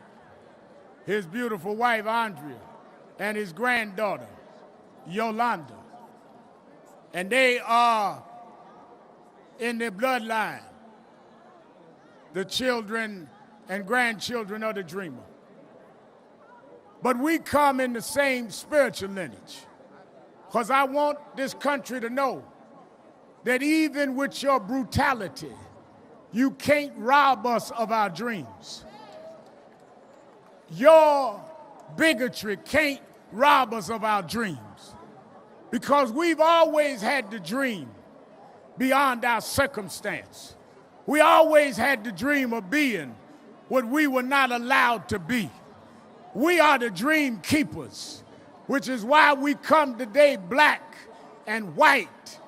his beautiful wife, Andrea, and his granddaughter, Yolanda. And they are in their bloodline, the children and grandchildren of the dreamer. But we come in the same spiritual lineage, because I want this country to know that even with your brutality, you can't rob us of our dreams. Your bigotry can't rob us of our dreams, because we've always had to dream beyond our circumstance. We always had the dream of being what we were not allowed to be. We are the dream keepers, which is why we come today black and white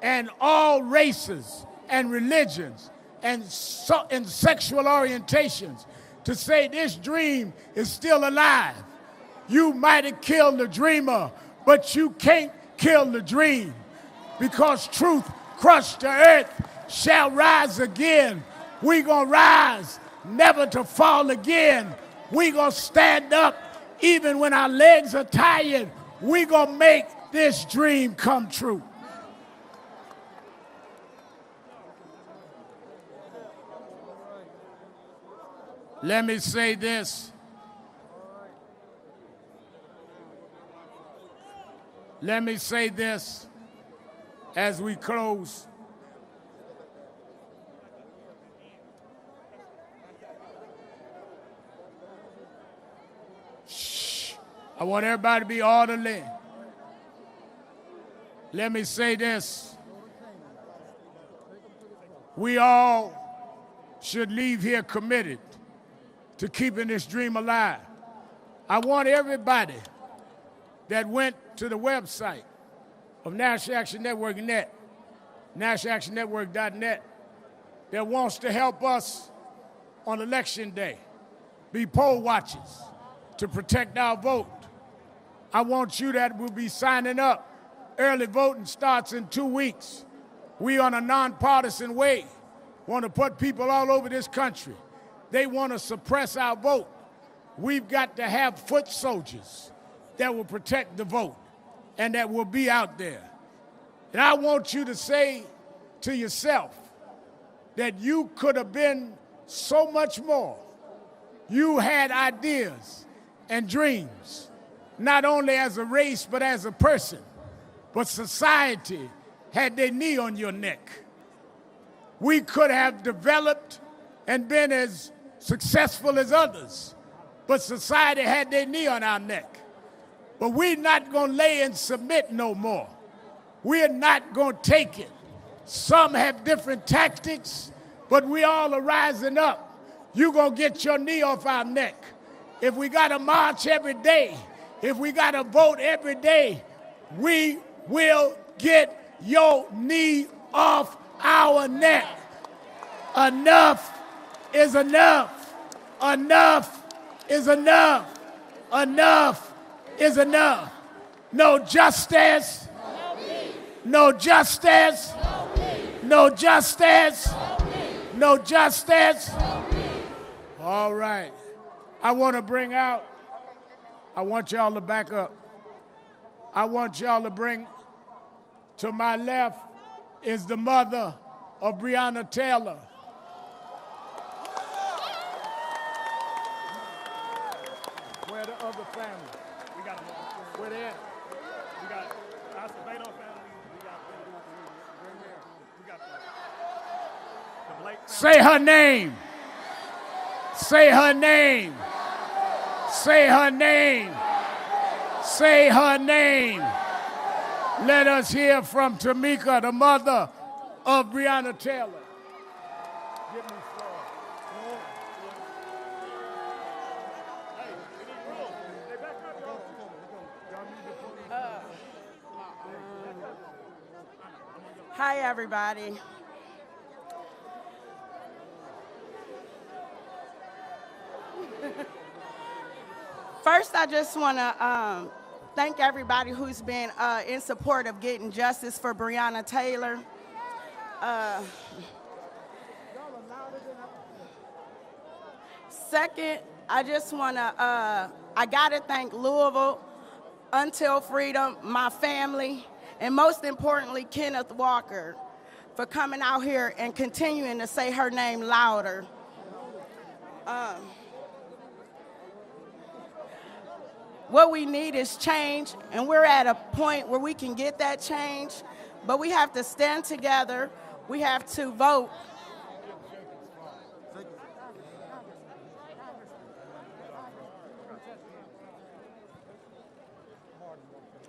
and all races and religions and sexual orientations to say this dream is still alive. You might have killed the dreamer, but you can't kill the dream, because truth crushed to earth shall rise again. We gonna rise, never to fall again. We gonna stand up even when our legs are tired. We gonna make this dream come true. Let me say this. Let me say this as we close. Shh. I want everybody to be orderly. Let me say this. We all should leave here committed to keeping this dream alive. I want everybody that went to the website of National Action Network .net, nationalactionnetwork.net, that wants to help us on Election Day, be poll watchers to protect our vote. I want you that will be signing up. Early voting starts in 2 weeks. We, on a nonpartisan way, want to put people all over this country. They want to suppress our vote. We've got to have foot soldiers that will protect the vote and that will be out there. And I want you to say to yourself that you could have been so much more. You had ideas and dreams, not only as a race but as a person. But society had their knee on your neck. We could have developed and been as successful as others, but society had their knee on our neck. But we're not going to lay and submit no more. We're not going to take it. Some have different tactics, but we all are rising up. You're going to get your knee off our neck. If we got to march every day, if we got to vote every day, we will get your knee off our neck. Enough is enough. Enough is enough. Enough is enough. No justice. No justice. No justice. No justice. All right. I want to bring out, I want y'all to back up. I want y'all to bring, to my left is the mother of Breonna Taylor. Where the other family? We got them all. Where they at? We got our Sabato family. We got the Blake family. Say her name. Say her name. Say her name. Say her name. Let us hear from Tamika, the mother of Breonna Taylor. Give me Hi, everybody. First, I just want to thank everybody who's been in support of getting justice for Breonna Taylor. Second, I just want to, I got to thank Louisville, Until Freedom, my family, and most importantly, Kenneth Walker, for coming out here and continuing to say her name louder. What we need is change, and we're at a point where we can get that change, but we have to stand together. We have to vote.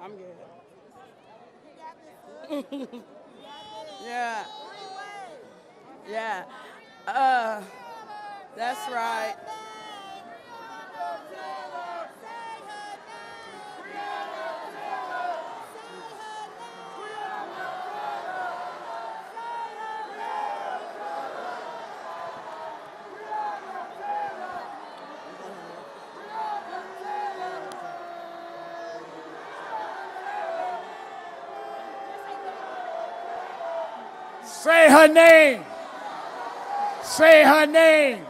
I'm good. Yeah. Yeah. That's right. Say her name. Say her name.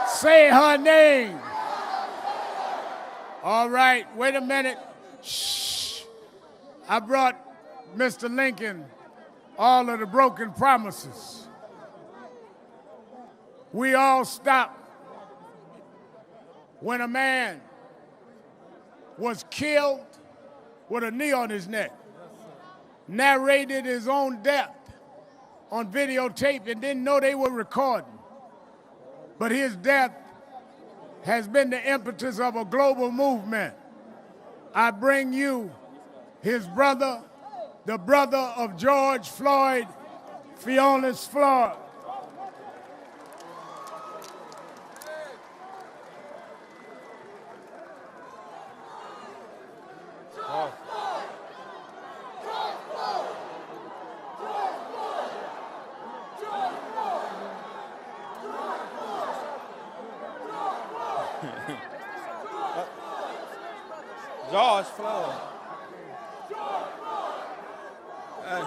Say her name. All right, wait a minute. Shh. I brought Mr. Lincoln all of the broken promises. We all stopped when a man was killed with a knee on his neck, narrated his own death on videotape and didn't know they were recording. But his death has been the impetus of a global movement. I bring you his brother, the brother of George Floyd, Fionis Floyd. George Floyd. Hey.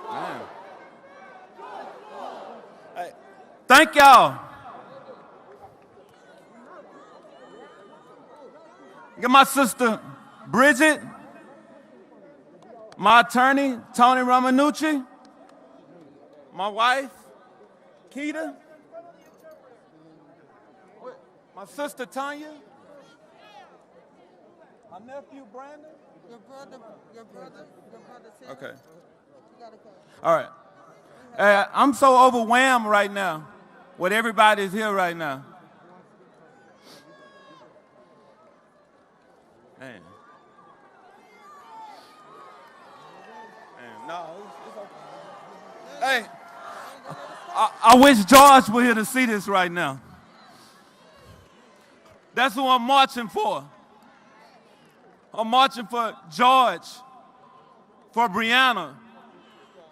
Man. Hey. Thank y'all. Get my sister Bridget, my attorney Tony Romanucci, my wife Keita, my sister Tanya, my nephew Brandon. Your brother said. Okay. You gotta go. All right. I'm so overwhelmed right now with everybody's here right now. Man. No, it's okay. Hey, I wish George were here to see this right now. That's who I'm marching for. I'm marching for George, for Breonna,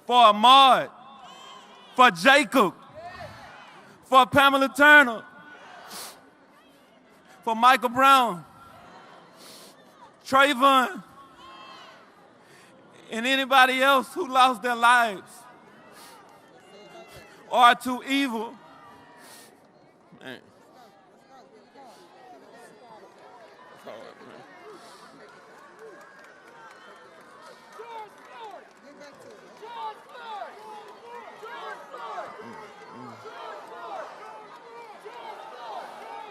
for Ahmaud, for Jacob, for Pamela Turner, for Michael Brown, Trayvon, and anybody else who lost their lives or are too evil. Man.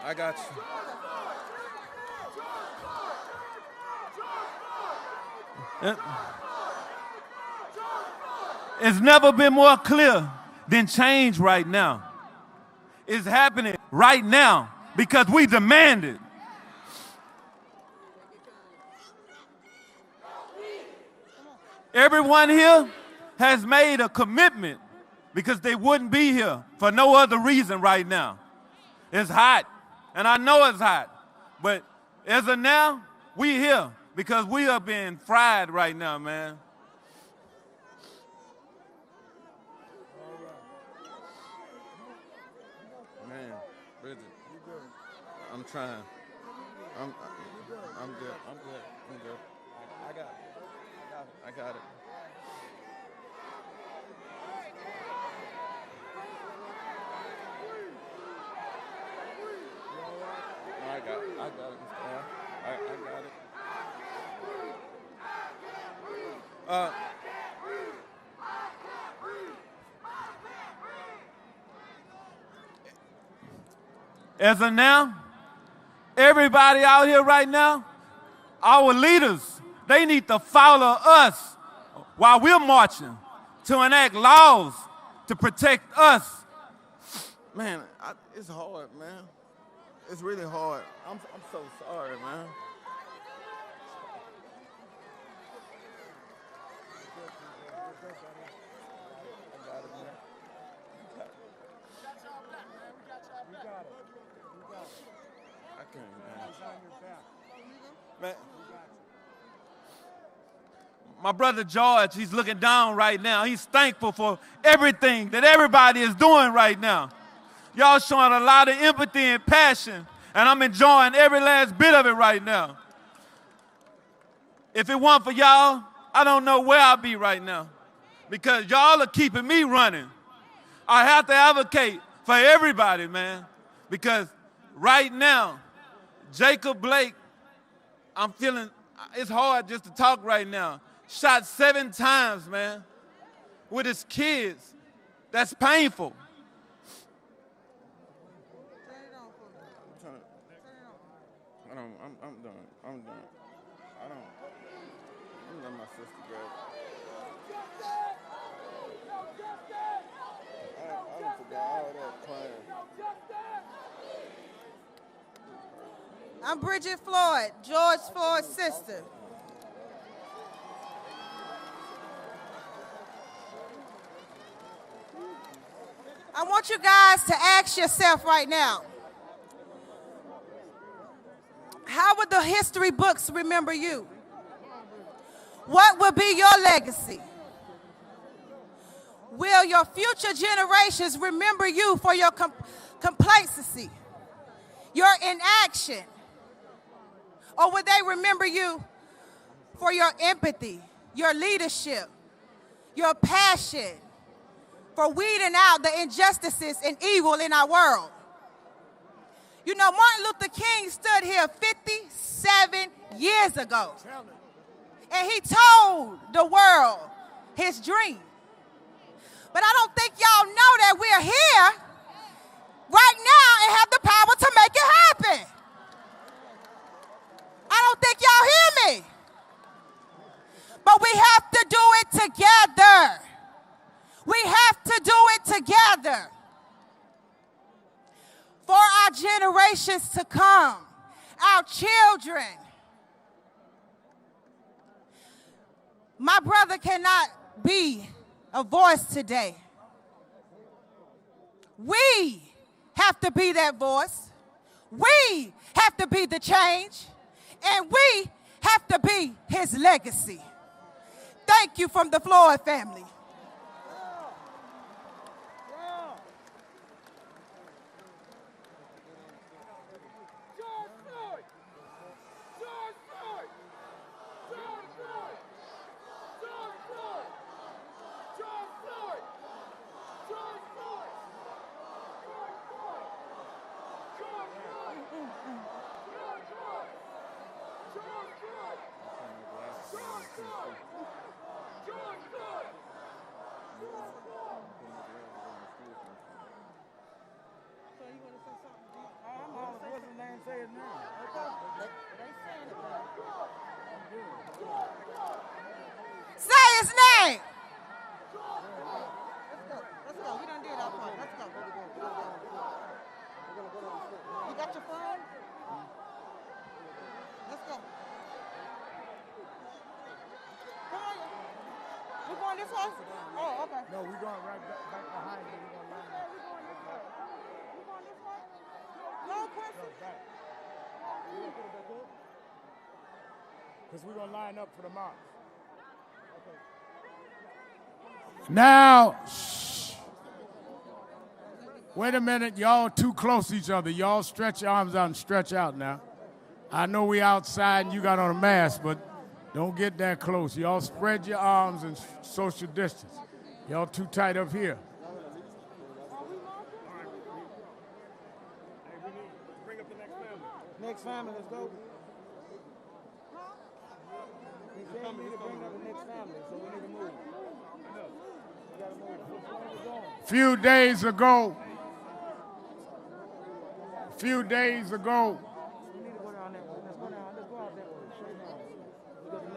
I got you. It's never been more clear than change right now. It's happening right now because we demand it. Everyone here has made a commitment because they wouldn't be here for no other reason right now. It's hot, and I know it's hot, but as of now, we here because we are being fried right now, man. Man, Bridget, I'm trying. I'm good. I got it. got it, Mr. Al. I got it. As of now, everybody out here right now, our leaders, they need to follow us while we're marching to enact laws to protect us. Man, it's hard, man. It's really hard. I'm so sorry, man. Man. My brother George, he's looking down right now. He's thankful for everything that everybody is doing right now. Y'all showing a lot of empathy and passion, and I'm enjoying every last bit of it right now. If it weren't for y'all, I don't know where I'd be right now, because y'all are keeping me running. I have to advocate for everybody, man, because right now, Jacob Blake, I'm feeling, it's hard just to talk right now. Shot 7 times, man, with his kids. That's painful. I'm done. I'm done. I'm letting my sister go. I don't forget all that crying. I'm Bridget Floyd, George Floyd's sister. I want you guys to ask yourself right now, how would the history books remember you? What will be your legacy? Will your future generations remember you for your complacency, your inaction? Or would they remember you for your empathy, your leadership, your passion for weeding out the injustices and evil in our world? You know, Martin Luther King stood here 57 years ago, and he told the world his dream. But I don't think y'all know that we're here right now and have the power to make it happen. I don't think y'all hear me. But we have to do it together. We have to do it together for our generations to come, our children. My brother cannot be a voice today. We have to be that voice. We have to be the change. And we have to be his legacy. Thank you from the Floyd family. Say his name. Let's go. We done did our part. Let's go. You got your phone? Let's go. Come on. We going this way? Oh, okay. No, we're going right back behind you. We're going line up. We going this way. We going this way? No question. Because we're going to line up for the march. Now, shh. Wait a minute. Y'all too close to each other. Y'all stretch your arms out and stretch out now. I know we outside and you got on a mask, but don't get that close. Y'all spread your arms and social distance. Y'all too tight up here. Next family, let's go. He said you need to bring up the next family, so we need to move. We gotta move. Few days ago,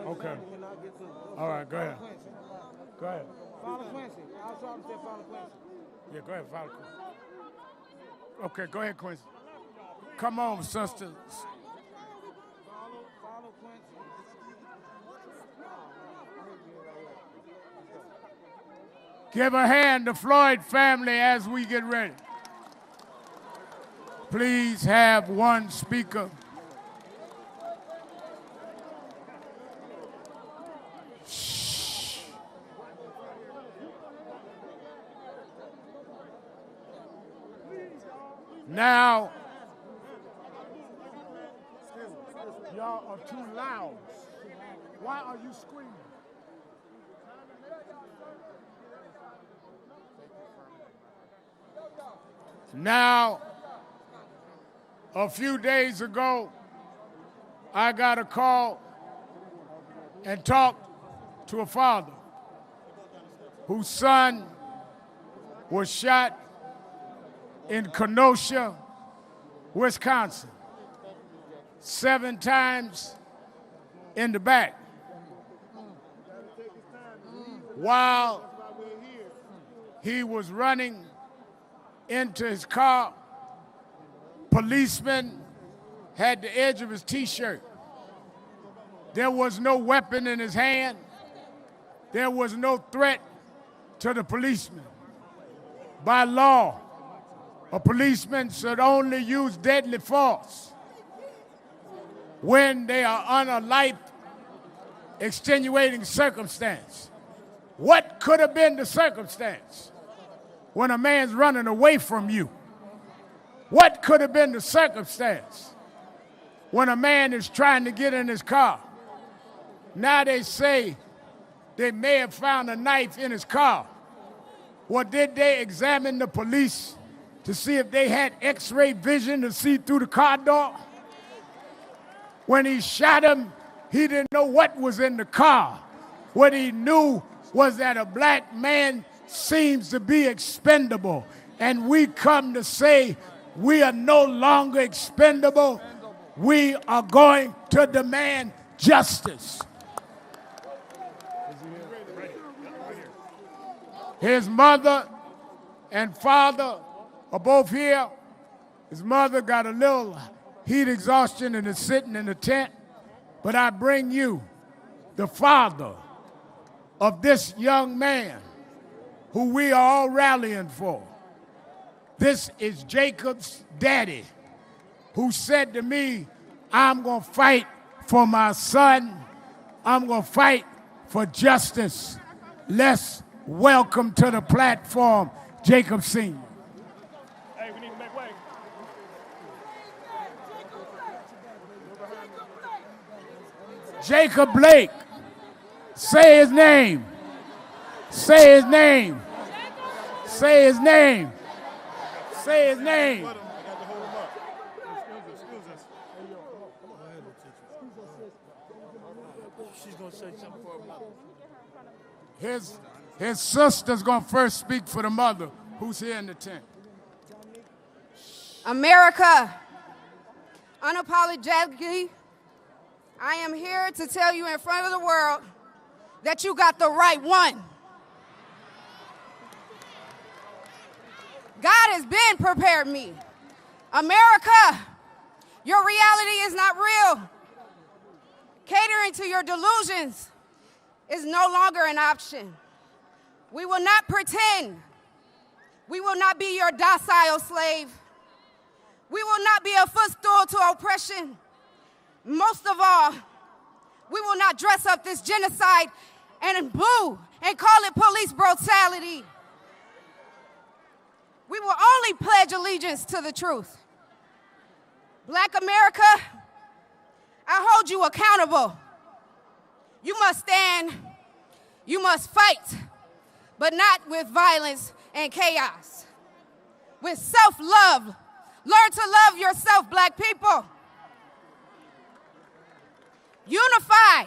okay. All right, go ahead. Go ahead. Follow Quincy. I was trying to say follow Quincy. Yeah, go ahead, follow Quincy. Okay, go ahead, Quincy. Come on, sisters. Follow Quincy. Give a hand to Floyd family as we get ready. Please have one speaker. Shh. Now, y'all are too loud. Why are you screaming? Now, a few days ago, I got a call and talked to a father whose son was shot in Kenosha, Wisconsin, 7 times in the back. While he was running into his car, policeman had the edge of his T-shirt. There was no weapon in his hand. There was no threat to the policeman. By law, a policeman should only use deadly force when they are on a life-extenuating circumstance. What could have been the circumstance when a man's running away from you? What could have been the circumstance when a man is trying to get in his car? Now they say they may have found a knife in his car. Well, did they examine the police to see if they had X-ray vision to see through the car door? When he shot him, he didn't know what was in the car. What he knew was that a black man seems to be expendable. And we come to say we are no longer expendable. We are going to demand justice. His mother and father are both here. His mother got a little heat exhaustion and is sitting in the tent. But I bring you the father of this young man who we are all rallying for. This is Jacob's daddy, who said to me, I'm going to fight for my son. I'm going to fight for justice. Let's welcome to the platform, Jacob Sr. Hey, we need to make way. Jacob Blake. Say his name. Say his name. Say his name. Say his name. She's going to say something for her mother. His sister's going to first speak for the mother who's here in the tent. America, unapologetically, I am here to tell you in front of the world that you got the right one. God has been prepared me. America, your reality is not real. Catering to your delusions is no longer an option. We will not pretend. We will not be your docile slave. We will not be a footstool to oppression. Most of all, we will not dress up this genocide and boo and call it police brutality. We will only pledge allegiance to the truth. Black America, I hold you accountable. You must stand, you must fight, but not with violence and chaos. With self-love. Learn to love yourself, black people. unify.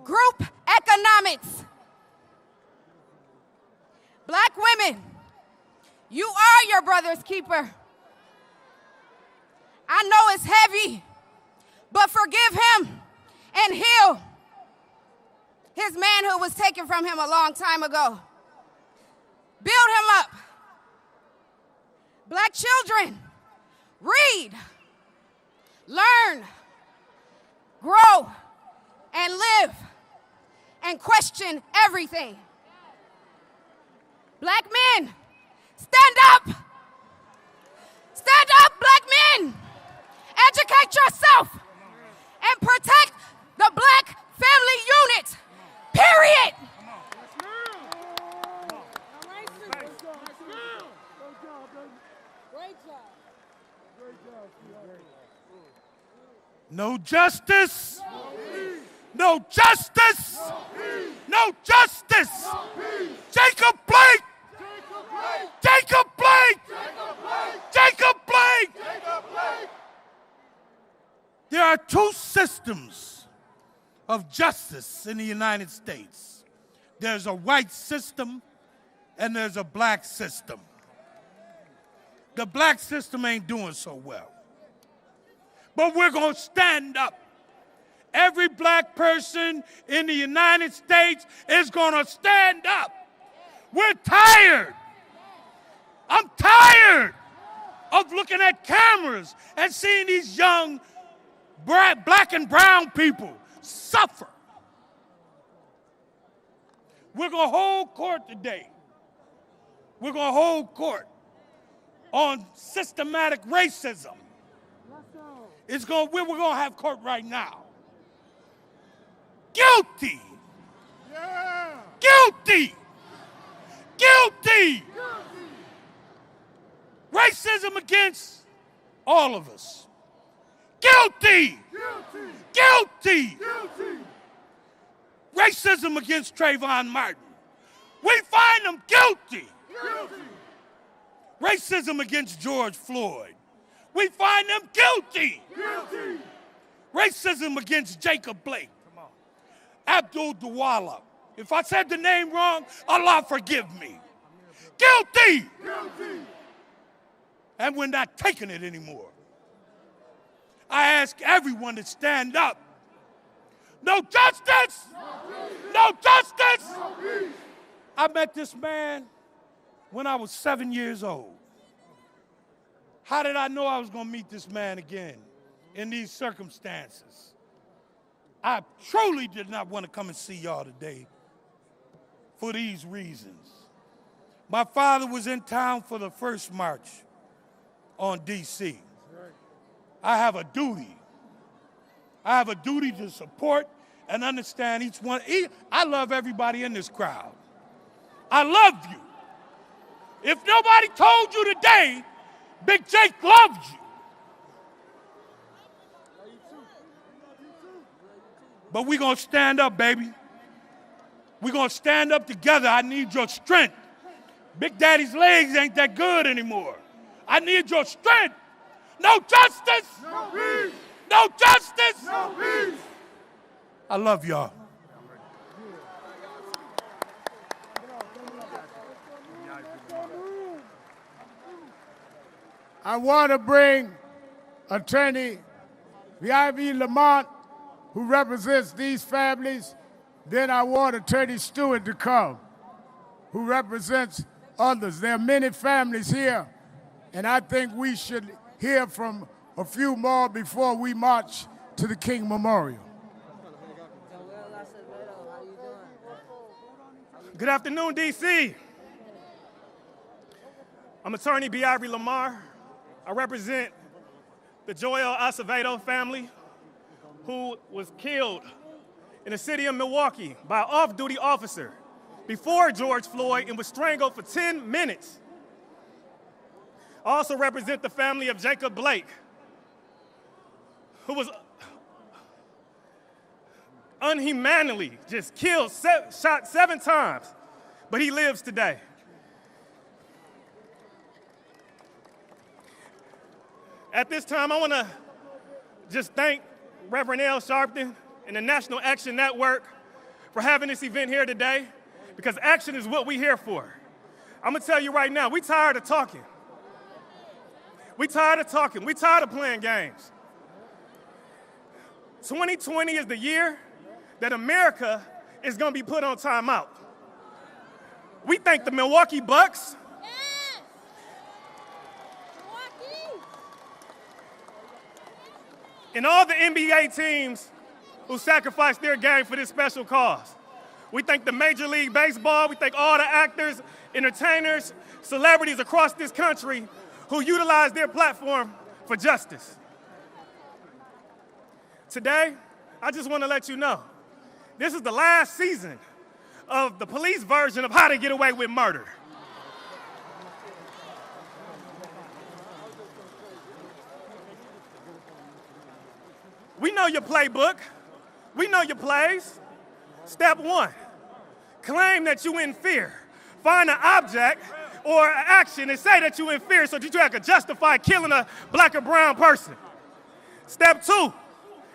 Group economics. Black women, you are your brother's keeper. I know it's heavy, but forgive him and heal. His manhood was taken from him a long time ago. Build him up. Black children, read, learn, grow, and live, and question everything. Black men, stand up. Stand up, black men. Educate yourself and protect the black family unit, period. No justice. No justice. No justice. Jacob Blake. Jacob Blake. Jacob Blake. There are two systems of justice in the United States. There's a white system and there's a black system. The black system ain't doing so well. But we're going to stand up. Every black person in the United States is going to stand up. We're tired. I'm tired of looking at cameras and seeing these young black and brown people suffer. We're going to hold court today. We're going to hold court on systematic racism. We're going to have court right now. Guilty. Yeah. Guilty. Guilty. Racism against all of us. Guilty. Guilty. Racism against Trayvon Martin. We find them guilty. Racism against George Floyd. We find them guilty. Racism against Jacob Blake. Abdul Dawala. If I said the name wrong, Allah forgive me. Guilty. And we're not taking it anymore. I ask everyone to stand up. No justice. No justice. I met this man when I was 7 years old. How did I know I was going to meet this man again in these circumstances? I truly did not want to come and see y'all today for these reasons. My father was in town for the first march on D.C. I have a duty. I have a duty to support and understand each one. I love everybody in this crowd. I love you. If nobody told you today, Big Jake loves you. But we're going to stand up, baby. We're going to stand up together. I need your strength. Big Daddy's legs ain't that good anymore. I need your strength. No justice. No peace. No justice. No peace. I love y'all. I want to bring Attorney V.I.V. Lamont, who represents these families. Then I want Attorney Stewart to come, who represents others. There are many families here, and I think we should hear from a few more before we march to the King Memorial. Good afternoon, D.C. I'm Attorney B.I.V. Lamar. I represent the Joel Acevedo family who was killed in the city of Milwaukee by an off-duty officer before George Floyd and was strangled for 10 minutes. I also represent the family of Jacob Blake, who was unhumanly just killed, shot 7 times, but he lives today. At this time, I want to just thank Reverend Al Sharpton and the National Action Network for having this event here today, because action is what we're here for. I'm going to tell you right now, we tired of talking. We tired of talking. We tired of playing games. 2020 is the year that America is going to be put on timeout. We thank the Milwaukee Bucks. And all the NBA teams who sacrificed their game for this special cause. We thank the Major League Baseball. We thank all the actors, entertainers, celebrities across this country who utilize their platform for justice. Today, I just want to let you know, this is the last season of the police version of How to Get Away with Murder. We know your playbook. We know your plays. Step 1, claim that you in fear. Find an object or an action and say that you in fear so that you can justify killing a black or brown person. Step 2,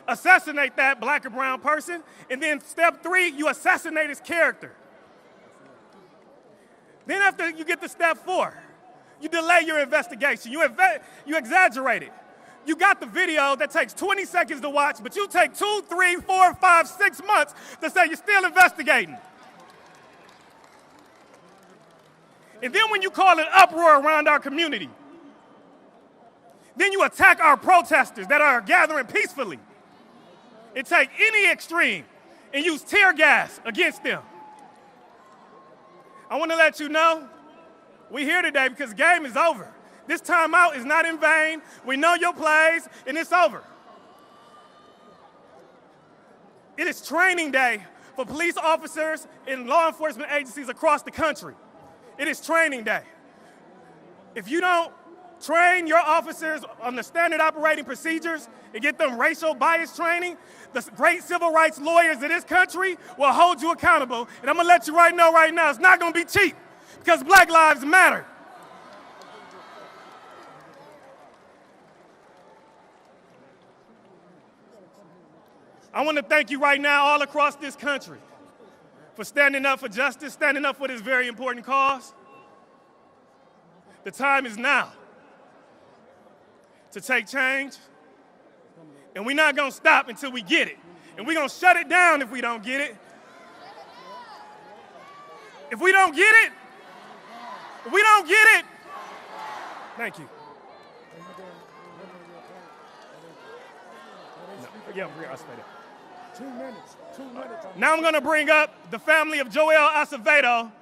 assassinate that black or brown person. And then step 3, you assassinate his character. Then after you get to step 4, you delay your investigation. You exaggerate it. You got the video that takes 20 seconds to watch, but you take 2, 3, 4, 5, 6 months to say you're still investigating. And then when you call an uproar around our community, then you attack our protesters that are gathering peacefully and take any extreme and use tear gas against them. I want to let you know, we're here today because the game is over. This timeout is not in vain. We know your plays, and it's over. It is training day for police officers and law enforcement agencies across the country. It is training day. If you don't train your officers on the standard operating procedures and get them racial bias training, the great civil rights lawyers of this country will hold you accountable. And I'm going to let you know right now, it's not going to be cheap because Black lives matter. I want to thank you right now all across this country for standing up for justice, standing up for this very important cause. The time is now to take change, and we're not going to stop until we get it. And we're going to shut it down if we don't get it. If we don't get it, thank you. No, yeah, I'll stay there. 2 minutes. Now I'm going to bring up the family of Joel Acevedo,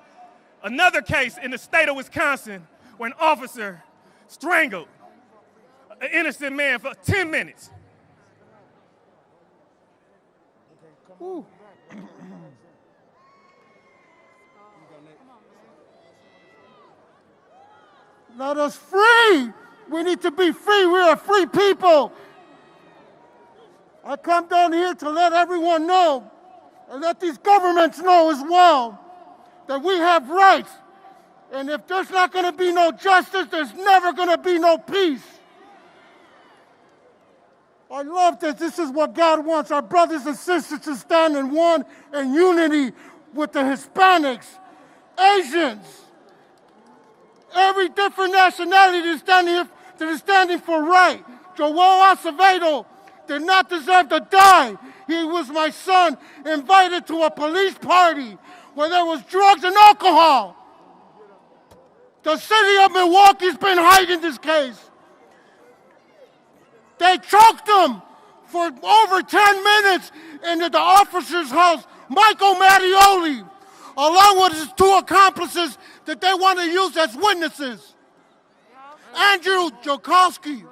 another case in the state of Wisconsin where an officer strangled an innocent man for 10 minutes. Ooh. Let us free. We need to be free. We are free people. I come down here to let everyone know, and let these governments know as well, that we have rights. And if there's not going to be no justice, there's never going to be no peace. I love that this is what God wants, our brothers and sisters to stand in one and unity with the Hispanics, Asians, every different nationality that is standing for right. Joel Acevedo did not deserve to die. He was my son, invited to a police party where there was drugs and alcohol. The city of Milwaukee's been hiding this case. They choked him for over 10 minutes into the officer's house, Michael Mattioli, along with his 2 accomplices that they want to use as witnesses, Andrew Joukowsky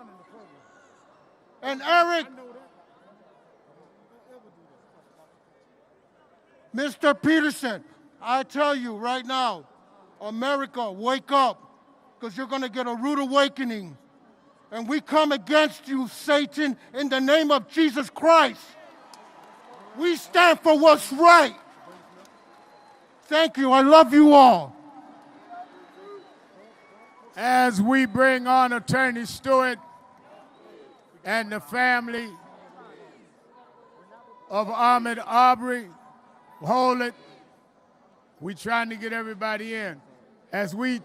and Eric. Mr. Peterson, I tell you right now, America, wake up, because you're going to get a rude awakening. And we come against you, Satan, in the name of Jesus Christ. We stand for what's right. Thank you. I love you all. As we bring on Attorney Stewart, and the family of Ahmaud Arbery. Hold it. We're trying to get everybody in. As we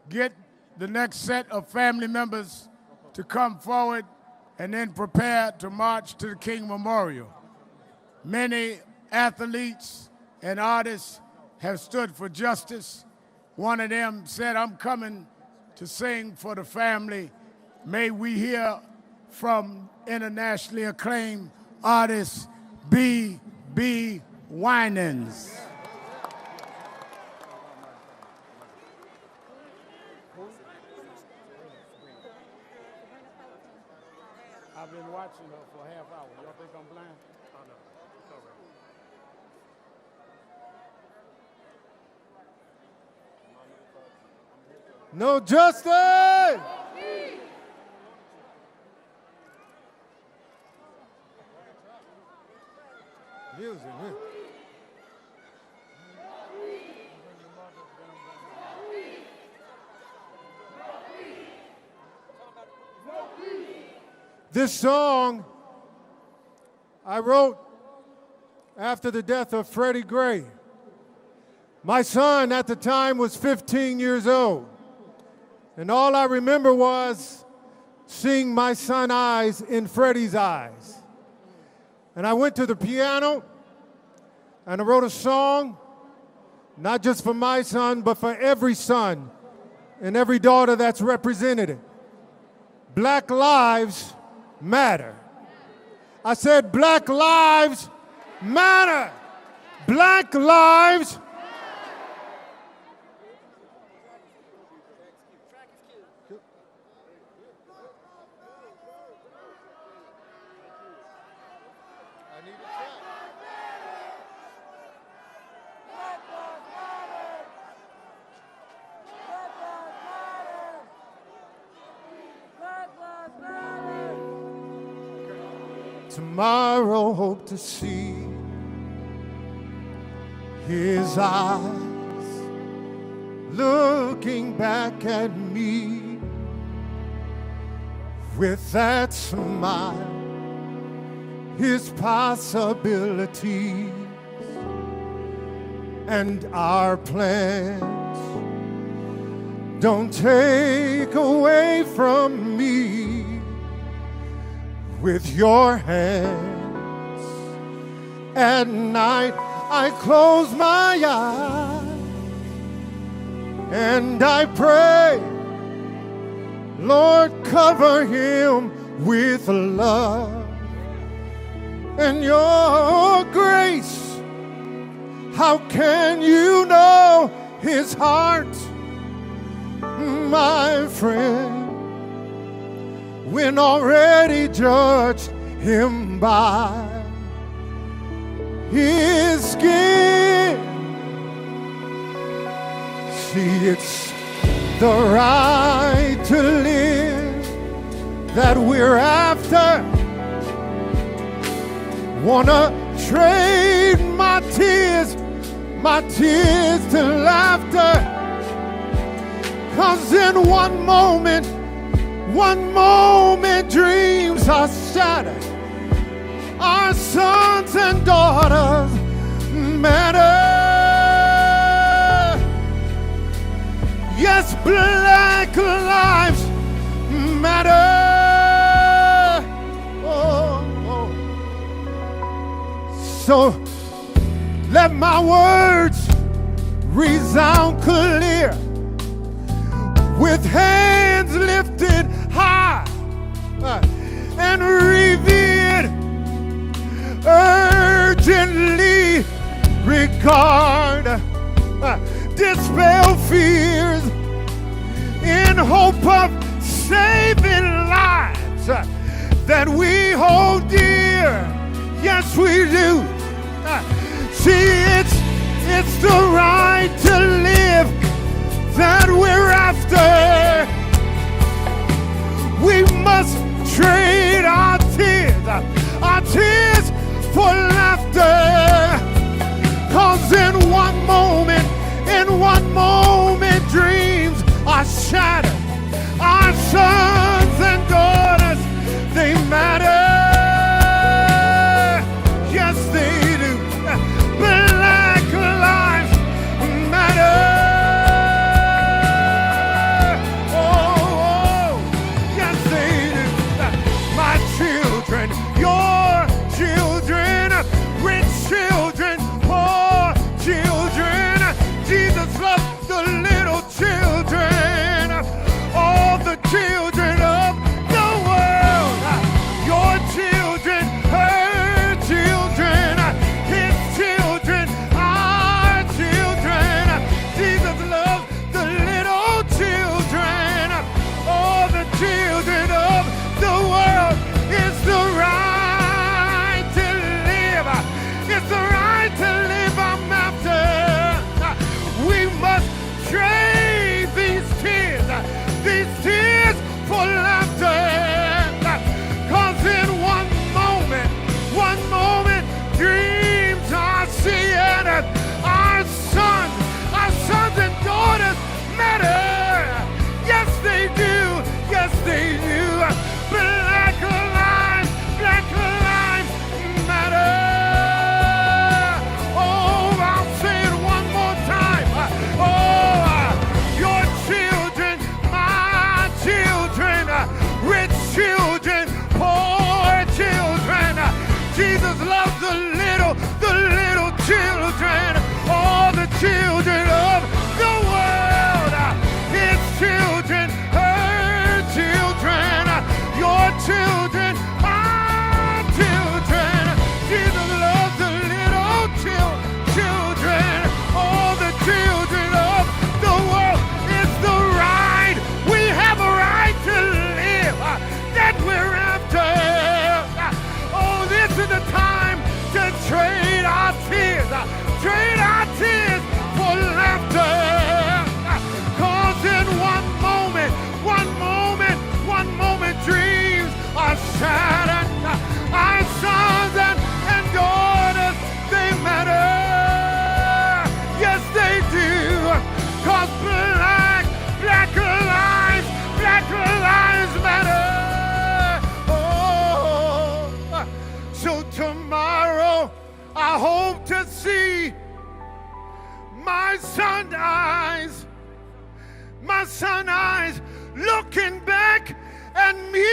get the next set of family members to come forward and then prepare to march to the King Memorial. Many athletes and artists have stood for justice. One of them said, "I'm coming to sing for the family." May we hear from internationally acclaimed artist B.B. Winans. I've been watching her for a half hour. Y'all think I'm blind? Oh, no. It's all right. No justice! Music, man. This song I wrote after the death of Freddie Gray. My son at the time was 15 years old, and all I remember was seeing my son's eyes in Freddie's eyes. And I went to the piano and I wrote a song, not just for my son, but for every son and every daughter that's represented. Black lives matter. I said, Black lives matter. Black lives tomorrow hope to see his eyes looking back at me with that smile, his possibilities and our plans don't take away from me. With your hands at night, I close my eyes and I pray, Lord, cover him with love and your grace. How can you know his heart, my friend, when already judged him by his skin? See, it's the right to live that we're after. Wanna trade my tears to laughter. 'Cause in one moment dreams are shattered. Our sons and daughters matter. Yes, black lives matter. Oh. So let my words resound clear, with hands lifted high and revered urgently. Regard, dispel fears in hope of saving lives that we hold dear. Yes, we do. See, it's the right to live that we're after. We must trade our tears for laughter. 'Cause in one moment, dreams are shattered. Our sons and daughters, they loves the little children, all the children of the world. Your children, her children, his children, our children. Jesus loves the little children, all the children of the world. It's the right to live. It's the right to live. I'm after. We must trade these tears for laughter. 'Cause in one moment, dreams are seeing. Our sons and daughters matter. Yes, they do. Yes, they do. Black lives matter. Oh, I'll say it one more time. Oh, your children, my children, rich children, poor children. Jesus loves the little children, all the children of the world. His children, her children, your children, our children. Jesus loves the little children, all the children of the world. It's the right. We have a right to live that we're after. Oh, this is the time to trade our tears for laughter. 'Cause in one moment, dreams are shattered. Our sons and daughters, they matter. Yes, they do. 'Cause black lives matter. Oh, so tomorrow I hope to see my son's eyes looking back at me.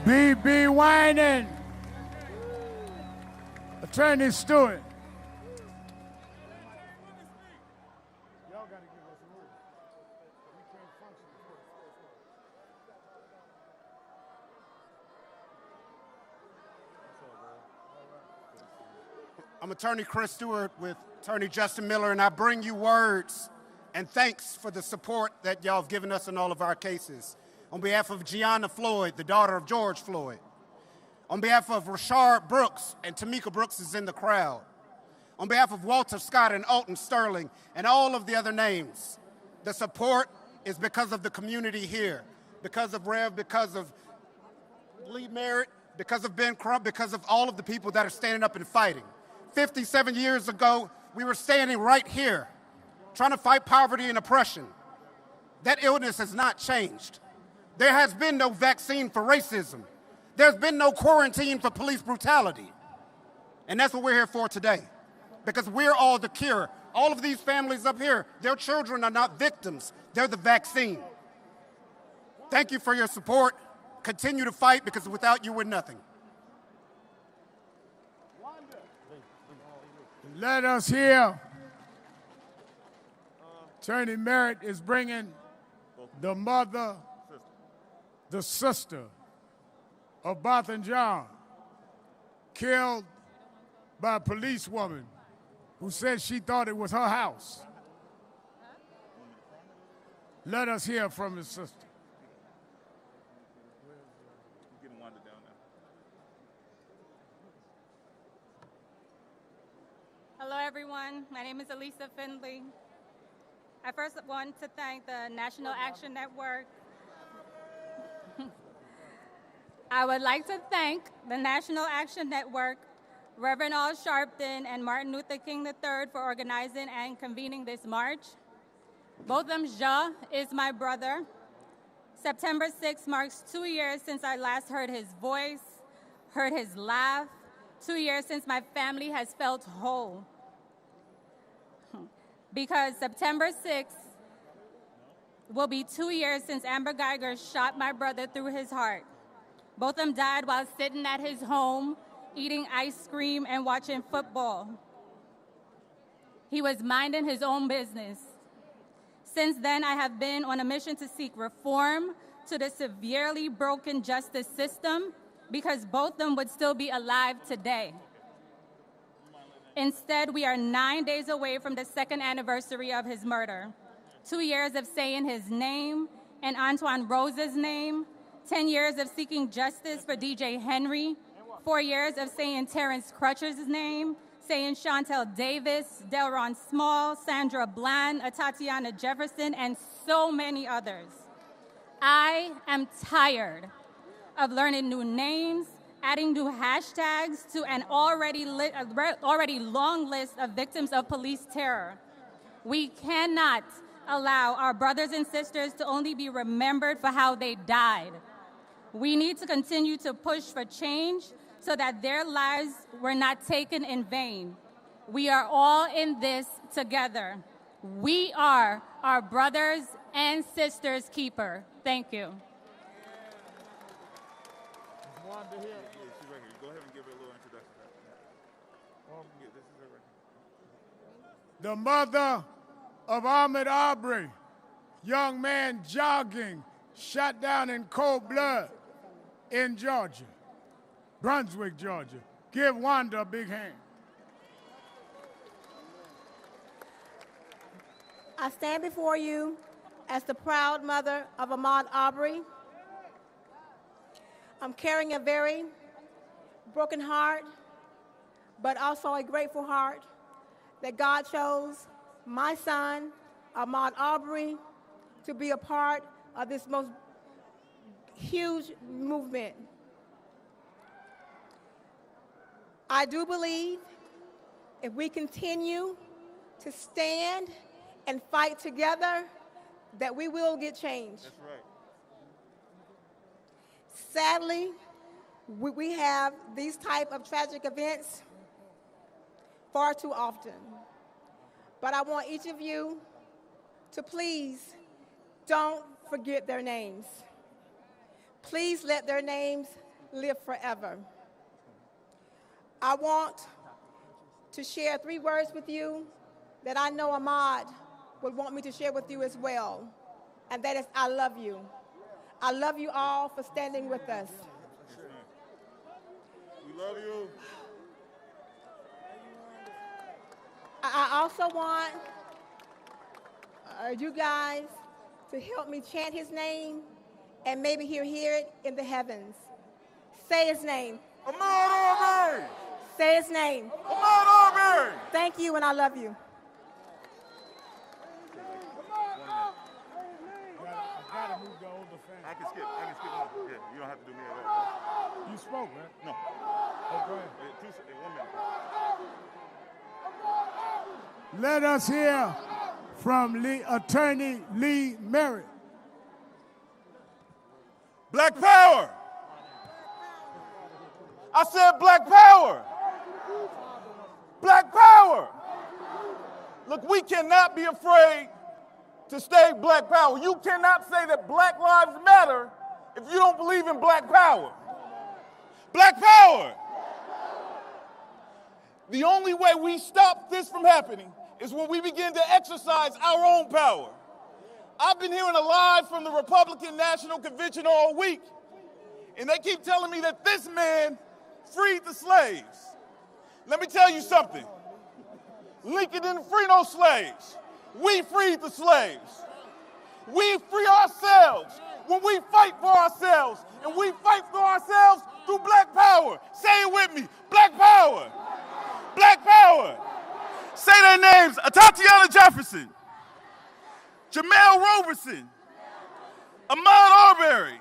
B.B. Winan, Attorney Stewart. I'm Attorney Chris Stewart with Attorney Justin Miller, and I bring you words and thanks for the support that y'all have given us in all of our cases. On behalf of Ayanna Floyd, the daughter of George Floyd. On behalf of Rashard Brooks, and Tamika Brooks is in the crowd. On behalf of Walter Scott and Alton Sterling and all of the other names, the support is because of the community here, because of Rev, because of Lee Merritt, because of Ben Crump, because of all of the people that are standing up and fighting. 57 years ago, we were standing right here, trying to fight poverty and oppression. That illness has not changed. There has been no vaccine for racism. There's been no quarantine for police brutality. And that's what we're here for today, because we're all the cure. All of these families up here, their children are not victims. They're the vaccine. Thank you for your support. Continue to fight, because without you, we're nothing. Let us hear. Attorney Merritt is bringing the mother, the sister of Botham John, killed by a policewoman who said she thought it was her house. Let us hear from his sister. Hello, everyone. My name is Elisa Findley. I first want to thank the National Action Network. I would like to thank the National Action Network, Reverend Al Sharpton and Martin Luther King III for organizing and convening this march. Botham Ja is my brother. September 6th marks 2 years since I last heard his voice, heard his laugh, 2 years since my family has felt whole. Because September 6th will be 2 years since Amber Geiger shot my brother through his heart. Botham died while sitting at his home eating ice cream and watching football. He was minding his own business. Since then, I have been on a mission to seek reform to the severely broken justice system because both of them would still be alive today. Instead, we are 9 days away from the second anniversary of his murder. 2 years of saying his name and Antoine Rose's name, 10 years of seeking justice for DJ Henry, 4 years of saying Terrence Crutcher's name, saying Chantel Davis, Delron Small, Sandra Bland, Tatiana Jefferson, and so many others. I am tired of learning new names, adding new hashtags to an already long list of victims of police terror. We cannot allow our brothers and sisters to only be remembered for how they died. We need to continue to push for change so that their lives were not taken in vain. We are all in this together. We are our brothers and sisters' keeper. Thank you. The mother of Ahmaud Arbery, young man jogging, shot down in cold blood in Georgia, Brunswick, Georgia. Give Wanda a big hand. I stand before you as the proud mother of Ahmaud Arbery. I'm carrying a very broken heart, but also a grateful heart that God chose my son, Ahmaud Arbery, to be a part of this most huge movement. I do believe if we continue to stand and fight together, that we will get change. That's right. Sadly, we have these type of tragic events far too often. But I want each of you to please don't forget their names. Please let their names live forever. I want to share 3 words with you that I know Ahmaud would want me to share with you as well, and that is, I love you. I love you all for standing with us. We love you. I also want you guys to help me chant his name, and maybe he'll hear it in the heavens. Say his name. Ahmaud Arbery! Say his name. Ahmaud Arbery! Thank you, and I love you. I can skip one. Yeah, you don't have to do me at all. You spoke, right? No. Oh, go ahead. 1 minute. Let us hear from Attorney Lee Merritt. Black power. I said black power. Black power. Look, we cannot be afraid to stay black power. You cannot say that Black Lives Matter if you don't believe in black power. Black power. The only way we stop this from happening is when we begin to exercise our own power. I've been hearing a lie from the Republican National Convention all week, and they keep telling me that this man freed the slaves. Let me tell you something. Lincoln didn't free no slaves. We freed the slaves. We free ourselves when we fight for ourselves, and we fight for ourselves through black power. Say it with me, black power. Black power. Say their names, Tatiana Jefferson, Jamal Roberson, Ahmaud Arbery,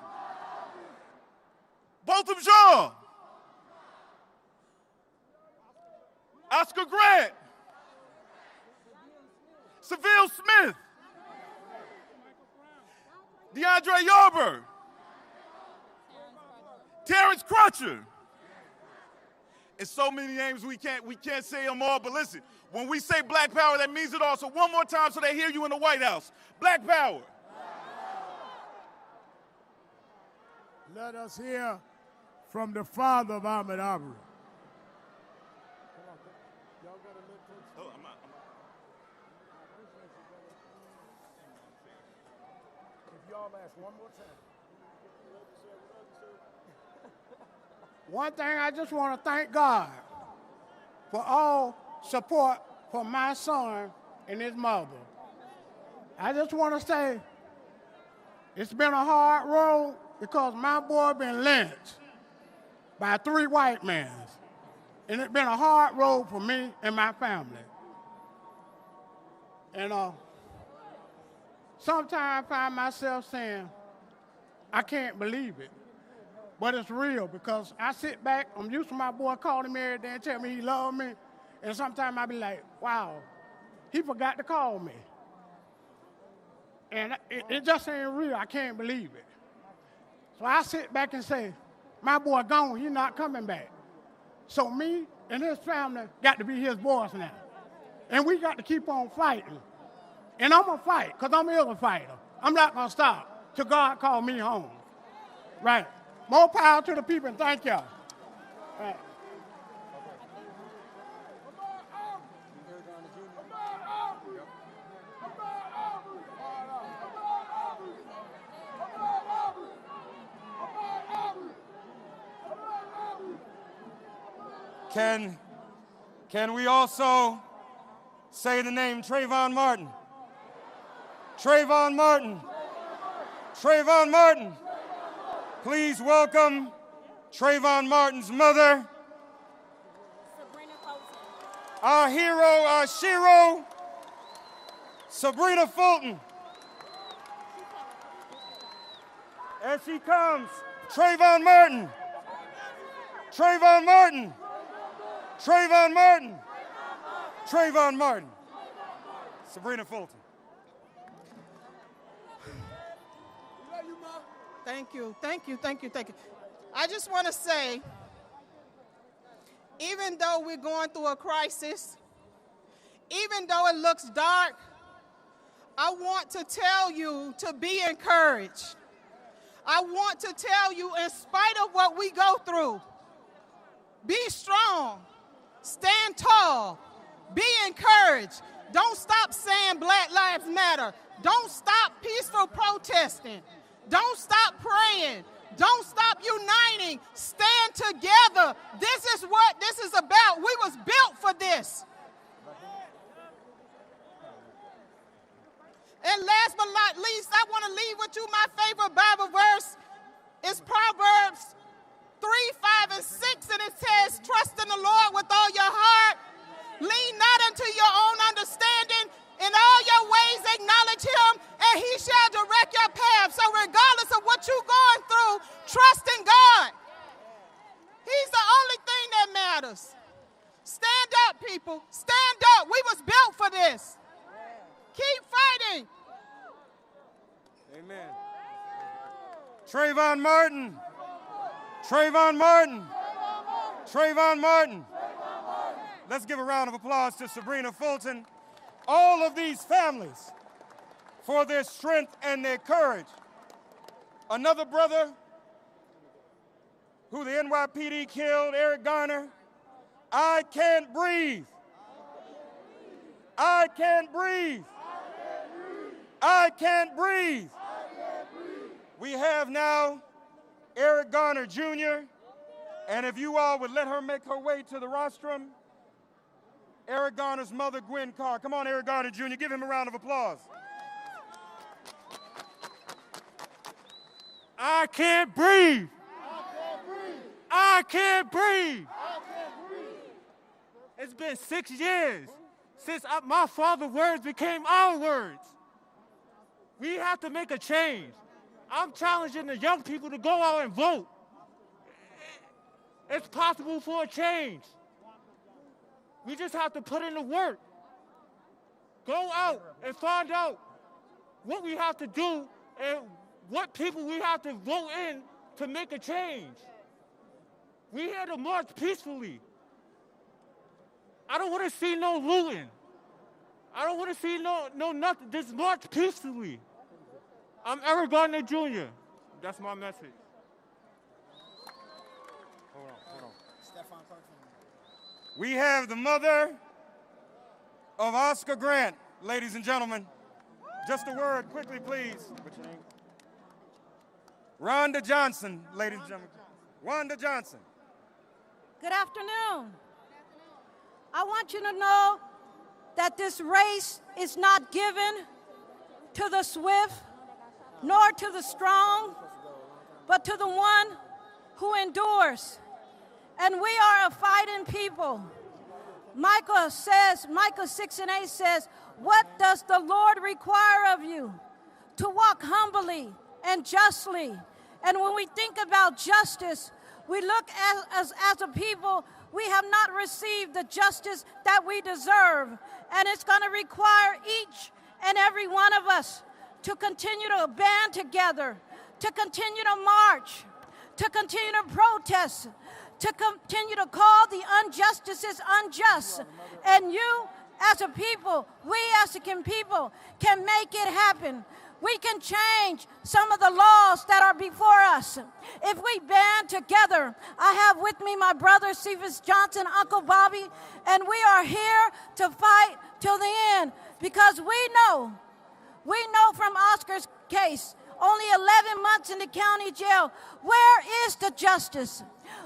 Botham Jean, Oscar Grant, Seville Smith, DeAndre Yarber, Terrence Crutcher. It's so many names we can't say them all, but listen, when we say black power, that means it all. So one more time so they hear you in the White House. Black power. Let us hear from the father of Ahmaud Arbery. If y'all ask one more time. One thing, I just want to thank God for all support for my son and his mother. I just want to say it's been a hard road because my boy been lynched by 3 white men. And it's been a hard road for me and my family. And sometimes I find myself saying, I can't believe it. But it's real because I sit back, I'm used to my boy calling me every day and telling me he loved me. And sometimes I be like, wow, he forgot to call me. And it just ain't real, I can't believe it. So I sit back and say, my boy gone, he not coming back. So me and his family got to be his boys now. And we got to keep on fighting. And I'm going to fight, because I'm a fighter. I'm not going to stop till God call me home. Right. More power to the people, and thank y'all. Right. Can we also say the name Trayvon Martin? Trayvon Martin. Trayvon Martin. Please welcome Trayvon Martin's mother, our hero, our shero, Sabrina Fulton. As she comes, Trayvon Martin. Trayvon Martin. Trayvon Martin. Trayvon Martin. Sabrina Fulton. Thank you, thank you, thank you, thank you. I just want to say, even though we're going through a crisis, even though it looks dark, I want to tell you to be encouraged. I want to tell you, in spite of what we go through, be strong, stand tall, be encouraged. Don't stop saying Black Lives Matter. Don't stop peaceful protesting. Don't stop praying. Don't stop uniting. Stand together. This is what this is about. We was built for this. And last but not least, I want to leave with you my favorite Bible verse. It's Proverbs 3, 5, and 6, and it says, trust in the Lord with all your heart. Lean not unto your own understanding. In all your ways acknowledge him, and he shall direct your path. So regardless of what you're going through, trust in God. He's the only thing that matters. Stand up, people. Stand up. We was built for this. Keep fighting. Amen. Trayvon Martin. Trayvon Martin. Trayvon Martin. Let's give a round of applause to Sabrina Fulton. All of these families for their strength and their courage. Another brother who the NYPD killed, Eric Garner. I can't breathe. I can't breathe. I can't breathe. We have now Eric Garner Jr., and if you all would let her make her way to the rostrum, Eric Garner's mother, Gwen Carr. Come on, Eric Garner Jr., give him a round of applause. I can't breathe. I can't breathe. It's been 6 years since my father's words became our words. We have to make a change. I'm challenging the young people to go out and vote. It's possible for a change. We just have to put in the work. Go out and find out what we have to do and what people we have to vote in to make a change. We here to march peacefully. I don't want to see no looting. I don't want to see no nothing. Just march peacefully. I'm Eric Garner Jr. That's my message. We have the mother of Oscar Grant, ladies and gentlemen. Just a word, quickly, please. What's your name? Rhonda Johnson, ladies and gentlemen. Rhonda Johnson. Good afternoon. I want you to know that this race is not given to the swift nor to the strong, but to the one who endures. And we are a fighting people. Micah 6:8 says, what does the Lord require of you? To walk humbly and justly. And when we think about justice, we look as a people, we have not received the justice that we deserve. And it's going to require each and every one of us to continue to band together, to continue to march, to continue to protest, to continue to call the injustices unjust. And you, as a people, we as a people, can make it happen. We can change some of the laws that are before us. If we band together, I have with me my brother, Cephas Johnson, Uncle Bobby, and we are here to fight till the end because we know from Oscar's case, only 11 months in the county jail, where is the justice?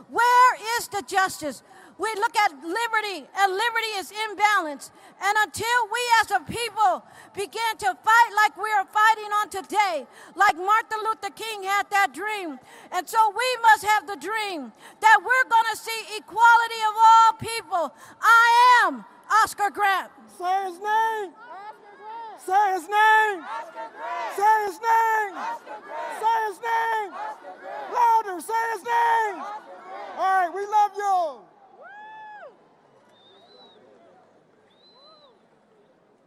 Where is the justice? We look at liberty, and liberty is imbalanced. And until we as a people begin to fight like we are fighting on today, like Martin Luther King had that dream, and so we must have the dream that we're going to see equality of all people. I am Oscar Grant. Say his name. Say his name. Say his name. Say his name. Louder. Say his name. All right, we love you.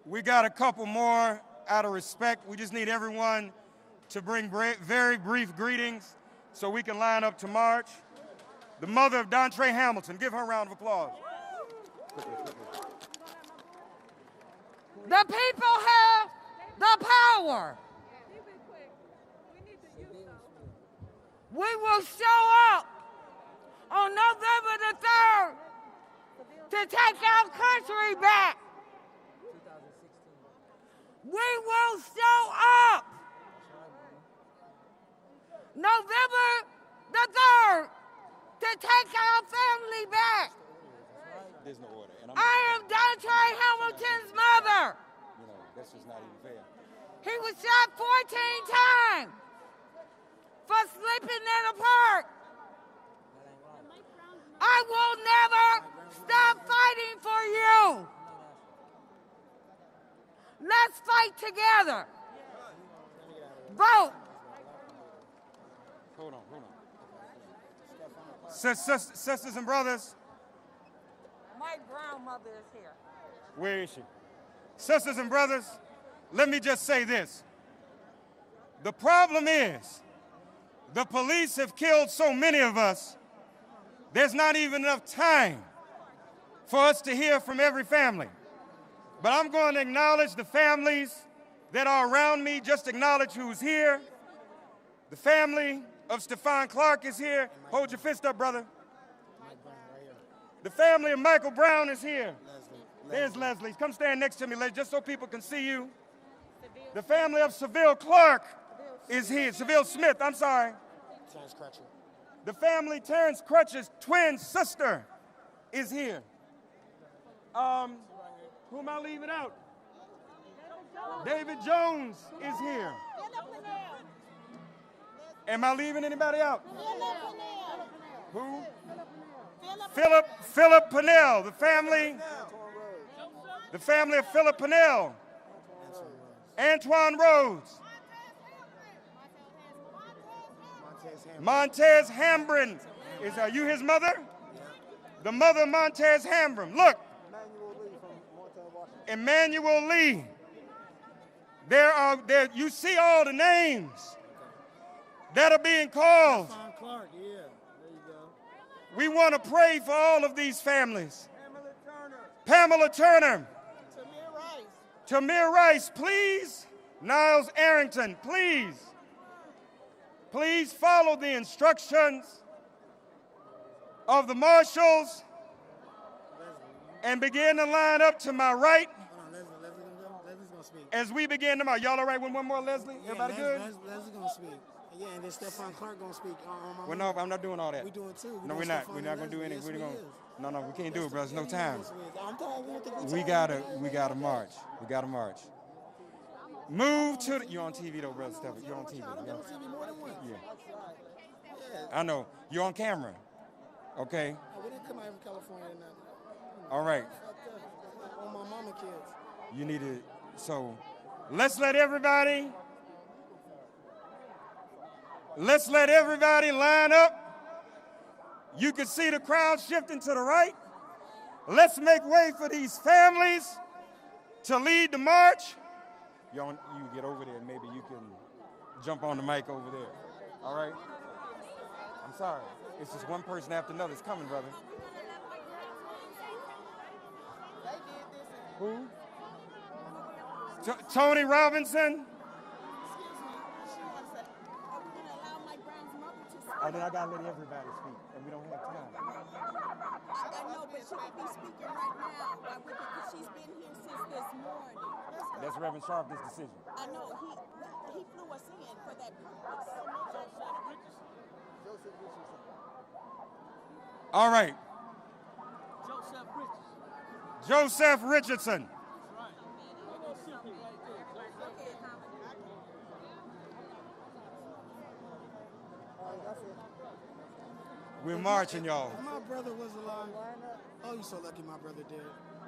We got a couple more out of respect. We just need everyone to bring very brief greetings so we can line up to march. The mother of Dontre Hamilton. Give her a round of applause. The people have the power. We will show up on November the 3rd to take our country back. We will show up November the 3rd to take our family back. There's no order. And I am Dontre Hamilton's mother. You know, that's just not even fair. He was shot 14 times for sleeping in a park. I will never stop fighting for you. Let's fight together. Vote. Hold on. Sisters and brothers. My brown mother is here. Where is she? Sisters and brothers, let me just say this. The problem is, the police have killed so many of us, there's not even enough time for us to hear from every family. But I'm going to acknowledge the families that are around me, just acknowledge who's here. The family of Stephon Clark is here. Hold your fist up, brother. The family of Michael Brown is here. There's Leslie. Come stand next to me, just so people can see you. The family of Seville Clark is here. Seville Smith, I'm sorry. The family Terrence Crutch's twin sister is here. Who am I leaving out? David Jones is here. Am I leaving anybody out? Who? Philip Pennell, the family of Philip Pennell. Antoine Rhodes. Montez Hambrin. Are you his mother? The mother of Montez Hambrin. Look. Emmanuel Lee. You see all the names that are being called. We want to pray for all of these families. Pamela Turner. Tamir Rice, please. Niles Arrington, please. Please follow the instructions of the marshals and begin to line up to my right. speak. as we begin tomorrow. Y'all all right with one more, Leslie? Everybody good? Leslie gonna speak. Yeah, and then Stephon Clark gonna speak. Well, no, I'm not doing all that. We doing two. No, we're not. We're not gonna do any. Yes, We're we gonna. is. No, we can't do it, bro. There's no time. I'm tired. You don't think We gotta march. We gotta march. Move to the. You're on TV though, brother Stephen. You're on TV. I've been on TV more than once. Yeah. I know. You're on camera. Okay. We didn't come out from California or nothing. All right. On my mama kids. You need to. So, let's let everybody line up. You can see the crowd shifting to the right. Let's make way for these families to lead the march. You get over there and maybe you can jump on the mic over there. All right? I'm sorry. It's just one person after another. It's coming, brother. Who? Tony Robinson. And then I gotta let everybody speak, and we don't have time. I know, but she could be speaking right now. Because she's been here since this morning. That's Reverend Sharpton's decision. I know, he flew us in for that purpose. Joseph Richardson. All right. Joseph Richardson. Joseph Richardson. We're marching, y'all. If my brother was alive, oh, you so lucky my brother did.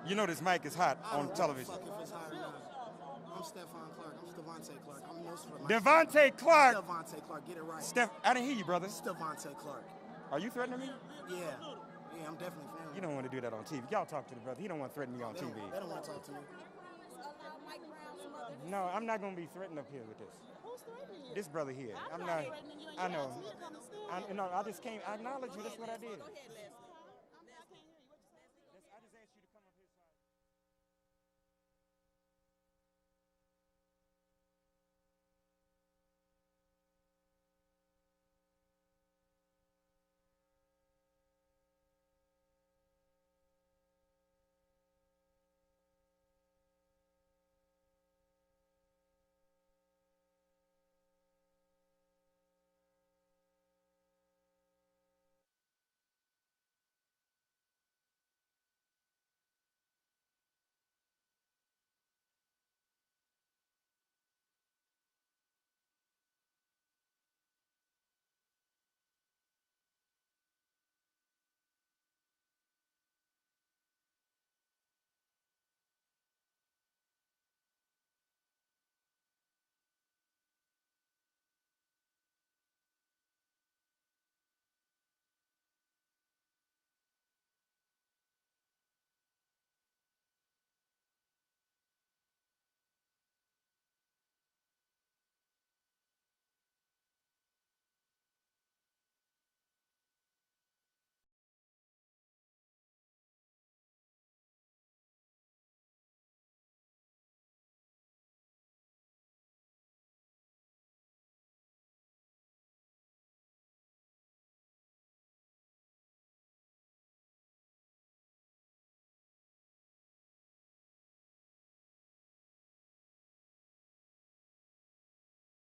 You know this mic is hot on television. Fuck if it's hot or not. I'm Stephon Clark. I'm Devontae Clark. I'm no Devontae Clark. Devontae Clark. Get it right. I didn't hear you, brother. Devontae Clark. Are you threatening me? Yeah. Yeah, I'm definitely feeling. You don't want to do that on TV. Y'all talk to the brother. He don't want to threaten me on TV. They don't want to talk to me. No, I'm not going to be threatened up here with this. Who's threatening you? This brother here. I'm not threatening you. I know. You asked me to come and stand I just came. I acknowledge you. That's what I did. Go ahead, Leslie.